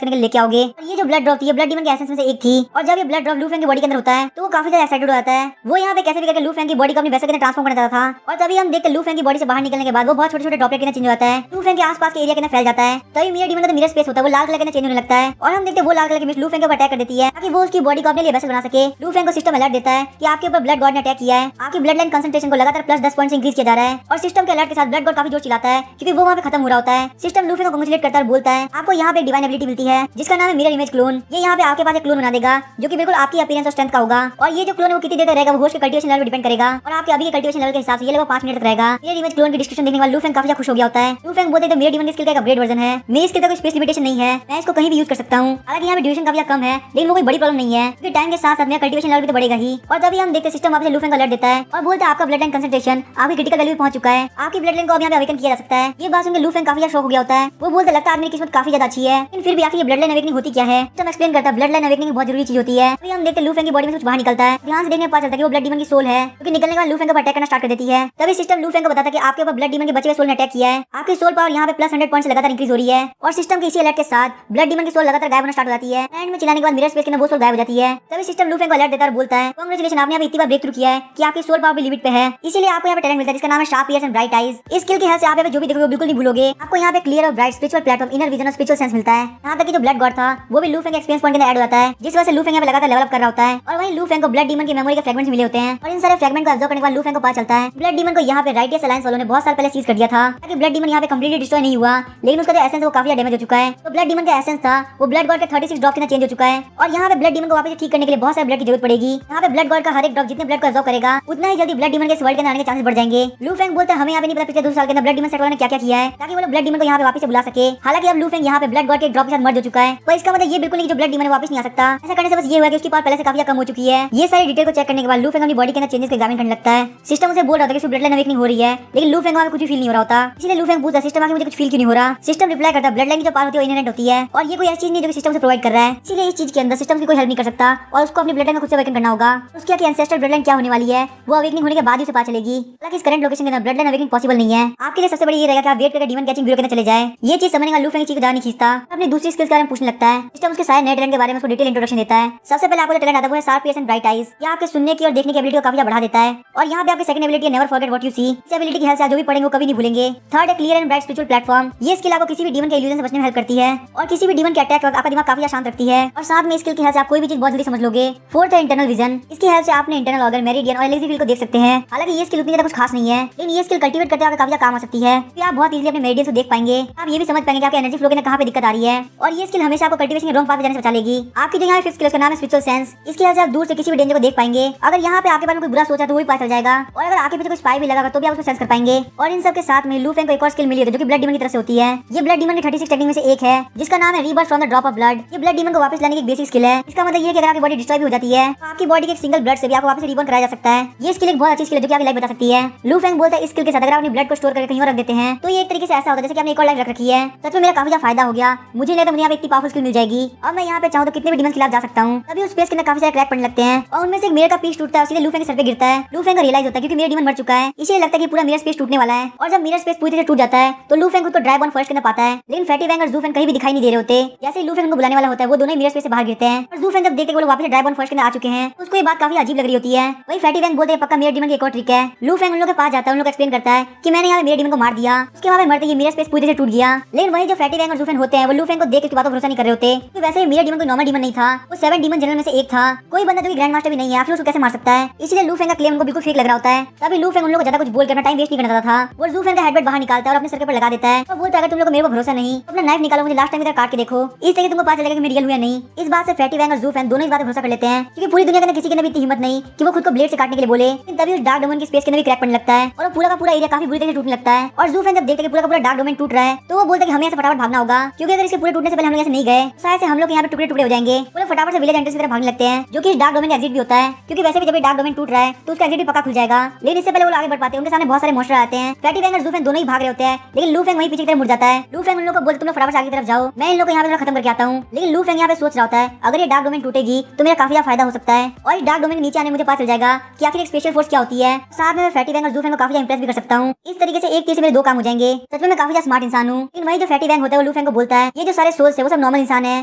करने के लिए लेके आओगे। और ये जो ब्लड ड्रॉप थी ये ब्लड डीमन के एसेंस में से एक थी। और जब ये ब्लड ड्रॉप लू फेंग की बॉडी के अंदर होता है तो वो काफी ज्यादा एक्साइटेड हो जाता है। वो यहाँ पे कैसे भी करके लू फेंग की बॉडी को अपनी वैसे के अंदर ट्रांसफॉर्म करना चाहता था। और तभी हम देखते हैं लू फेंग की बॉडी से बाहर निकलने के बाद वो बहुत छोटे छोटे ड्रॉपलेट के अंदर चेंज हो जाता है। लू फेंग के आसपास के एरिया के अंदर फैल जाता है। तभी मेयर डीमन का मिरर स्पेस होता है वो लाल कलर के अंदर चेंज होने लगता है। और हम देखते हैं वो लाल कलर की मिस्ट लू फेंग के ऊपर अटैक कर देती है ताकि वो उसकी बॉडी को अपने लिए वेसल बना सके। लू फेंग को सिस्टम अलर्ट देता है कि आपके ऊपर ब्लड गॉड ने अटैक किया है, आपकी ब्लड लाइन कंसंट्रेशन को लगातार प्लस 10 पॉइंट से इंक्रीज किया जा रहा है। और सिस्टम के अलर्ट के साथ ब्लड गॉड काफी जोर चिल्लाता है क्योंकि वो वहाँ पे खत्म हो रहा होता है। सिस्टम लू फेंग को कांग्रेचुलेट करता है और बोलता है आपको यहाँ पे डिवाइन एबिलिटी मिलती है जिसका नाम है मिरर इमेज क्लोन। ये यहाँ पे आपके पास एक क्लोन बना देगा जो कि बिल्कुल आपकी अपीयरेंस और स्ट्रेंथ का होगा। और ये जो क्लोन है वो कितनी देर तक रहेगा वो होस्ट के कल्टीवेशन लेवल पर डिपेंड करेगा। और आपके अभी के कल्टीवेशन लेवल के हिसाब से ये लेवल 5 मिनट तक रहेगा। मिरर इमेज क्लोन की डिस्क्रिप्शन देखने के बाद लू फेंग काफी खुश हो गया होता है। लू फेंग बोलते हैं मिरर डीमन की स्किल का एक अपग्रेड वर्जन है, मेरी स्किल का कोई स्पेस लिमिटेशन नहीं है, मैं इसको कहीं भी यूज कर सकता हूँ। हालांकि यहाँ पे ड्यूरेशन काफी कम है लेकिन वो कोई बड़ी प्रॉब्लम नहीं है क्योंकि टाइम के साथ साथ मेरा कल्टीवेशन लेवल भी तो बढ़ेगा ही। और तभी हम देखते सिस्टम आपसे लू फेंग को अलर्ट देता है और बोलता है आपका ब्लड लाइन कंसंट्रेशन आपकी क्रिटिकल वैल्यू पे पहुंच चुका है, आपकी ब्लड लाइन को अब यहाँ पे अवेकन किया जा सकता है। ये बात सुनकर लू फेंग काफी शॉक हो गया होता है। वो बोलता लगता है मेरी किस्मत काफी ज्यादा अच्छी है लेकिन फिर भी आखिर ये ब्लड लाइन अवेकनिंग होती क्या है। सिस्टम एक्सप्लेन करता है ब्लड लाइन अवेकनिंग बहुत जरूरी चीज होती है। अभी हम देखते लू फेंग की बॉडी में कुछ बाहर निकलता है। ध्यान से देखने पर पता चलता है कि वो ब्लड डीमन की सोल है क्योंकि निकलने के बाद लू फेंग को अटैक करना स्टार्ट कर देती है। तभी सिस्टम लू फेंग को बताता है कि आपके ऊपर ब्लड डीमन के बचे हुए सोल ने अटैक किया है, आपकी सोल पावर यहाँ पे प्लस 100 पॉइंट से लगातार इंक्रीज हो रही है। और सिस्टम के इसी अलर्ट के साथ ब्लड डीमन की सोल लगातार गायब होना स्टार्ट हो जाती है। एंड में चिल्लाने के बाद मिरर स्पेस के अंदर वो सोल गायब हो जाती है। तभी सिस्टम लू फेंग को अलर्ट देता है और बोलता है कांग्रेचुलेशन आपने यहाँ पे इतनी बार ब्रेक थ्रू किया है कि आपकी सोल पावर भी लिमिट पे है, इसीलिए आपको यहाँ पे टैलेंट मिलता है जिसका नाम है sharp years and bright eyes. इस स्किल की हेल्प से आप यहाँ पे जो भी देखोगे वो बिल्कुल नहीं भूलोगे। आपको यहाँ पे क्लियर और bright spiritual platform, inner vision और स्पिरिचुअल सेंस मिलता है। यहाँ तक कि जो ब्लड गॉड था वो भी लू फेंग एक्सपीरियंस पॉइंट के अंदर ऐड हो जाता है जिस वजह से लू फेंग यहाँ पे लगातार लेवल अप कर रहा होता है। और वहीं लू फेंग को ब्लड डीमन की मेमोरी के फ्रेगमेंट्स मिले होते हैं और इन सारे फ्रेगमेंट को ऑब्जर्व करने के बाद लू फेंग को पता चलता है ब्लड डीमन को यहाँ पे राइटियस अलायंस वालों ने बहुत साल पहले सीज कर दिया था ताकि ब्लड डीमन यहाँ पे कंप्लीटली डिस्ट्रॉय नहीं हुआ, लेकिन उसका जो एसेंस वो काफी डैमेज हो चुका है। तो ब्लड डीमन का एसेंस था वो ब्लड गॉड के 36 ड्रॉप के अंदर चेंज हो चुका है। और यहाँ पे ब्लड डीमन को वापस ठीक करने के लिए बहुत सारे ब्लड की जरूरत पड़ेगी। यहाँ पे ब्लड गॉड का हर एक ड्रॉप जितने ब्लड को ऑब्जर्व करेगा उतना ही जल्दी ब्लड डीमन के इस वर्ल्ड के अंदर आने के चांसेस बढ़ जाएंगे। लू फेंग बोलते हैं हमें यहाँ पे नहीं पता पिछले 2 साल के अंदर ब्लड डीमन सेट वालों ने क्या क्या किया है ताकि वो ब्लड डीमन को यहाँ पे वापस से बुला सके। हालांकि अब लू फेंग यहाँ पे ब्लड गॉड के ड्रॉप के साथ मर्ज हो चुका है, पर इसका मतलब ये बिल्कुल नहीं कि जो ब्लड डीमन है वापस नहीं आ सकता। ऐसा करने से बस ये हुआ कि उसकी पावर पहले से काफी कम हो चुकी है। ये सारी डिटेल को चेक करने के बाद लू फेंग अपनी बॉडी के अंदर चेंजेस को एग्जामिन करने लगता है। सिस्टम उसे बोल रहा था कि ब्लड लाइन अवेकनिंग हो रही है लेकिन लू फेंग को कुछ फील नहीं हो रहा होता। इसलिए लू फेंग पूछता सिस्टम आके मुझे कुछ फील क्यों नहीं हो रहा। सिस्टम रिप्लाई करता ब्लड लाइन की जो पावर होती है वो इनहेरेंट होती है और ये कोई ऐसी चीज नहीं जो सिस्टम से प्रोवाइड कर रहा है, इसलिए इस चीज के अंदर सिस्टम की कोई हेल्प नहीं कर सकता और उसको अपनी ब्लड लाइन को खुद से अवेकन करना होगा। उसकी एंसेस्टर ब्लड लाइन क्या होने वाली है वो अवेकनिंग होने के बाद ही उसे पता चलेगी। हालांकि इस करंट लोकेशन के अंदर ब्लड लाइन अवेकनिंग पॉसिबल नहीं है। आपके लिए सबसे बड़ी ये रहेगा कि आप वेट करके डीमन कैचिंग ब्यूरो के अंदर चले जाए। ये चीज समझने का लू फेंग चीज को ज्यादा नहीं खींचता, अपनी दूसरी स्किल्स के बारे में पूछने लगता है। सिस्टम उसके सारे नए टैलेंट के बारे में उसको डिटेल इंट्रोडक्शन देता है। सबसे पहले आपको जो टैलेंट आता है वो है sharp years and bright eyes. ये आपके सुनने की और देखने की एबिलिटी को काफी बढ़ा देता है। और यहाँ पे आपकी सेकंड एबिलिटी है never forget what you see. इस एबिलिटी की हेल्प से आप जो भी पढ़ेंगे वो कभी नहीं भूलेंगे। थर्ड है clear and bright spiritual platform. ये स्किल आपको किसी भी डीमन के इल्यूजन से बचने में हेल्प करती है और किसी भी डीमन के अटैक वक्त आपका दिमाग काफी शांत रखती है। और साथ में स्किल की हेल्प से आप कोई भी चीज बहुत जल्दी समझ लोगे। फोर्थ है इंटरनल विजन। इसकी हेल्प से आपने इंटरनल ऑर्गन, मेरिडियन और एलर्जी फील्ड को देख सकते हैं। हालांकि ये स्किल उतनी ज्यादा कुछ खास नहीं है लेकिन ये स्किल कल्टीवेट करते हुए काफी काम आ सकती है। फिर आप बहुत इजीली अपने मेरिडियन को देख पाएंगे। आप ये भी समझ पाएंगे कि आपके एनर्जी फ्लो के कहां पे दिक्कत आ रही है। और ये स्किल हमेशा आपको कल्टीवेशन के रॉन्ग पाथ पे जाने से बचा लेगी। आपकी जो यहाँ फिफ्थ स्किल का नाम है स्पिरिचुअल सेंस। इसकी हेल्प से आप दूर से किसी भी डेंजर को देख पाएंगे। अगर यहाँ पे आपके बारे में कोई बुरा सोचा तो वो भी पता चल जाएगा और अगर आपके पीछे कोई स्पाई भी लगा तो भी आप उसको सेंस कर पाएंगे। और इन सब के साथ में लू फेंग को एक और स्किल मिली है जो कि ब्लड डीमन की तरफ से होती है। ये ब्लड डीमन के 36 टेक्निक में से एक है जिसका नाम है rebirth from the drop of blood. ये ब्लड डीमन को वापस लाने की एक बेसिक स्किल है। इसका मतलब ये है कि अगर आपकी बॉडी डिस्ट्रॉय भी हो जाती है तो आपकी बॉडी के एक सिंगल ब्लड से भी आपको वापस रीबॉर्न कराया जा सकता है। ये स्किल एक बहुत अच्छी स्किल है जो कि आपकी लाइफ बता सकती है। लू फेंग बोलता है इस स्किल के साथ अगर आप अपनी ब्लड को स्टोर करके कहीं और रख देते हैं तो ये एक तरीके से ऐसा होता है जैसे कि आपने एक और लाइफ रख रखी है। सच में मेरा काफी ज्यादा फायदा हो गया। मुझे लगा मुझे यहाँ पे इतनी पावरफुल स्किल मिल जाएगी और मैं यहाँ पे चाहूँ तो कितने भी डीमन के खिलाफ जा सकता हूँ। तभी उस स्पेस के अंदर काफी सारे क्रैक पड़ने लगते हैं और उनमें से एक मिरर का पीस टूटता है और सीधे लू फेंग के सर पे गिरता है। लू फेंग को रियलाइज होता है क्योंकि मेरा डीमन मर चुका है, इसलिए लगता है कि पूरा मिरर स्पेस टूटने वाला है। और जब मिरर स्पेस पूरी तरह टूट जाता है तो लू फेंग खुद को ड्राई बॉन फर्स्ट के अंदर पाता है लेकिन फैटी वैंग और जू फेंग कहीं भी दिखाई नहीं दे रहे होते। जैसे लू फेंग को बुलाने वाला होता है वो दोनों ही मिरर स्पेस से बाहर गिरते हैं और जू फेंग जब देखते हैं वो वापस ड्राई बॉन फर्स्ट के अंदर आ चुके हैं उसको ये बात काफी अजीब लग रही होती है। वही फैटी वैंग बोलते हैं पक्का मिरर डीमन की एक और ट्रिक है। लू फेंग उन लोगों के पास जाता है, उन लोग एक्सप्लेन करता है कि मैंने यहाँ मिरर डीमन को मार दिया, उसके वहाँ पे मरते ही मिरर स्पेस पूरी तरह टूट गया। लेकिन वही जो फैटी वैंग और जू फेंग होते हैं वो लू फेंग को देख के बातों पर भरोसा नहीं कर रहे होते कि वैसे मिरर डीमन कोई नॉर्मल डीमन नहीं था, वो 7 डीमन जनरल में से एक था। कोई बंदा जो कि ग्रैंड मास्टर भी नहीं है आखिर उसको कैसे मार सकता है। इसलिए लू फेंग का क्लेम उनको बिल्कुल फेक लग रहा होता है। तभी लू फेंग उन लोगों को ज्यादा कुछ बोल के अपना टाइम वेस्ट नहीं करना था। वो जू फेंग का हेडबेट बाहर निकालता है और अपने सर के ऊपर लगा देता है और बोलता है अगर तुम लोग को मेरे को भरोसा नहीं तो अपना नाइफ निकालो, मुझे लास्ट टाइम इधर काट के देखो, इस तरह तुमको पता चलेगा कि मैं रियल हूं या नहीं। इस बात से फैटी वैंग और जू फेंग दोनों इस बात पर भरोसा कर लेते हैं क्योंकि पूरी दुनिया के अंदर किसी के अंदर भी इतनी हिम्मत नहीं कि वो खुद को ब्लेड से काटने के लिए बोले। लेकिन तभी उस डार्क डोमेन की स्पेस के अंदर भी क्रैक पड़ने लगता है और पूरा का पूरा एरिया काफी बुरी तरह से टूटने लगता है। और जू फेंग जब देखते हैं कि पूरा का पूरा डार्क डोमेन टूट रहा है तो वो बोलते हैं कि हमें यहाँ से फटाफट भागना होगा क्योंकि अगर इसके पूरे टूटने से पहले हम लोग ऐसे नहीं गए शायद से हम लोग यहाँ पे टुकड़े टुकड़े हो जाएंगे। वो फटाफट से विलेज एंट्रेंस की तरफ भागने लगते हैं जो कि डार्क डोमेन का एग्जिट भी होता है क्योंकि वैसे भी जब डार्क डोमेन टूट रहा है तो उसका एग्जिट भी पक्का खुल जाएगा। लेकिन इससे पहले वो आगे बढ़ पाते हैं, उनके सामने बहुत सारे मॉन्स्टर आते हैं। फैटी वैंग और जू फेंग दोनों ही भाग रहे होते हैं लेकिन लू फेंग वहीं पीछे की तरफ मुड़ जाता है। लू फेंग उन लोगों को बोलते तुम लोग फटाफट आगे की तरफ जाओ, मैं इन लोगों को यहाँ पे खत्म करके आता हूँ। लेकिन लू फेंग यहाँ पे सोच रहा होता है अगर ये डार्क डोमेन टूटेगी तो मेरा काफी ज्यादा फायदा हो सकता है। और इस डार्क डोमेन के नीचे आने मुझे पता चल जाएगा कि आखिर एक स्पेशल फोर्स क्या होती है। साथ में मैं फैटी वैंग और जू फैंग को काफी ज्यादा इंप्रेस भी कर सकता हूँ। इस तरीके से एक तीर से मेरे दो काम हो जाएंगे। सच में मैं काफी ज्यादा स्मार्ट इंसान हूँ। लेकिन वही जो फैटी वैंग होता है वो लू फैंग को बोलता है ये जो सारे सोल्स है वो सब नॉर्मल इंसान है।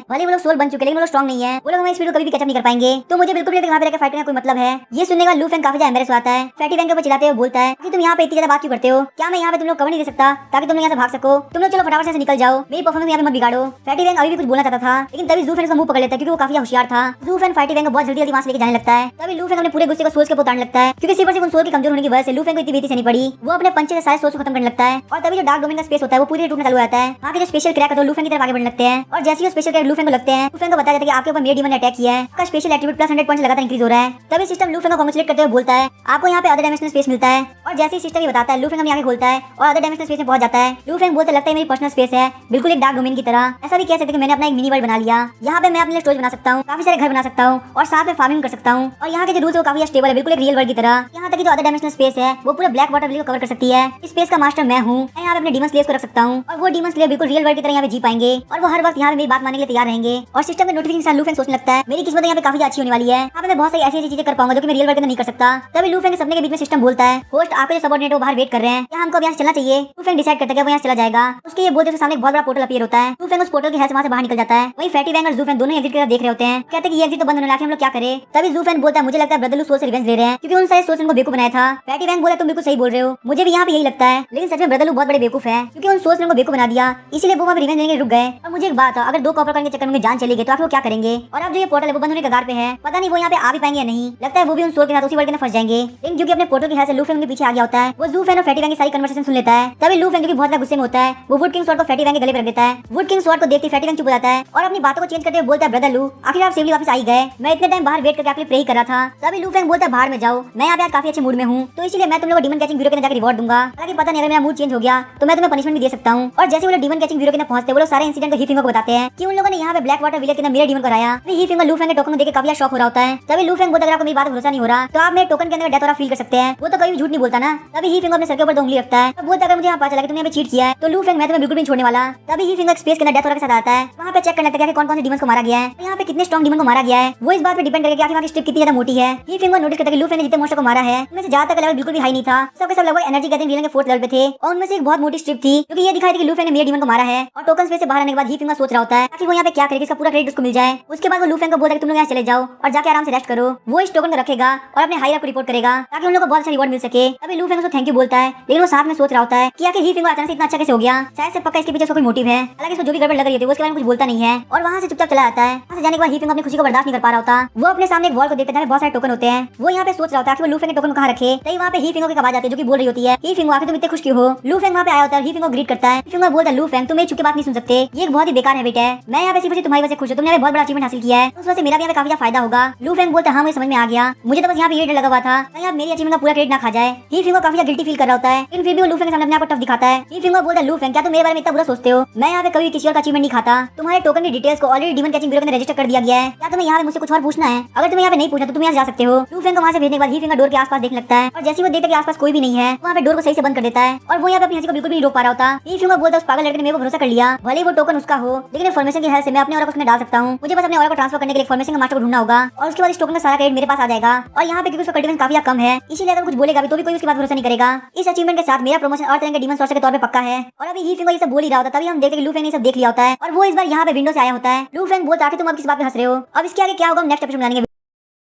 भले वो लोग सोल बन चुके लेकिन वो लोग स्ट्रॉन्ग नहीं है। वो लोग हमारी स्पीड को कभी भी कैचअप नहीं कर पाएंगे। तो मुझे बिल्कुल भी वहाँ पे रहकर फाइट करने का कोई मतलब है। ये सुनने का लू फैंग काफी ज्यादा एम्बैरेस होता है। फैटी वैंग के ऊपर चिल्लाते हुए बोलता है कि तुम यहाँ पे इतनी ज्यादा बात क्यों करते हो? क्या मैं यहाँ पे तुम लोग कवर नहीं दे सकता ताकि तुम लोग यहाँ से भाग सको? तुम लोग चलो फटाफट से निकल जाओ, मेरी परफॉर्मेंस यहाँ पे मत बिगाड़ो। फैटी वैंग अभी भी कुछ बोलना चाहता था लेकिन तभी जू फैंग उसका मुंह पकड़ लेता है क्योंकि वो काफी होशियार था। जू फैंग फैटी वैंग को बहुत जल्दी जल्दी वहाँ से लेके जाने लगता है। तभी लू फैंग अपने पूरे गुस्से को सोच के उतारने लगता है क्योंकि सिर्फ उन सोल की कमजोर होने की वजह से लू फैंग को इतनी बेइज्जती सहनी पड़ी। वो अपने पंचे से सारे सोल्स को खत्म करने लगता है और तभी जो डार्क डोमेन का स्पेस होता है वो पूरी टूटना चालू हो जाता है। वहाँ के जो स्पेशल क्रैक है लू फैंग की तरफ आगे बढ़ने लगते हैं और जैसे ही स्पेशल क्रैक लू फैंग को लगते हैं लू फैंग को बताया जाता है कि आपके ऊपर मेयर डीमन ने अटैक किया है। आपका स्पेशल एट्रीब्यूट प्लस 100 पॉइंट्स लगातार इंक्रीज हो रहा है। तभी सिस्टम लू फैंग को कांग्रेचुलेट करते हुए बोलता है आपको यहाँ पे अदर डायमेंशनल स्पेस मिलता है। और जैसे ही सिस्टम ये बताता है लू फैंग अपनी आंखें खोलता है और अदर डायमेंशनल स्पेस में पहुंच जाता है। लू फैंग बोलते लगता है मेरी पर्सनल स्पेस है, बिल्कुल एक डार्क डोमेन की तरह। ऐसा भी कह सकते हैं कि मैंने अपना एक मिनी वर्ल्ड बना लिया। यहाँ पे मैं अपने लिए स्टोरेज बना सकता हूँ, काफी सारे घर बना सकता हूँ और साथ में फार्मिंग कर सकता हूँ। और यहाँ के जो रूल्स है वो काफी स्टेबल है, बिल्कुल एक रियल वर्ल्ड की तरह। यहाँ तक कि जो अदर डायमेंशनल स्पेस है वो पूरा ब्लैक वाटर को कवर कर सकती है। इस स्पेस का मास्टर मैं हूँ। मैं यहाँ पे अपने डीमन स्लेव्स को रख सकता हूँ और वो डीमन स्लेव बिल्कुल रियल वर्ल्ड की तरह यहाँ पे जी पाएंगे और वो हर वक्त यहाँ पे मेरी बात मानने के लिए तैयार रहेंगे। और सिस्टम में नोटिफिकेशन लू फैंग सोचने लगता है मेरी किस्मत यहाँ पे काफी अच्छी होने वाली है। यहाँ पे मैं बहुत सारी ऐसी चीजें कर पाऊंगा जो कि मैं रियल वर्ल्ड के अंदर नहीं कर सकता। तभी लू फैंग के सपने के बीच में सिस्टम बोलता है होस्ट आपके जो सबऑर्डिनेट वो बाहर वेट कर रहे हैं, क्या हमको यहाँ से चलना चाहिए? लू फैंग डिसाइड करता है वो यहाँ चला जाएगा। उसके ये बोलते सामने एक बहुत बड़ा पोर्टल अपीयर होता है। लू फैंग उस पोर्टल की हेल्प से वहाँ से बाहर निकल जाता है। वही फैटी वैंग और जू फैंग दोनों एग्जिट की तरफ देख रहे होते हैं। कहते हैं कि ये एग्जिट तो बंद होने लगा, हम लोग क्या करें? तभी जू फैंग बोलता है मुझे लगता है ब्रदर लू सोल से रिवेंज ले रहे हैं क्योंकि उन सारे सोल्स को बेवकूफ बनाया था। फैटी वैंग बोला तुम बिल्कुल सही बोल रहे हो, मुझे भी यहाँ पे यही लगता है। लेकिन सच में ब्रदर लू बहुत बड़े बेवकूफ है क्योंकि उन सोल्स को बेवकूफ बना दिया, इसीलिए वो वहाँ पे रिवेंज लेने रुक गए। और मुझे एक बात है, अगर दो कॉपर करने के चक्कर में जान चली गई तो आप लोग क्या करेंगे? और अब जो ये पोर्टल है वो बंद होने के कगार पे है, पता नहीं वो यहाँ पे आ भी पाएंगे या नहीं। लगता है वो भी उन सोल के साथ उसी वर्ल्ड में फंस जाएंगे। लेकिन जो कि अपने पोर्टल की हेल्प से लू फैंग के पीछे आ गया होता है, वो जू फैंग और फैटी वैंग की सारी कन्वर्सेशन सुन लेता है। तभी लू फैंग जो कि बहुत ज्यादा गुस्से में होता है वो वुड किंग स्वॉर्ड को फैटी वैंग के गले पर रख देता है। वुड किंग स्वॉर्ड को देखते फैटी वैंग चुप हो जाता है और अपनी बातों को चेंज करते हुए बोलता है ब्रदर लू आखिर आप सेफली वापस आ ही गए, मैं इतने टाइम बाहर वेट करके आपके लिए प्रे ही कर रहा था। तभी लू फैंग बोलता है बाहर में जाओ, मैं यहाँ पे आज काफी अच्छे मूड में हूँ तो इसलिए मैं तुम लोगों को डीमन कैचिंग ब्यूरो के अंदर जाकर रिवॉर्ड दूंगा। हालांकि पता नहीं अगर मेरा मूड चेंज हो गया तो मैं तुम्हें पनिशमेंट भी दे सकता हूँ। और जैसे वो लोग डीमन कैचिंग ब्यूरो के अंदर पहुंचते वो लोग सारे इंसिडेंट को ही फिंगर को बताते हैं कि उन लोगों ने यहाँ पे ब्लैक वाटर विलेज के अंदर मेरे डीमन को हराया। ही फिंगर लू फैंग के टोकन को देख काफी शॉक हो रहा होता है। तभी लू फैंग बोलता है अगर आपको मेरी बात भरोसा नहीं हो रहा तो आप मेरे टोकन के अंदर डेथ और फील कर सकते हैं, वो तो कभी भी झूठ नहीं बोलता ना। तभी ही फिंगर अपने सर के ऊपर दो उंगली रखता है तो बोलता है अगर मुझे यहाँ पता चला कि तुमने यहाँ पे चीट किया है तो लू फैंग मैं तुम्हें बिल्कुल भी छोड़ने वाला। तभी ही फिंगर स्पेस के अंदर डेथ के साथ आता है, वहाँ पे चेक करने लगता है कि कौन कौन से डीमन को मारा गया है, यहाँ पे कितने स्ट्रॉन्ग डीमन को मारा गया है। वो इस बात पे डिपेंड करेगा कि वहाँ की स्ट्रिप कितनी ज्यादा मोटी है। ही फिंगर नोटिस करता है कि लू फैंग ने जितने मोस्टर को मारा है उनमें से ज्यादातर लेवल बिल्कुल भी हाई नहीं था, सबके सब लगभग एनर्जी गैदरिंग विलन के 4th लेवल पे थे और उनमें से एक बहुत मोटी स्ट्रिप थी क्योंकि ये दिखाई थी कि लू फैंग ने मेरे डीमन को मारा है। और टोकन स्पेस से बाहर आने के बाद ही फिंगर सोच रहा होता है कि वो यहाँ पे क्या करेगा, इसका पूरा क्रेडिट उसको मिल जाए। उसके बाद वो लू फैंग को बोलता है कि तुम लोग यहाँ चले जाओ और जाके आराम से रेस्ट करो। वो इस टोकन को रखेगा और अपने हायर को रिपोर्ट करेगा ताकि उन लोगों को बहुत अच्छा रिवॉर्ड मिल सके। अभी लू फैंग उसको थैंक यू बोलता है लेकिन वो साथ में सोच रहा होता है कि आखिर ही फिंगर अचानक से इतना अच्छा कैसे हो गया, शायद से पक्का इसके पीछे कोई मोटिव है। हालांकि इसको जो भी गड़बड़ लग रही थी वो उसके बारे में कुछ बोलता नहीं है और वहाँ से चुपचाप चला जाता है। वहाँ से जाने के बाद ही फिंगर अपनी खुशी को बर्दाश्त नहीं कर पा रहा होता। वो अपने सामने एक वॉल को देखता है, बहुत सारे टोकन होते हैं। वो यहाँ पे सोच रहा होता है कि वो लू फैंग के टोकन को कहाँ रखे। तभी वहाँ पे ही फिंगर की आवाज आती है जो कि बोल रही होती है ही फिंगर आखिर तुम इतने खुश क्यों हो? लू फैंग वहाँ पे आया होता है, ही फिंगर ग्रीट करता है। फिंगर बोलता है लू फैंग तुम मेरी चुप की बात नहीं सुन सकते, ये एक बहुत ही बेकार हैबिट है। मैं यहाँ पे सिर्फ तुम्हारी वजह से खुश हूँ, तुमने बहुत बड़ा अचीवमेंट हासिल किया है, उस वजह से मेरा भी यहाँ पे काफी फायदा होगा। लू फैंग बोलता है हाँ मुझे समझ में आ गया, मुझे तो बस यहाँ पे ये डर लगा हुआ था कहीं आप मेरी अचीवमेंट का पूरा क्रेडिट ना खा जाए। ही फिंगर काफी गिल्टी फील कर रहा होता है लेकिन फिर भी वो लू फैंग के सामने अपने आप को टफ दिखाता है। ही फिंगर बोलता है लू फैंग क्या तुम मेरे बारे में इतना बुरा सोचते हो? मैं यहाँ पे कभी किसी और का अचीवमेंट नहीं खाता, तुम्हारे टोकन की डिटेल्स को ऑलरेडी डीमन कैचिंग ब्यूरो के अंदर रजिस्टर कर दिया गया है। क्या तुम्हें यहाँ पे मुझसे कुछ और पूछना है? अगर तुम्हें यहाँ पे नहीं पूछना तो तुम यहाँ जा सकते हो। लू फैंग को वहाँ से भेजने के बाद ही फिंगर डोर के आसपास देखने लगता है और जैसे वो देखता है कि आसपास कोई भी नहीं है वहाँ पे डोर को सही से बंद कर देता है और वो यहाँ पे अपनी हंसी को बिल्कुल भी नहीं रोक पा रहा होता। ही फिंगर बोलता है उस पागल लड़के ने मेरे को भरोसा कर लिया, भले वो टोकन उसका हो लेकिन इन्फॉर्मेशन की हेल्प से मैं अपने और को उसमें डाल सकता हूँ। मुझे बस अपने और को ट्रांसफर करने के लिए इन्फॉर्मेशन का मास्टर को ढूंढना होगा और उसके बाद इस टोकन का सारा क्रेडिट मेरे पास आ जाएगा। और यहाँ पे क्योंकि उसका कल्टीवेशन काफी कम है इसीलिए अगर कुछ बोलेगा भी तो भी कोई उसकी बात भरोसा नहीं करेगा। इस अचीवमेंट के साथ मेरा प्रमोशन और तरह के डीमन सॉर्सर के तौर पे पक्का है। और अभी ही फिंगर ये सब बोल ही रहा होता तभी हम देखते हैं कि लू फैंग ने सब देख लिया होता है और वो इस बार यहाँ पे विंडो से आया होता है। लू फैंग बोलता है तुम अब किस बात पे हंस रहे हो, अब इसके आगे क्या होगा नेक्स्ट एपिसोड में जानेंगे।